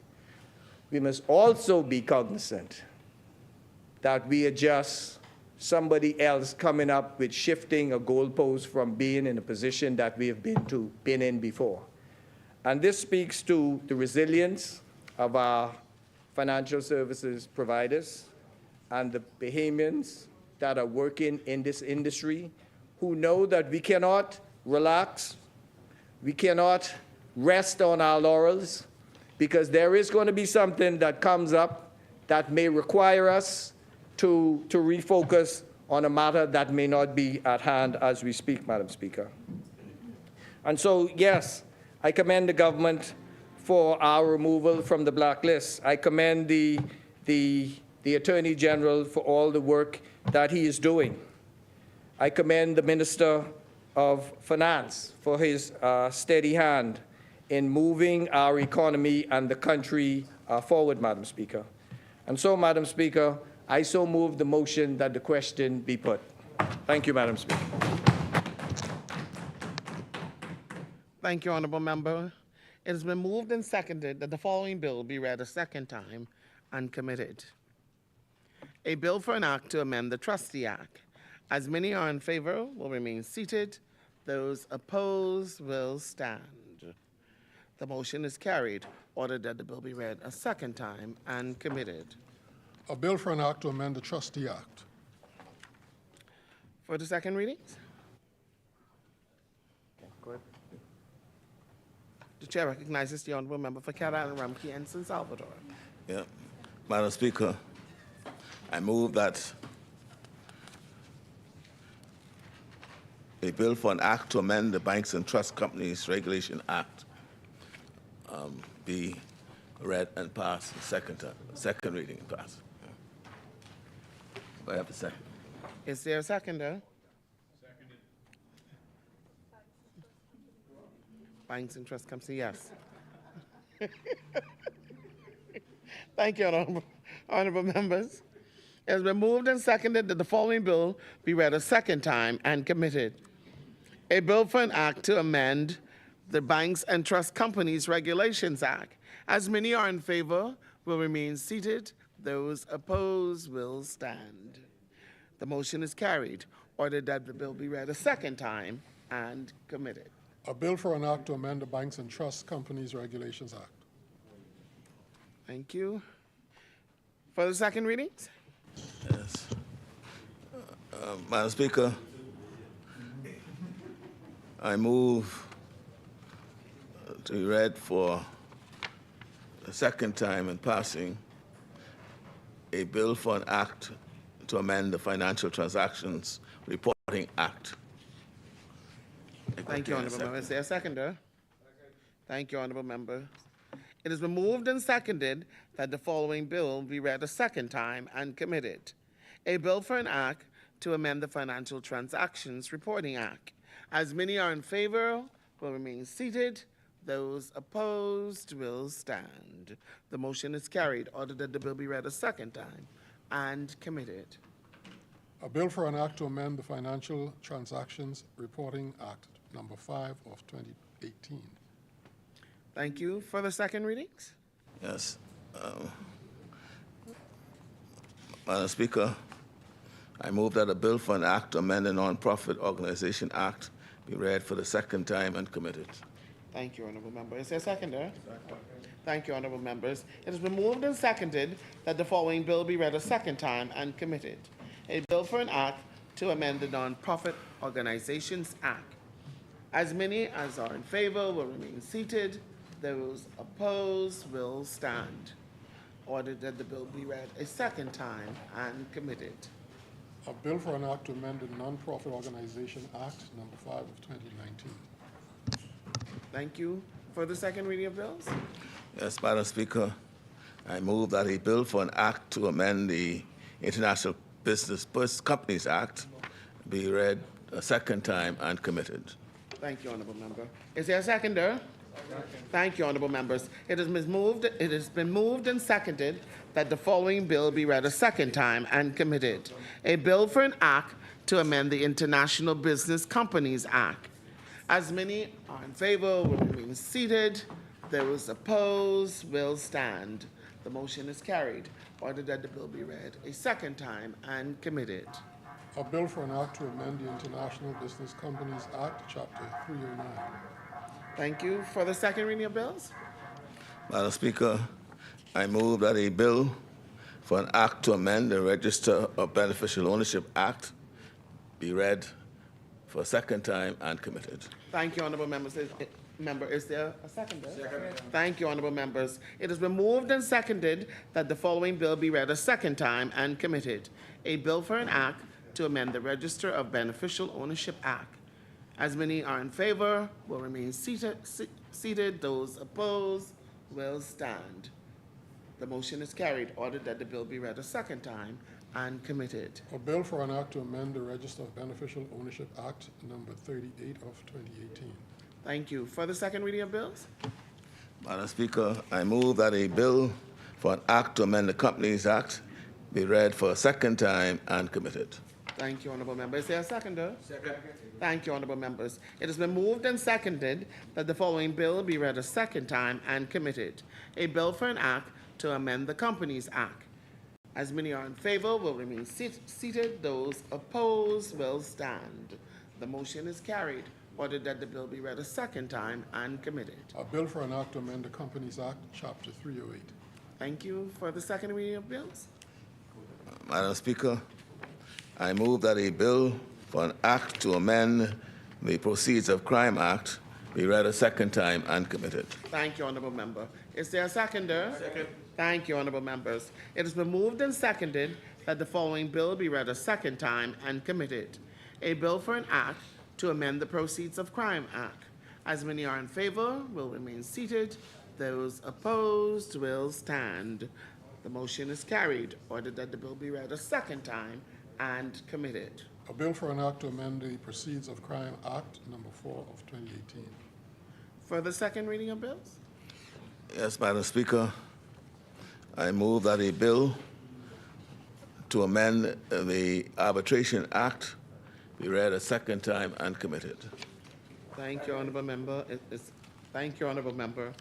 we must also be cognizant that we are just somebody else coming up with shifting a goalpost from being in a position that we have been in before. And this speaks to the resilience of our financial services providers and the Bahamians that are working in this industry who know that we cannot relax, we cannot rest on our laurels, because there is going to be something that comes up that may require us to refocus on a matter that may not be at hand as we speak, Madam Speaker. And so, yes, I commend the government for our removal from the blacklist. I commend the the Attorney General for all the work that he is doing. I commend the Minister of Finance for his steady hand in moving our economy and the country forward, Madam Speaker. And so, Madam Speaker, I so move the motion that the question be put. Thank you, Madam Speaker. Thank you, Honorable Member. It has been moved and seconded that the following bill be read a second time and committed. A bill for an act to amend the Trustee Act. As many are in favor will remain seated. Those opposed will stand. The motion is carried. Ordered that the bill be read a second time and committed. A bill for an act to amend the Trustee Act. For the second readings? The chair recognizes the honorable member for Cat Island, Rumpke, and San Salvador. Yeah. Madam Speaker, I move that a bill for an act to amend the Banks and Trust Companies Regulation Act be read and passed second reading and passed. Do I have a second? Is there a seconder? Banks and Trust Company, yes. Thank you, honorable members. It has been moved and seconded that the following bill be read a second time and committed. A bill for an act to amend the Banks and Trust Companies Regulations Act. As many are in favor will remain seated. Those opposed will stand. The motion is carried. Ordered that the bill be read a second time and committed. A bill for an act to amend the Banks and Trust Companies Regulations Act. Thank you. For the second readings? Yes. Madam Speaker, I move to be read for the second time and passing a bill for an act to amend the Financial Transactions Reporting Act. Thank you, honorable member. Is there a seconder? Thank you, honorable member. It has been moved and seconded that the following bill be read a second time and committed. A bill for an act to amend the Financial Transactions Reporting Act. As many are in favor will remain seated. Those opposed will stand. The motion is carried. Ordered that the bill be read a second time and committed. A bill for an act to amend the Financial Transactions Reporting Act, number 5 of 2018. Thank you. For the second readings? Yes. Madam Speaker, I move that a bill for an act to amend the Non-Profit Organization Act be read for the second time and committed. Thank you, honorable member. Is there a seconder? Thank you, honorable members. It has been moved and seconded that the following bill be read a second time and committed. A bill for an act to amend the Non-Profit Organizations Act. As many as are in favor will remain seated. Those opposed will stand. Ordered that the bill be read a second time and committed. A bill for an act to amend the Non-Profit Organization Act, number 5 of 2019. Thank you. For the second reading of bills? Yes, Madam Speaker, I move that a bill for an act to amend the International Business Companies Act be read a second time and committed. Thank you, honorable member. Is there a seconder? Thank you, honorable members. It has been moved and seconded that the following bill be read a second time and committed. A bill for an act to amend the International Business Companies Act. As many are in favor will remain seated. Those opposed will stand. The motion is carried. Ordered that the bill be read a second time and committed. A bill for an act to amend the International Business Companies Act, Chapter 309. Thank you. For the second reading of bills? Madam Speaker, I move that a bill for an act to amend the Register of Beneficial Ownership Act be read for a second time and committed. Thank you, honorable members. Is there a seconder? Thank you, honorable members. It has been moved and seconded that the following bill be read a second time and committed. A bill for an act to amend the Register of Beneficial Ownership Act. As many are in favor will remain seated. Those opposed will stand. The motion is carried. Ordered that the bill be read a second time and committed. A bill for an act to amend the Register of Beneficial Ownership Act, number 38 of 2018. Thank you. For the second reading of bills? Madam Speaker, I move that a bill for an act to amend the Companies Act be read for a second time and committed. Thank you, honorable member. Is there a seconder? Second. Thank you, honorable members. It has been moved and seconded that the following bill be read a second time and committed. A bill for an act to amend the Companies Act. As many are in favor, will remain seated. Those opposed will stand. The motion is carried. Ordered that the bill be read a second time and committed. A bill for an act to amend the Companies Act, Chapter 308. Thank you. For the second reading of bills? Madam Speaker, I move that a bill for an act to amend the Proceeds of Crime Act be read a second time and committed. Thank you, honorable member. Is there a seconder? Second. Thank you, honorable members. It has been moved and seconded that the following bill be read a second time and committed. A bill for an act to amend the Proceeds of Crime Act. As many are in favor, will remain seated. Those opposed will stand. The motion is carried. Ordered that the bill be read a second time and committed. A bill for an act to amend the Proceeds of Crime Act, number 4 of 2018. For the second reading of bills? Yes, Madam Speaker, I move that a bill to amend the Arbitration Act be read a second time and committed. Thank you, honorable member. Thank you, honorable member.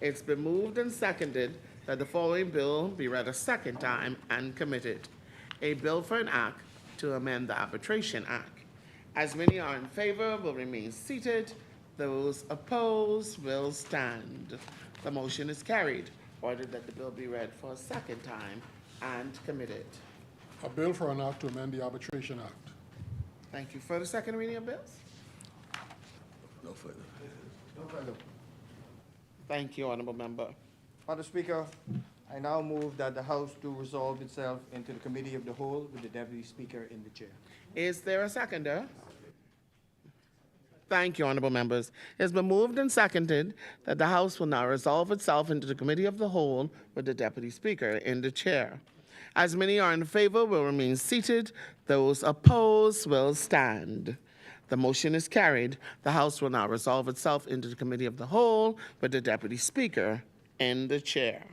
It's been moved and seconded that the following bill be read a second time and committed. A bill for an act to amend the Arbitration Act. As many are in favor, will remain seated. Those opposed will stand. The motion is carried. Ordered that the bill be read for a second time and committed. A bill for an act to amend the Arbitration Act. Thank you. For the second reading of bills? No further. No further. Thank you, honorable member. Madam Speaker, I now move that the House do resolve itself into the Committee of the Whole with the Deputy Speaker in the chair. Is there a seconder? Thank you, honorable members. It's been moved and seconded that the House will now resolve itself into the Committee of the Whole with the Deputy Speaker in the chair. As many are in favor, will remain seated. Those opposed will stand. The motion is carried. The House will now resolve itself into the Committee of the Whole with the Deputy Speaker in the chair.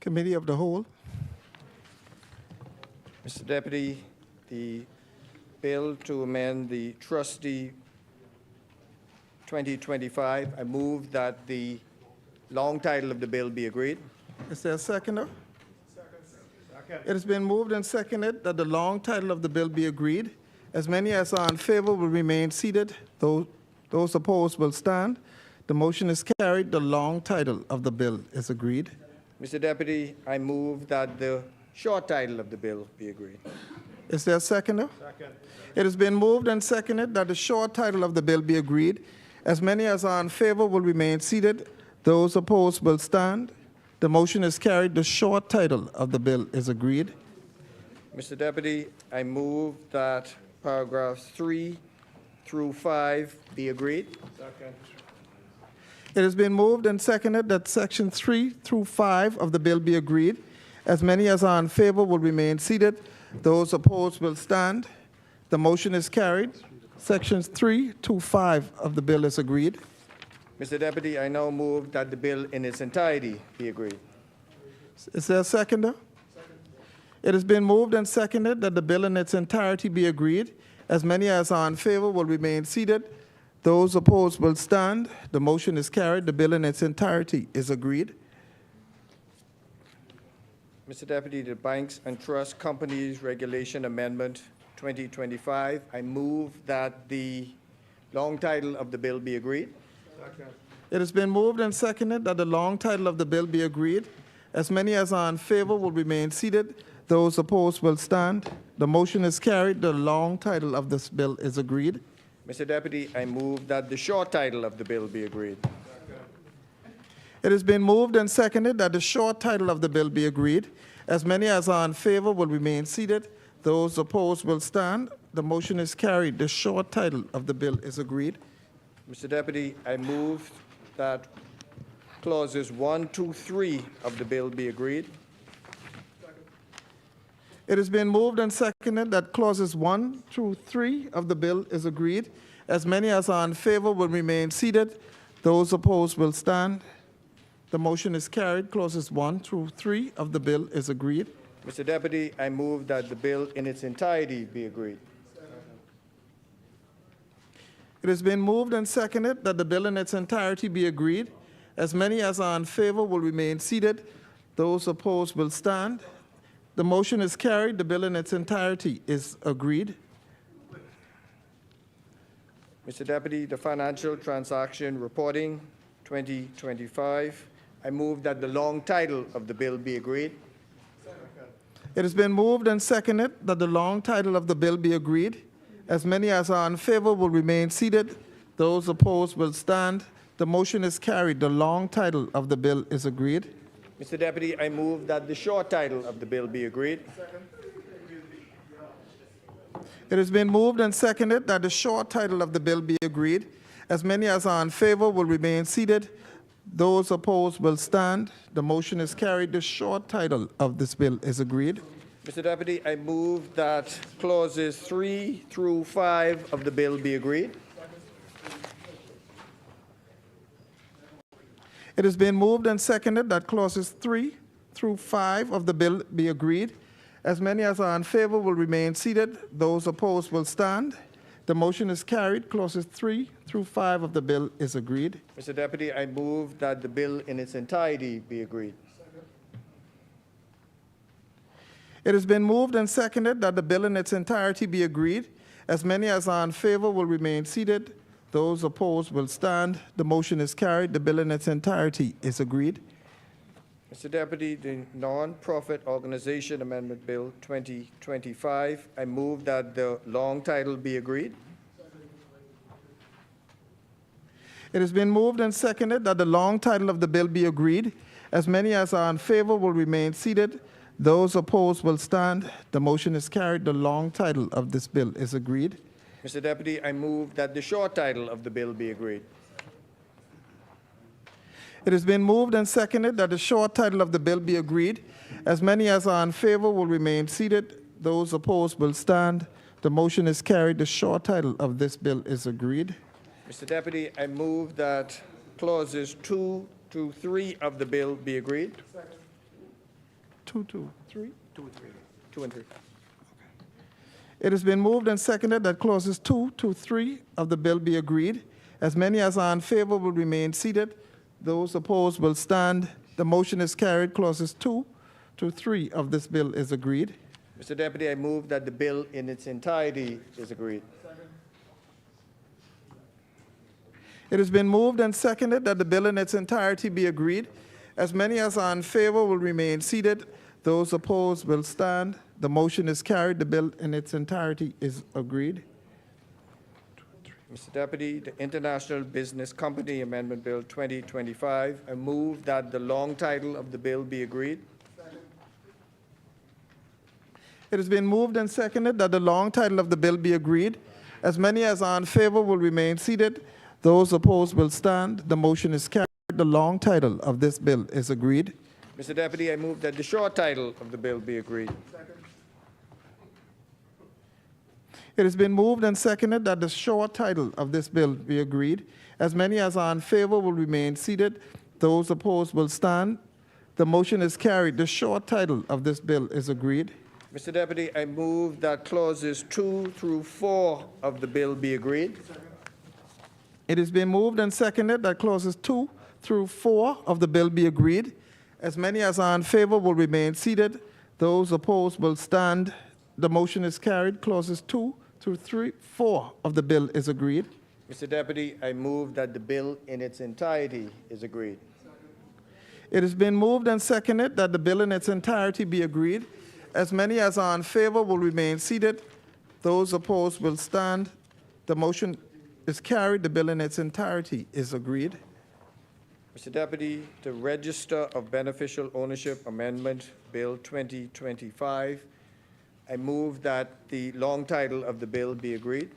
Committee of the Whole. Mr. Deputy, the bill to amend the Trustee 2025, I move that the long title of the bill be agreed. Is there a seconder? Second. It has been moved and seconded that the long title of the bill be agreed. As many as are in favor will remain seated. Those opposed will stand. The motion is carried. The long title of the bill is agreed. Mr. Deputy, I move that the short title of the bill be agreed. Is there a seconder? Second. It has been moved and seconded that the short title of the bill be agreed. As many as are in favor will remain seated. Those opposed will stand. The motion is carried. The short title of the bill is agreed. Mr. Deputy, I move that paragraphs 3 through 5 be agreed. Second. It has been moved and seconded that sections 3 through 5 of the bill be agreed. As many as are in favor will remain seated. Those opposed will stand. The motion is carried. Sections 3 to 5 of the bill is agreed. Mr. Deputy, I now move that the bill in its entirety be agreed. Is there a seconder? Second. It has been moved and seconded that the bill in its entirety be agreed. As many as are in favor will remain seated. Those opposed will stand. The motion is carried. The bill in its entirety is agreed. Mr. Deputy, the Banks and Trust Companies Regulation Amendment 2025. I move that the long title of the bill be agreed. It has been moved and seconded that the long title of the bill be agreed. As many as are in favor will remain seated. Those opposed will stand. The motion is carried. The long title of this bill is agreed. Mr. Deputy, I move that the short title of the bill be agreed. It has been moved and seconded that the short title of the bill be agreed. As many as are in favor will remain seated. Those opposed will stand. The motion is carried. The short title of the bill is agreed. Mr. Deputy, I move that clauses 1, 2, 3 of the bill be agreed. It has been moved and seconded that clauses 1 through 3 of the bill is agreed. As many as are in favor will remain seated. Those opposed will stand. The motion is carried. Clauses 1 through 3 of the bill is agreed. Mr. Deputy, I move that the bill in its entirety be agreed. It has been moved and seconded that the bill in its entirety be agreed. As many as are in favor will remain seated. Those opposed will stand. The motion is carried. The bill in its entirety is agreed. Mr. Deputy, the Financial Transaction Reporting 2025. I move that the long title of the bill be agreed. It has been moved and seconded that the long title of the bill be agreed. As many as are in favor will remain seated. Those opposed will stand. The motion is carried. The long title of the bill is agreed. Mr. Deputy, I move that the short title of the bill be agreed. It has been moved and seconded that the short title of the bill be agreed. As many as are in favor will remain seated. Those opposed will stand. The motion is carried. The short title of this bill is agreed. Mr. Deputy, I move that clauses 3 through 5 of the bill be agreed. It has been moved and seconded that clauses 3 through 5 of the bill be agreed. As many as are in favor will remain seated. Those opposed will stand. The motion is carried. Clauses 3 through 5 of the bill is agreed. Mr. Deputy, I move that the bill in its entirety be agreed. It has been moved and seconded that the bill in its entirety be agreed. As many as are in favor will remain seated. Those opposed will stand. The motion is carried. The bill in its entirety is agreed. Mr. Deputy, the Non-Profit Organization Amendment Bill 2025, I move that the long title be agreed. It has been moved and seconded that the long title of the bill be agreed. As many as are in favor will remain seated. Those opposed will stand. The motion is carried. The long title of this bill is agreed. Mr. Deputy, I move that the short title of the bill be agreed. It has been moved and seconded that the short title of the bill be agreed. As many as are in favor will remain seated. Those opposed will stand. The motion is carried. The short title of this bill is agreed. Mr. Deputy, I move that clauses 2 to 3 of the bill be agreed. 2 to 3. 2 and 3. It has been moved and seconded that clauses 2 to 3 of the bill be agreed. As many as are in favor will remain seated. Those opposed will stand. The motion is carried. Clauses 2 to 3 of this bill is agreed. Mr. Deputy, I move that the bill in its entirety is agreed. It has been moved and seconded that the bill in its entirety be agreed. As many as are in favor will remain seated. Those opposed will stand. The motion is carried. The bill in its entirety is agreed. Mr. Deputy, the International Business Company Amendment Bill 2025, I move that the long title of the bill be agreed. It has been moved and seconded that the long title of the bill be agreed. As many as are in favor will remain seated. Those opposed will stand. The motion is carried. The long title of this bill is agreed. Mr. Deputy, I move that the short title of the bill be agreed. It has been moved and seconded that the short title of this bill be agreed. As many as are in favor will remain seated. Those opposed will stand. The motion is carried. The short title of this bill is agreed. Mr. Deputy, I move that clauses 2 through 4 of the bill be agreed. It has been moved and seconded that clauses 2 through 4 of the bill be agreed. As many as are in favor will remain seated. Those opposed will stand. The motion is carried. Clauses 2 through 4 of the bill is agreed. Mr. Deputy, I move that the bill in its entirety is agreed. It has been moved and seconded that the bill in its entirety be agreed. As many as are in favor will remain seated. Those opposed will stand. The motion is carried. The bill in its entirety is agreed. Mr. Deputy, the Register of Beneficial Ownership Amendment, Bill 2025, I move that the long title of the bill be agreed.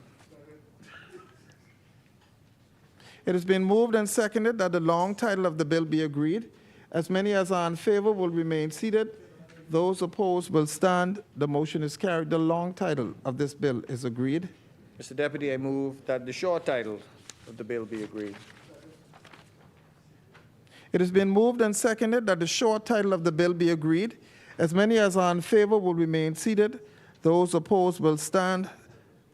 It has been moved and seconded that the long title of the bill be agreed. As many as are in favor will remain seated. Those opposed will stand. The motion is carried. The long title of this bill is agreed. Mr. Deputy, I move that the short title of the bill be agreed. It has been moved and seconded that the short title of the bill be agreed. As many as are in favor will remain seated. Those opposed will stand.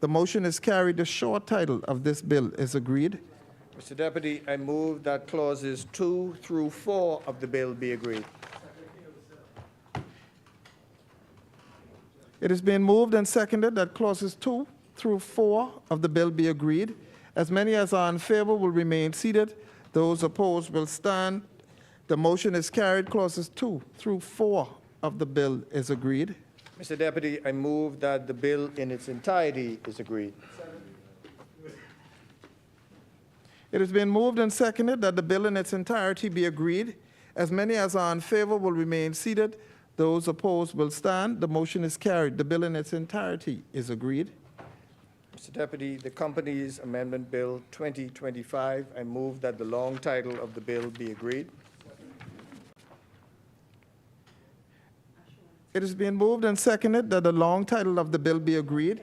The motion is carried. The short title of this bill is agreed. Mr. Deputy, I move that clauses 2 through 4 of the bill be agreed. It has been moved and seconded that clauses 2 through 4 of the bill be agreed. As many as are in favor will remain seated. Those opposed will stand. The motion is carried. Clauses 2 through 4 of the bill is agreed. Mr. Deputy, I move that the bill in its entirety is agreed. It has been moved and seconded that the bill in its entirety be agreed. As many as are in favor will remain seated. Those opposed will stand. The motion is carried. The bill in its entirety is agreed. Mr. Deputy, the Companies Amendment Bill 2025, I move that the long title of the bill be agreed. It has been moved and seconded that the long title of the bill be agreed.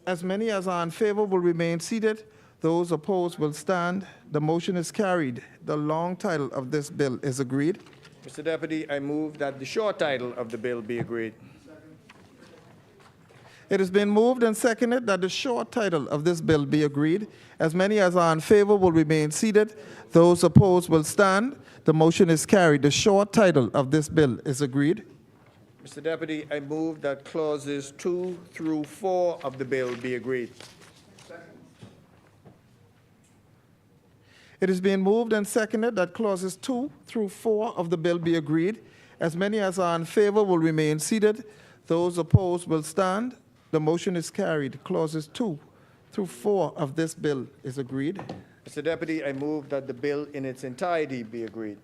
As many as are in favor will remain seated. Those opposed will stand. The motion is carried. The long title of this bill is agreed. Mr. Deputy, I move that the short title of the bill be agreed. It has been moved and seconded that the short title of this bill be agreed. As many as are in favor will remain seated. Those opposed will stand. The motion is carried. The short title of this bill is agreed. Mr. Deputy, I move that clauses 2 through 4 of the bill be agreed. It has been moved and seconded that clauses 2 through 4 of the bill be agreed. As many as are in favor will remain seated. Those opposed will stand. The motion is carried. Clauses 2 through 4 of this bill is agreed. Mr. Deputy, I move that the bill in its entirety be agreed.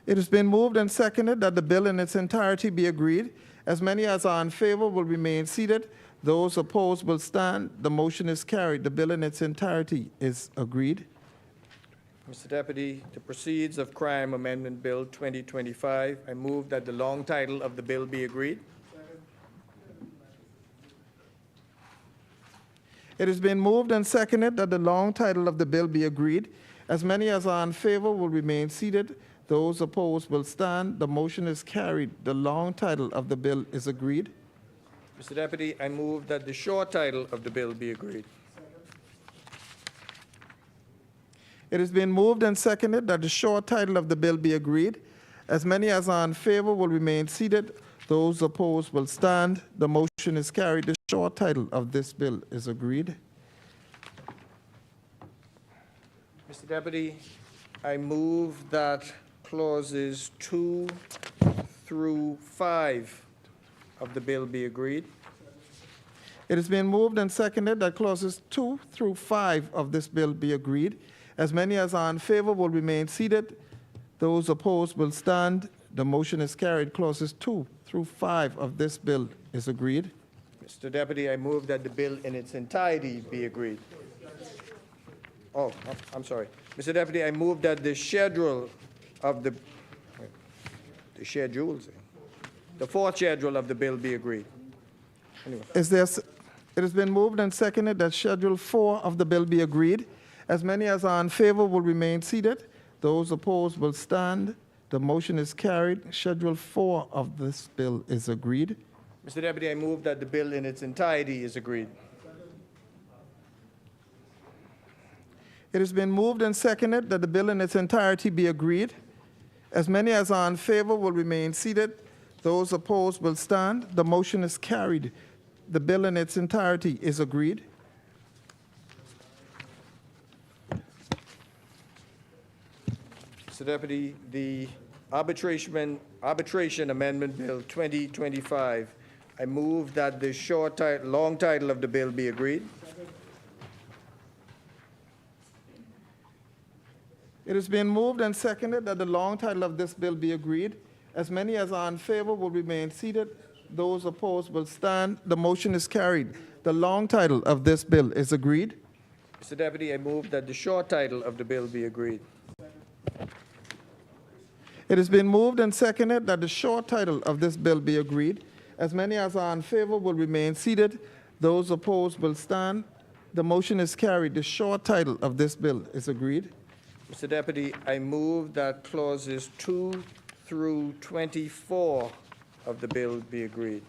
It has been moved and seconded that the bill in its entirety be agreed. As many as are in favor will remain seated. Those opposed will stand. The motion is carried. The bill in its entirety is agreed. Mr. Deputy, the Proceeds of Crime Amendment Bill 2025, I move that the long title of the bill be agreed. It has been moved and seconded that the long title of the bill be agreed. As many as are in favor will remain seated. Those opposed will stand. The motion is carried. The long title of the bill is agreed. Mr. Deputy, I move that the short title of the bill be agreed. It has been moved and seconded that the short title of the bill be agreed. As many as are in favor will remain seated. Those opposed will stand. The motion is carried. The short title of this bill is agreed. Mr. Deputy, I move that clauses 2 through 5 of the bill be agreed. It has been moved and seconded that clauses 2 through 5 of this bill be agreed. As many as are in favor will remain seated. Those opposed will stand. The motion is carried. Clauses 2 through 5 of this bill is agreed. Mr. Deputy, I move that the bill in its entirety be agreed. Oh, I'm sorry. Mr. Deputy, I move that the schedule of the fourth schedule of the bill be agreed. Anyway. It has been moved and seconded that Schedule 4 of the bill be agreed. As many as are in favor will remain seated. Those opposed will stand. The motion is carried. Schedule 4 of this bill is agreed. Mr. Deputy, I move that the bill in its entirety is agreed. It has been moved and seconded that the bill in its entirety be agreed. As many as are in favor will remain seated. Those opposed will stand. The motion is carried. The bill in its entirety is agreed. Mr. Deputy, the Arbitration Amendment Bill 2025, I move that the long title of the bill be agreed. It has been moved and seconded that the long title of this bill be agreed. As many as are in favor will remain seated. Those opposed will stand. The motion is carried. The long title of this bill is agreed. Mr. Deputy, I move that the short title of the bill be agreed. It has been moved and seconded that the short title of this bill be agreed. As many as are in favor will remain seated. Those opposed will stand. The motion is carried. The short title of this bill is agreed. Mr. Deputy, I move that clauses 2 through 24 of the bill be agreed.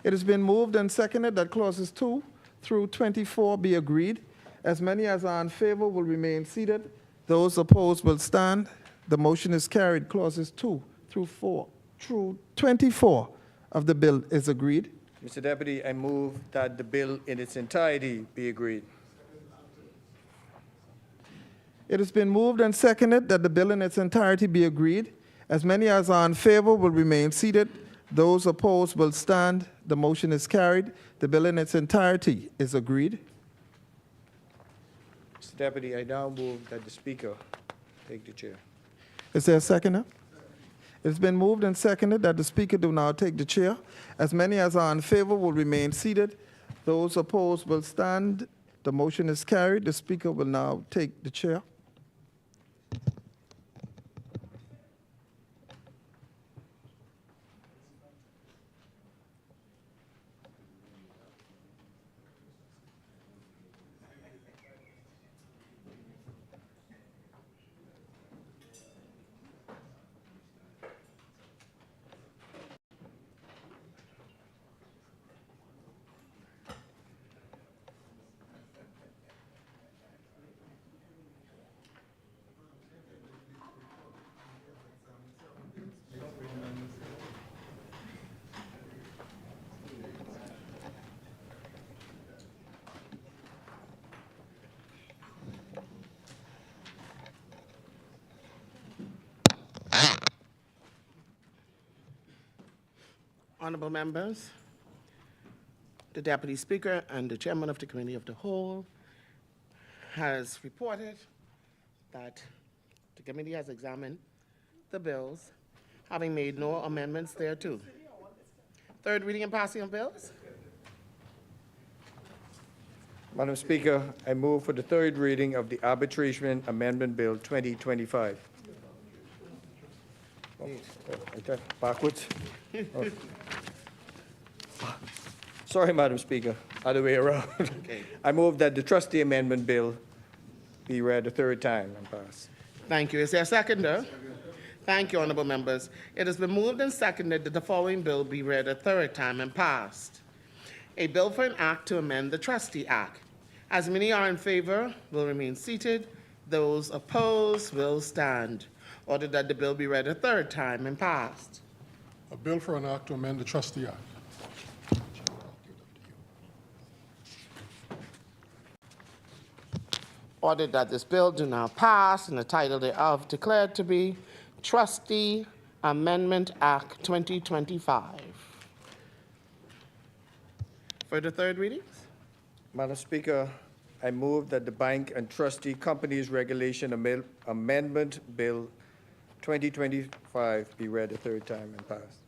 It has been moved and seconded that clauses 2 through 24 be agreed. As many as are in favor will remain seated. Those opposed will stand. The motion is carried. Clauses 2 through 24 of the bill is agreed. Mr. Deputy, I move that the bill in its entirety be agreed. It has been moved and seconded that the bill in its entirety be agreed. As many as are in favor will remain seated. Those opposed will stand. The motion is carried. The bill in its entirety is agreed. Mr. Deputy, I now move that the Speaker take the chair. Is there a seconder? It's been moved and seconded that the Speaker do now take the chair. As many as are in favor will remain seated. Those opposed will stand. The motion is carried. The Speaker will now take the chair. Honorable members, the Deputy Speaker and the Chairman of the Committee of the Whole has reported that the committee has examined the bills, having made no amendments thereto. Third reading and passing of bills. Madam Speaker, I move for the third reading of the Arbitration Amendment Bill 2025. Backwards? Oh. Sorry, Madam Speaker, other way around. Okay. I move that the Trustee Amendment Bill be read a third time and passed. Thank you. Is there a seconder? Thank you, honorable members. It has been moved and seconded that the following bill be read a third time and passed. A bill for an act to amend the Trustee Act. As many are in favor will remain seated. Those opposed will stand. Order that the bill be read a third time and passed. A bill for an act to amend the Trustee Act. Ordered that this bill do now pass and the title thereof declared to be Trustee Amendment Act 2025. For the third readings? Madam Speaker, I move that the Bank and Trustee Companies Regulation Amendment Bill 2025 be read a third time and passed.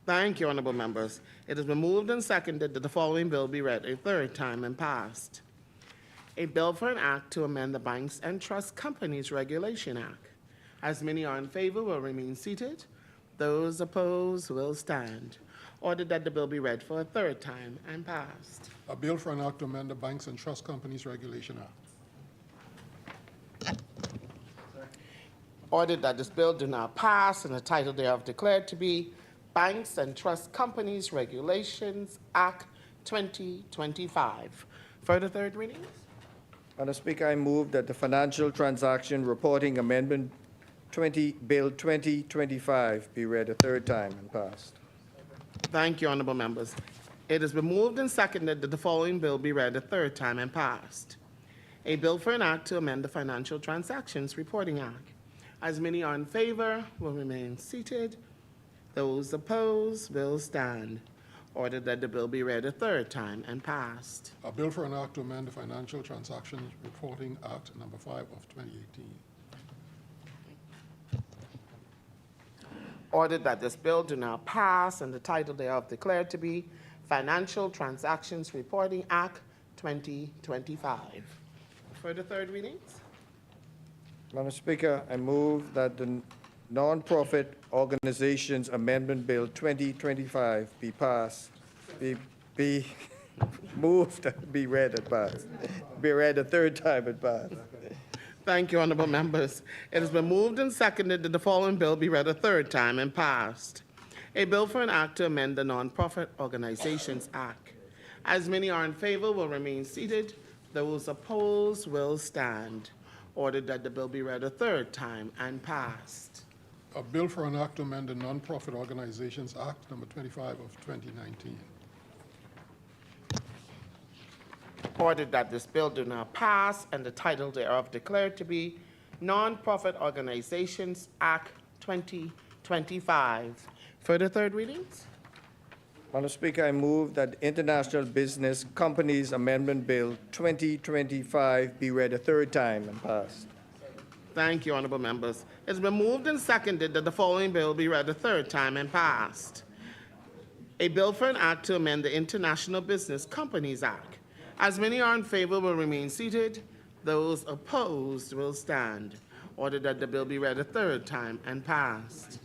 Thank you, honorable members. It has been moved and seconded that the following bill be read a third time and passed. A bill for an act to amend the Banks and Trust Companies Regulation Act. As many are in favor will remain seated. Those opposed will stand. Ordered that the bill be read for a third time and passed. A bill for an act to amend the Banks and Trust Companies Regulation Act. Ordered that this bill do now pass and the title thereof declared to be Banks and Trust Companies Regulations Act 2025. Further third readings? Madam Speaker, I move that the Financial Transaction Reporting Amendment Bill 2025 be read a third time and passed. Thank you, honorable members. It has been moved and seconded that the following bill be read a third time and passed. A bill for an act to amend the Financial Transactions Reporting Act. As many are in favor will remain seated. Those opposed will stand. Ordered that the bill be read a third time and passed. A bill for an act to amend the Financial Transactions Reporting Act number 5 of 2018. Ordered that this bill do now pass and the title thereof declared to be Financial Transactions Reporting Act 2025. Further third readings? Madam Speaker, I move that the Non-Profit Organizations Amendment Bill 2025 be passed, be moved, be read and passed, be read a third time and passed. Thank you, honorable members. It has been moved and seconded that the following bill be read a third time and passed. A bill for an act to amend the Non-Profit Organizations Act. As many are in favor will remain seated. Those opposed will stand. Ordered that the bill be read a third time and passed. A bill for an act to amend the Non-Profit Organizations Act number 25 of 2019. Ordered that this bill do now pass and the title thereof declared to be Non-Profit Organizations Act 2025. Further third readings? Madam Speaker, I move that the International Business Companies Amendment Bill 2025 be read a third time and passed. Thank you, honorable members. It's been moved and seconded that the following bill be read a third time and passed. A bill for an act to amend the International Business Companies Act. As many are in favor will remain seated. Those opposed will stand. Ordered that the bill be read a third time and passed.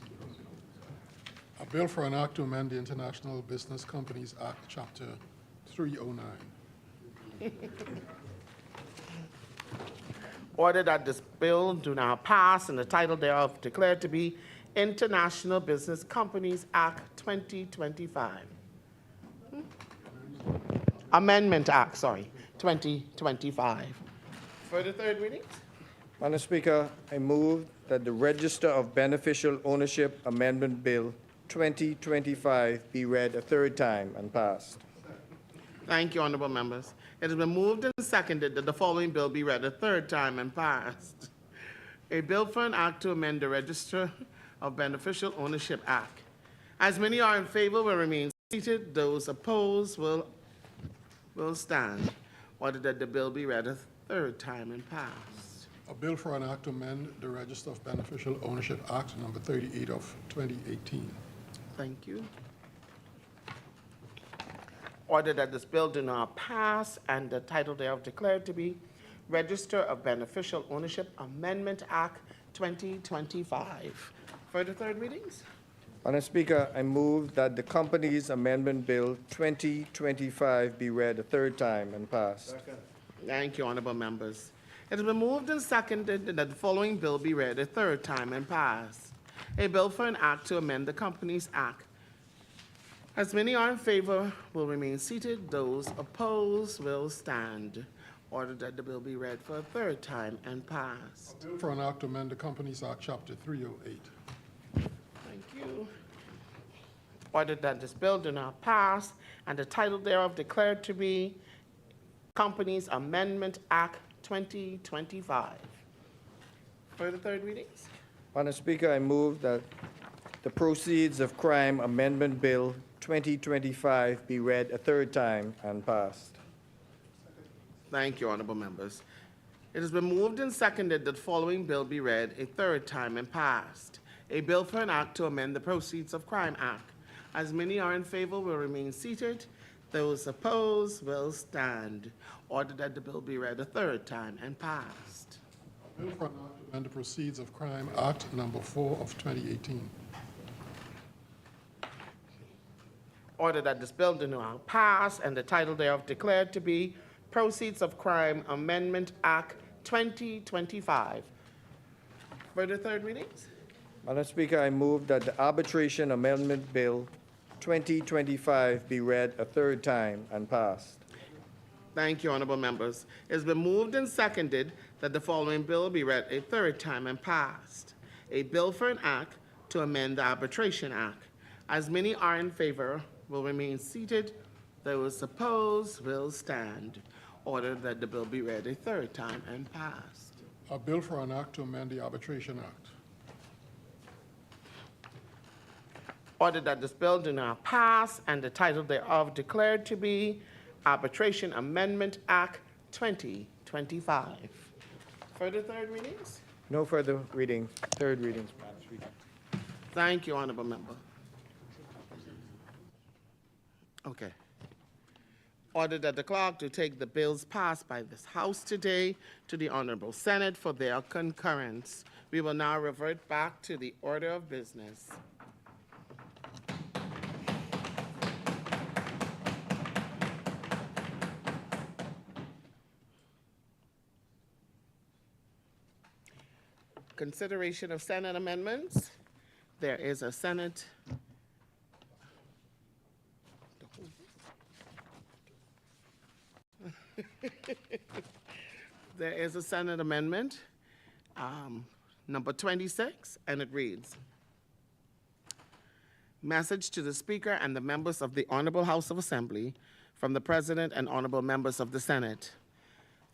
A bill for an act to amend the International Business Companies Act, Chapter 309. Ordered that this bill do now pass and the title thereof declared to be International Business Companies Act 2025. Amendment Act, 2025. Further third readings? Madam Speaker, I move that the Register of Beneficial Ownership Amendment Bill 2025 be read a third time and passed. Thank you, honorable members. It has been moved and seconded that the following bill be read a third time and passed. A bill for an act to amend the Register of Beneficial Ownership Act. As many are in favor will remain seated. Those opposed will stand. Ordered that the bill be read a third time and passed. A bill for an act to amend the Register of Beneficial Ownership Act number 38 of 2018. Thank you. Ordered that this bill do not pass and the title thereof declared to be Register of Beneficial Ownership Amendment Act 2025. Further third readings? Madam Speaker, I move that the Companies Amendment Bill 2025 be read a third time and passed. Thank you, honorable members. It has been moved and seconded that the following bill be read a third time and passed. A bill for an act to amend the Companies Act. As many are in favor will remain seated. Those opposed will stand. Ordered that the bill be read for a third time and passed. A bill for an act to amend the Companies Act, Chapter 308. Thank you. Ordered that this bill do not pass and the title thereof declared to be Companies Amendment Act 2025. Further third readings? Madam Speaker, I move that the Proceeds of Crime Amendment Bill 2025 be read a third time and passed. Thank you, honorable members. It has been moved and seconded that the following bill be read a third time and passed. A bill for an act to amend the Proceeds of Crime Act. As many are in favor will remain seated. Those opposed will stand. Ordered that the bill be read a third time and passed. A bill for an act to amend the Proceeds of Crime Act number 4 of 2018. Ordered that this bill do now pass and the title thereof declared to be Proceeds of Crime Amendment Act 2025. Further third readings? Madam Speaker, I move that the Arbitration Amendment Bill 2025 be read a third time and passed. Thank you, honorable members. It's been moved and seconded that the following bill be read a third time and passed. A bill for an act to amend the Arbitration Act. As many are in favor, will remain seated. Those opposed will stand. Ordered that the bill be read a third time and passed. A bill for an act to amend the Arbitration Act. Ordered that this bill do now pass and the title thereof declared to be Arbitration Amendment Act 2025. Further third readings? No further reading, third readings, Madam Speaker. Thank you, honorable member. Okay. Ordered that the clerk to take the bills passed by this House today to the Honorable Senate for their concurrence. We will now revert back to the order of business. Consideration of Senate amendments. There is a Senate. There is a Senate amendment, number 26, and it reads, Message to the Speaker and the members of the Honorable House of Assembly from the President and Honorable members of the Senate.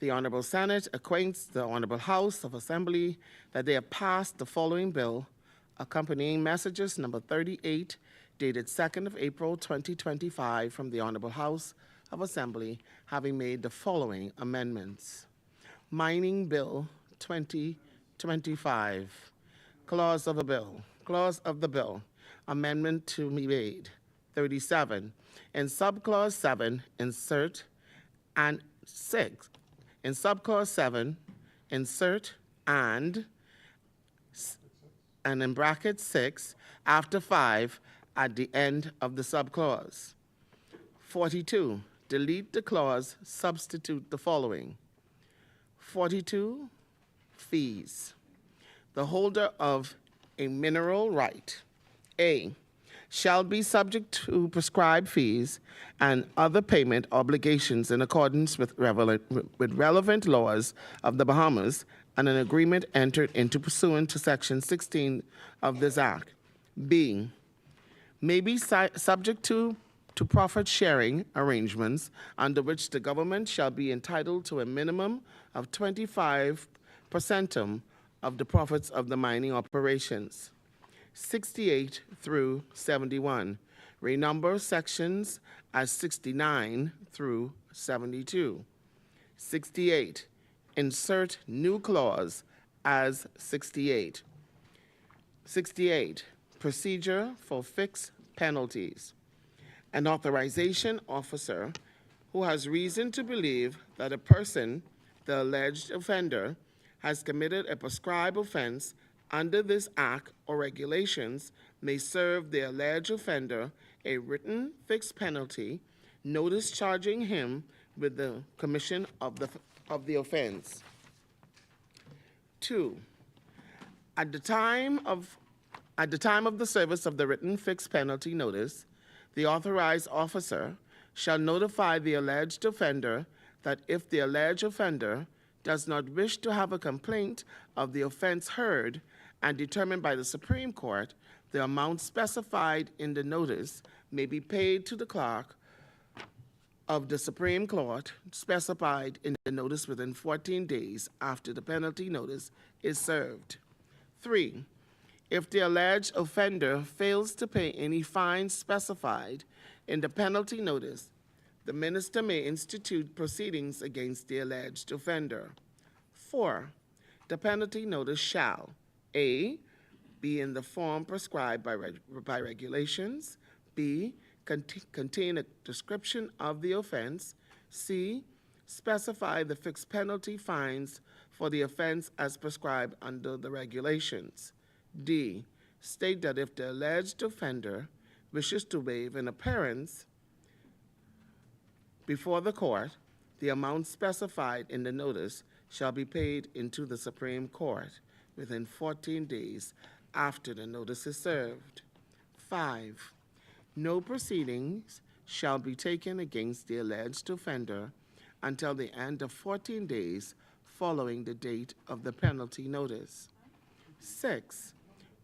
The Honorable Senate acquaints the Honorable House of Assembly that they have passed the following bill, accompanying messages number 38, dated 2nd of April 2025 from the Honorable House of Assembly, having made the following amendments. Mining Bill 2025, Clause of the Bill, Amendment to be made. 37, in Subclause 7, insert and 6. In Subclause 7, insert and in bracket 6, after 5, at the end of the subclause. 42, delete the clause, substitute the following. 42, fees. The holder of a mineral right, A, shall be subject to prescribed fees and other payment obligations in accordance with relevant laws of the Bahamas and an agreement entered into pursuant to Section 16 of this Act. B, may be subject to profit-sharing arrangements under which the government shall be entitled to a minimum of 25% of the profits of the mining operations. 68 through 71, renumber sections as 69 through 72. 68, insert new clause as 68. 68, procedure for fixed penalties. An authorization officer who has reason to believe that a person, the alleged offender, has committed a prescribed offense under this act or regulations may serve the alleged offender a written fixed penalty, notice charging him with the commission of the offense. 2, at the time of the service of the written fixed penalty notice, the authorized officer shall notify the alleged offender that if the alleged offender does not wish to have a complaint of the offense heard and determined by the Supreme Court, the amount specified in the notice may be paid to the clerk of the Supreme Court specified in the notice within 14 days after the penalty notice is served. 3, if the alleged offender fails to pay any fine specified in the penalty notice, the minister may institute proceedings against the alleged offender. 4, the penalty notice shall, A, be in the form prescribed by regulations, B, contain a description of the offense, C, specify the fixed penalty fines for the offense as prescribed under the regulations, D, state that if the alleged offender wishes to waive an appearance before the court, the amount specified in the notice shall be paid into the Supreme Court within 14 days after the notice is served. 5, no proceedings shall be taken against the alleged offender until the end of 14 days following the date of the penalty notice. 6,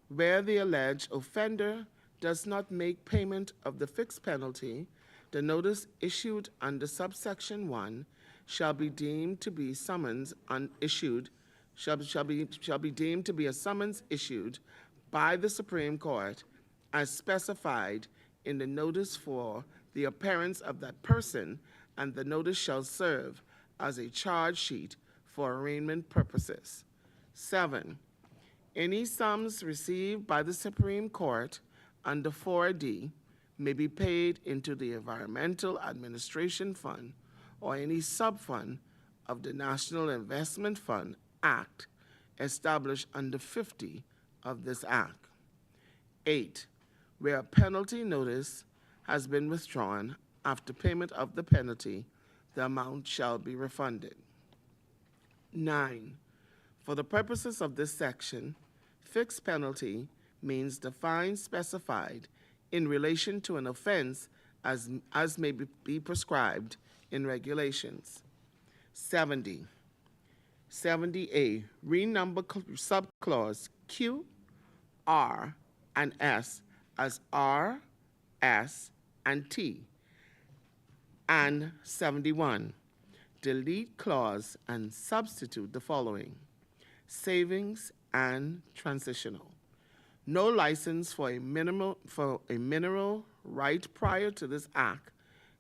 where the alleged offender does not make payment of the fixed penalty, the notice issued under subsection 1 shall be deemed to be deemed to be a summons issued by the Supreme Court as specified in the notice for the appearance of that person, and the notice shall serve as a charge sheet for arraignment purposes. 7, any sums received by the Supreme Court under 4D may be paid into the Environmental Administration Fund or any sub-fund of the National Investment Fund Act established under 50 of this Act. 8, where a penalty notice has been withdrawn after payment of the penalty, the amount shall be refunded. 9, for the purposes of this section, fixed penalty means the fine specified in relation to an offense as may be prescribed in regulations. 70. 70A, renumber subclause Q, R, and S as R, S, and T. And 71, delete clause and substitute the following: savings and transitional. No license for a mineral right prior to this act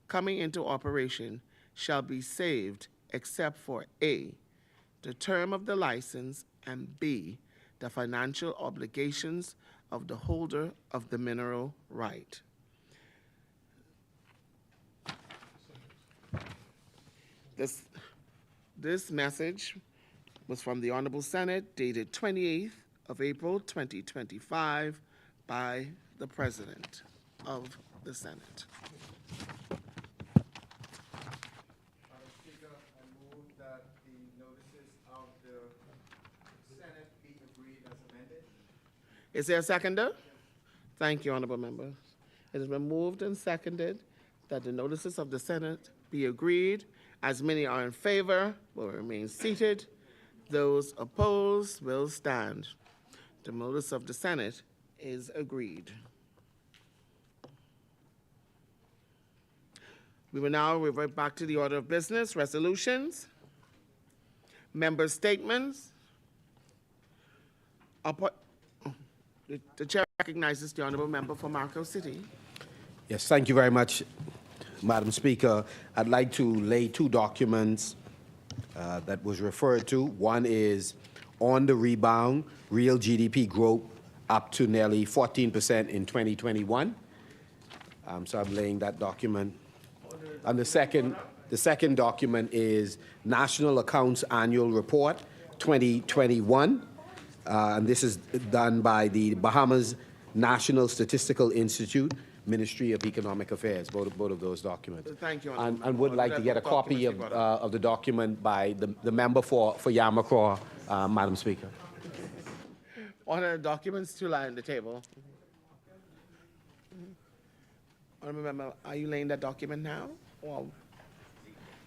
coming into operation shall be saved except for A, the term of the license, and B, the financial obligations of the holder of the mineral right. This message was from the Honorable Senate dated 28th of April 2025 by the President of the Senate. Madam Speaker, I move that the notices of the Senate be agreed as amended. Is there a seconder? Thank you, Honorable Members. It has been moved and seconded that the notices of the Senate be agreed. As many are in favor, will remain seated. Those opposed will stand. The notice of the Senate is agreed. We will now revert back to the order of business. Resolutions, member statements. The chair recognizes the honorable member for Marco City. Yes, thank you very much, Madam Speaker. I'd like to lay two documents that was referred to. One is on the rebound, real GDP growth up to nearly 14% in 2021. So I'm laying that document. And the second document is National Accounts Annual Report 2021. And this is done by the Bahamas National Statistical Institute, Ministry of Economic Affairs, both of those documents. Thank you, And would like to get a copy of the document by the member for Yamacraw, Madam Speaker. Order the documents to lie on the table. Honorable member, are you laying that document now? Or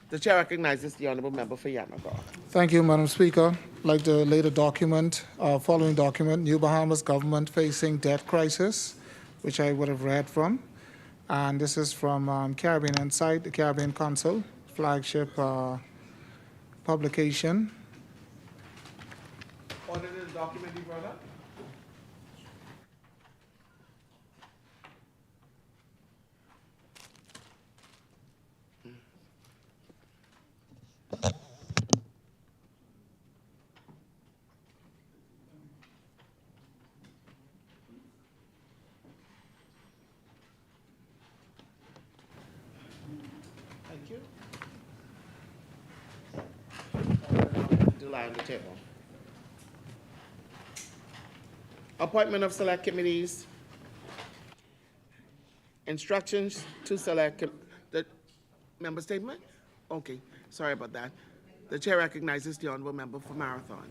the chair recognizes the honorable member for Yamacraw. Thank you, Madam Speaker. I'd like to lay the document, following document, New Bahamas government facing debt crisis, which I would have read from. And this is from Caribbean Insight, the Caribbean Council, flagship publication. Order the document be brought up. Thank you. Do lie on the table. Appointment of select committees. Instructions to select the member statement? Okay, sorry about that. The chair recognizes the honorable member for Marathon.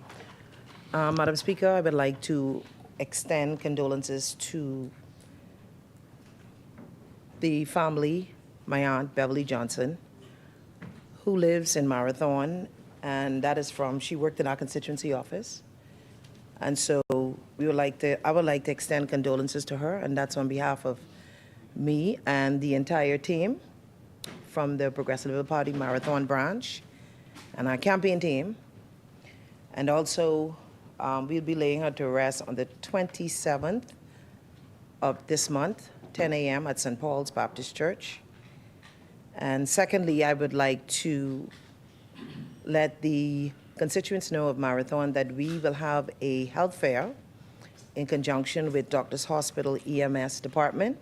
Madam Speaker, I would like to extend condolences to the family, my aunt Beverly Johnson, who lives in Marathon, and that is she worked in our constituency office. And so I would like to extend condolences to her, and that's on behalf of me and the entire team from the Progressive Liberal Party Marathon branch and our campaign team. And also, we'll be laying her to rest on the 27th of this month, 10 a.m. at St. Paul's Baptist Church. And secondly, I would like to let the constituents know of Marathon that we will have a health fair in conjunction with Doctors Hospital EMS department,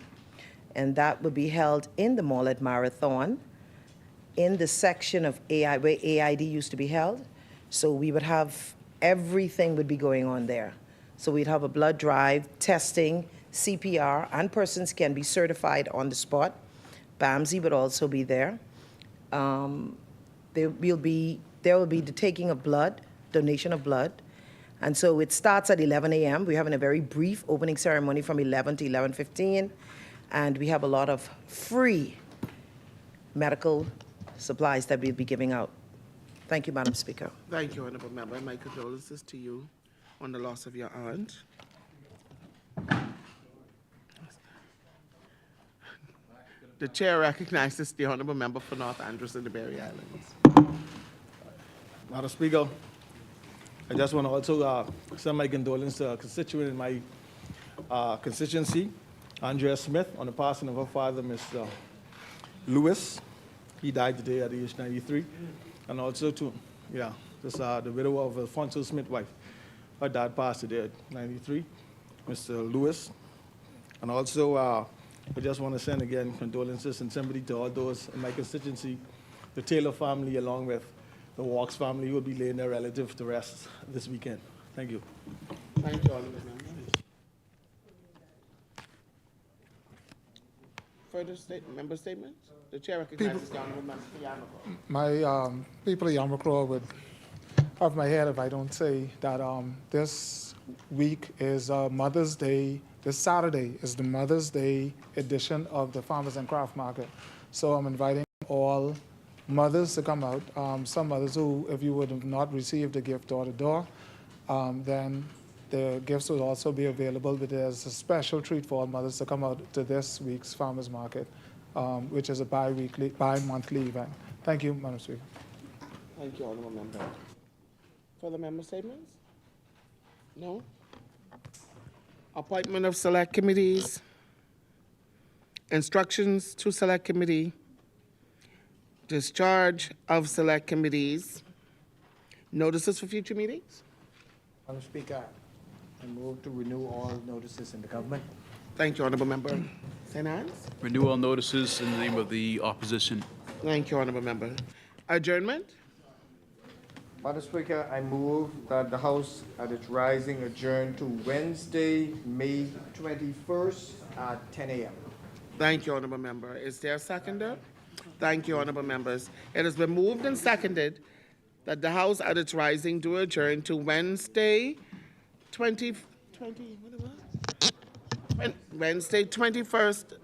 and that will be held in the mall at Marathon in the section of AI where AID used to be held. So we would have, everything would be going on there. So we'd have a blood drive, testing, CPR, and persons can be certified on the spot. BAMSI would also be there. There will be the taking of blood, donation of blood. And so it starts at 11 a.m. We're having a very brief opening ceremony from 11 to 11:15. And we have a lot of free medical supplies that we'll be giving out. Thank you, Madam Speaker. Thank you, Honourable Member. My condolences to you on the loss of your aunt. The chair recognizes the Honourable Member for North Andros and the Berry Islands. Madam Speaker, I just want to also send my condolences to a constituent in my constituency, Andrea Smith, on the passing of her father, Mr. Lewis. He died today at age 93. And also to, the widow of Alfonso Smith's wife. Her dad passed today at 93, Mr. Lewis. And also, I just want to send again condolences and sympathy to all those in my constituency, the Taylor family, along with the Walks family, who will be laying their relatives to rest this weekend. Thank you. Thank you, Honourable Member. Further member statements? The chair recognizes the Honourable Member for Yamakwa. My people of Yamakwa would have my head if I don't say that this week is Mother's Day. This Saturday is the Mother's Day edition of the Farmers and Craft Market. So I'm inviting all mothers to come out. Some mothers who, if you would have not received a gift door to door, then the gifts will also be available, but there's a special treat for all mothers to come out to this week's Farmers Market, which is a bi-monthly event. Thank you, Madam Speaker. Thank you, Honourable Member. Further member statements? No? Appointment of select committees. Instructions to select committee. Discharge of select committees. Notices for future meetings? Madam Speaker, I move to renew all notices in the government. Thank you, Honourable Member. St. Anne's? Renew all notices in the name of the opposition. Thank you, Honourable Member. Adjournment? Madam Speaker, I move that the House at its rising adjourn to Wednesday, May 21st at 10 a.m. Thank you, Honourable Member. Is there a seconder? Thank you, Honourable Members. It has been moved and seconded that the House at its rising do adjourn to Wednesday, Wednesday, 21st.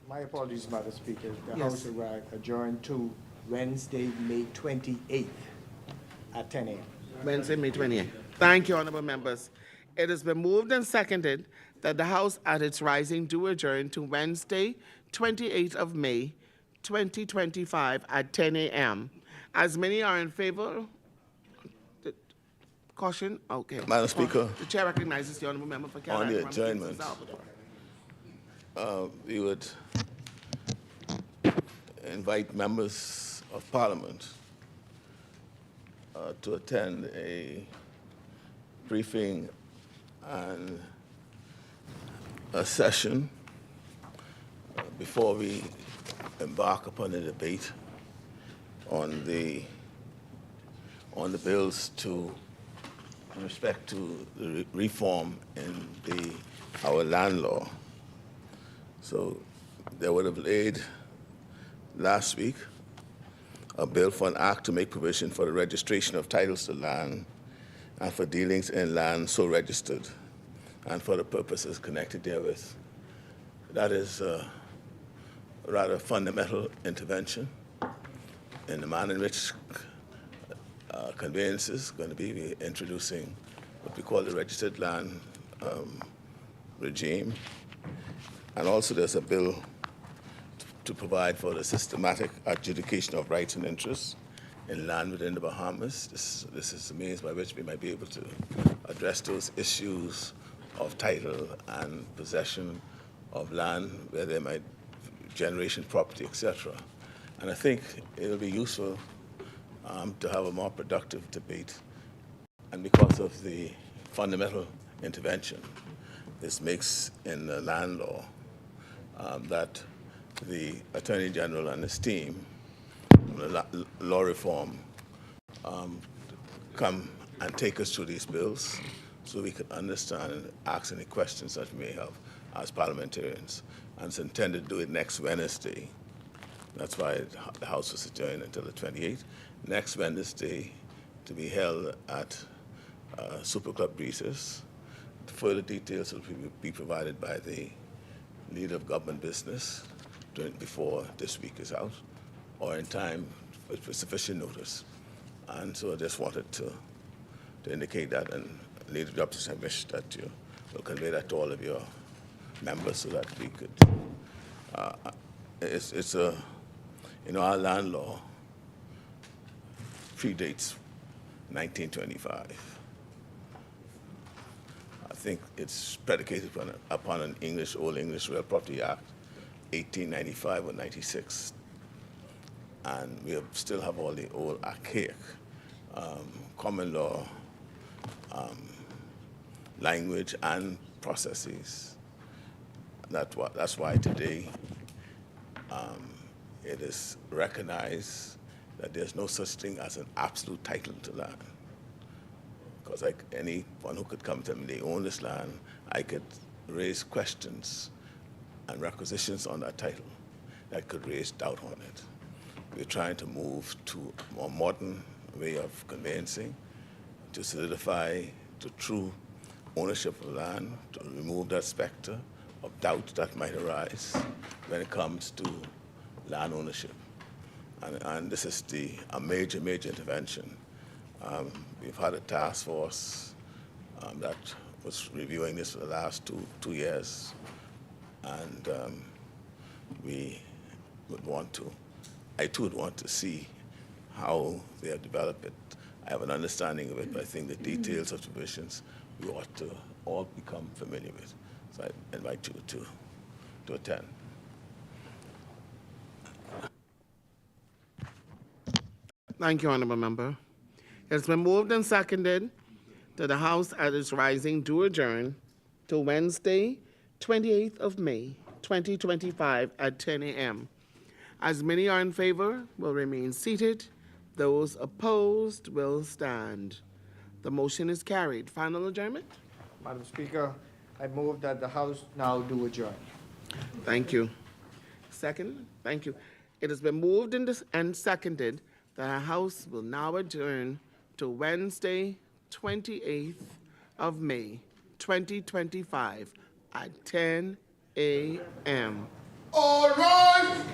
My apologies, Madam Speaker. The House adjourned to Wednesday, May 28th at 10 a.m. Wednesday, May 28th. Thank you, Honourable Members. It has been moved and seconded that the House at its rising do adjourn to Wednesday, 28th of May, 2025 at 10 a.m. As many are in favor, caution, okay. Madam Speaker. The chair recognizes the Honourable Member for On the Carolina from adjournment, we would invite members of Parliament to attend a briefing and a session before we embark upon a debate on the bills in respect to the reform in our land law. So they would have laid last week a bill for an act to make provision for the registration of titles to land and for dealings in land so registered and for the purposes connected therewith. That is a rather fundamental intervention in the manner in which conveyance is going to be introducing what we call the registered land regime. And also there's a bill to provide for the systematic adjudication of rights and interests in land within the Bahamas. This is the means by which we might be able to address those issues of title and possession of land where there might generation property, etc. And I think it'll be useful to have a more productive debate. And because of the fundamental intervention this makes in the land law, that the Attorney General and his team, the law reform, come and take us through these bills so we can understand and ask any questions that we may have as parliamentarians. And it's intended to do it next Wednesday. That's why the House was adjourned until the 28th. Next Wednesday to be held at Super Club Breezes. Further details will be provided by the leader of government business before this week is out, or in time for sufficient notice. And so I just wanted to indicate that, and Leader Justice, I wish that you will convey that to all of your members so that we could, it's a, our land law predates 1925. I think it's predicated upon an Old English Real Property Act, 1895 or 96. And we still have all the old archaic common law language and processes. That's why today it is recognized that there's no such thing as an absolute title to land. Because like anyone who could come to me, they own this land, I could raise questions and requisitions on that title that could raise doubt on it. We're trying to move to a more modern way of conveyancing, to solidify the true ownership of land, to remove that specter of doubt that might arise when it comes to land ownership. And this is a major, major intervention. We've had a task force that was reviewing this for the last two years, and we would want to, I too would want to see how they have developed it. I have an understanding of it, but I think the details of the provisions we ought to all become familiar with. So I invite you to attend. Thank you, Honourable Member. It's been moved and seconded that the House at its rising do adjourn to Wednesday, 28th of May, 2025 at 10 a.m. As many are in favor, will remain seated. Those opposed will stand. The motion is carried. Final adjournment? Madam Speaker, I move that the House now do adjourn. Thank you. Second? Thank you. It has been moved and seconded that our House will now adjourn to Wednesday, 28th of May, 2025 at 10 a.m. All rise!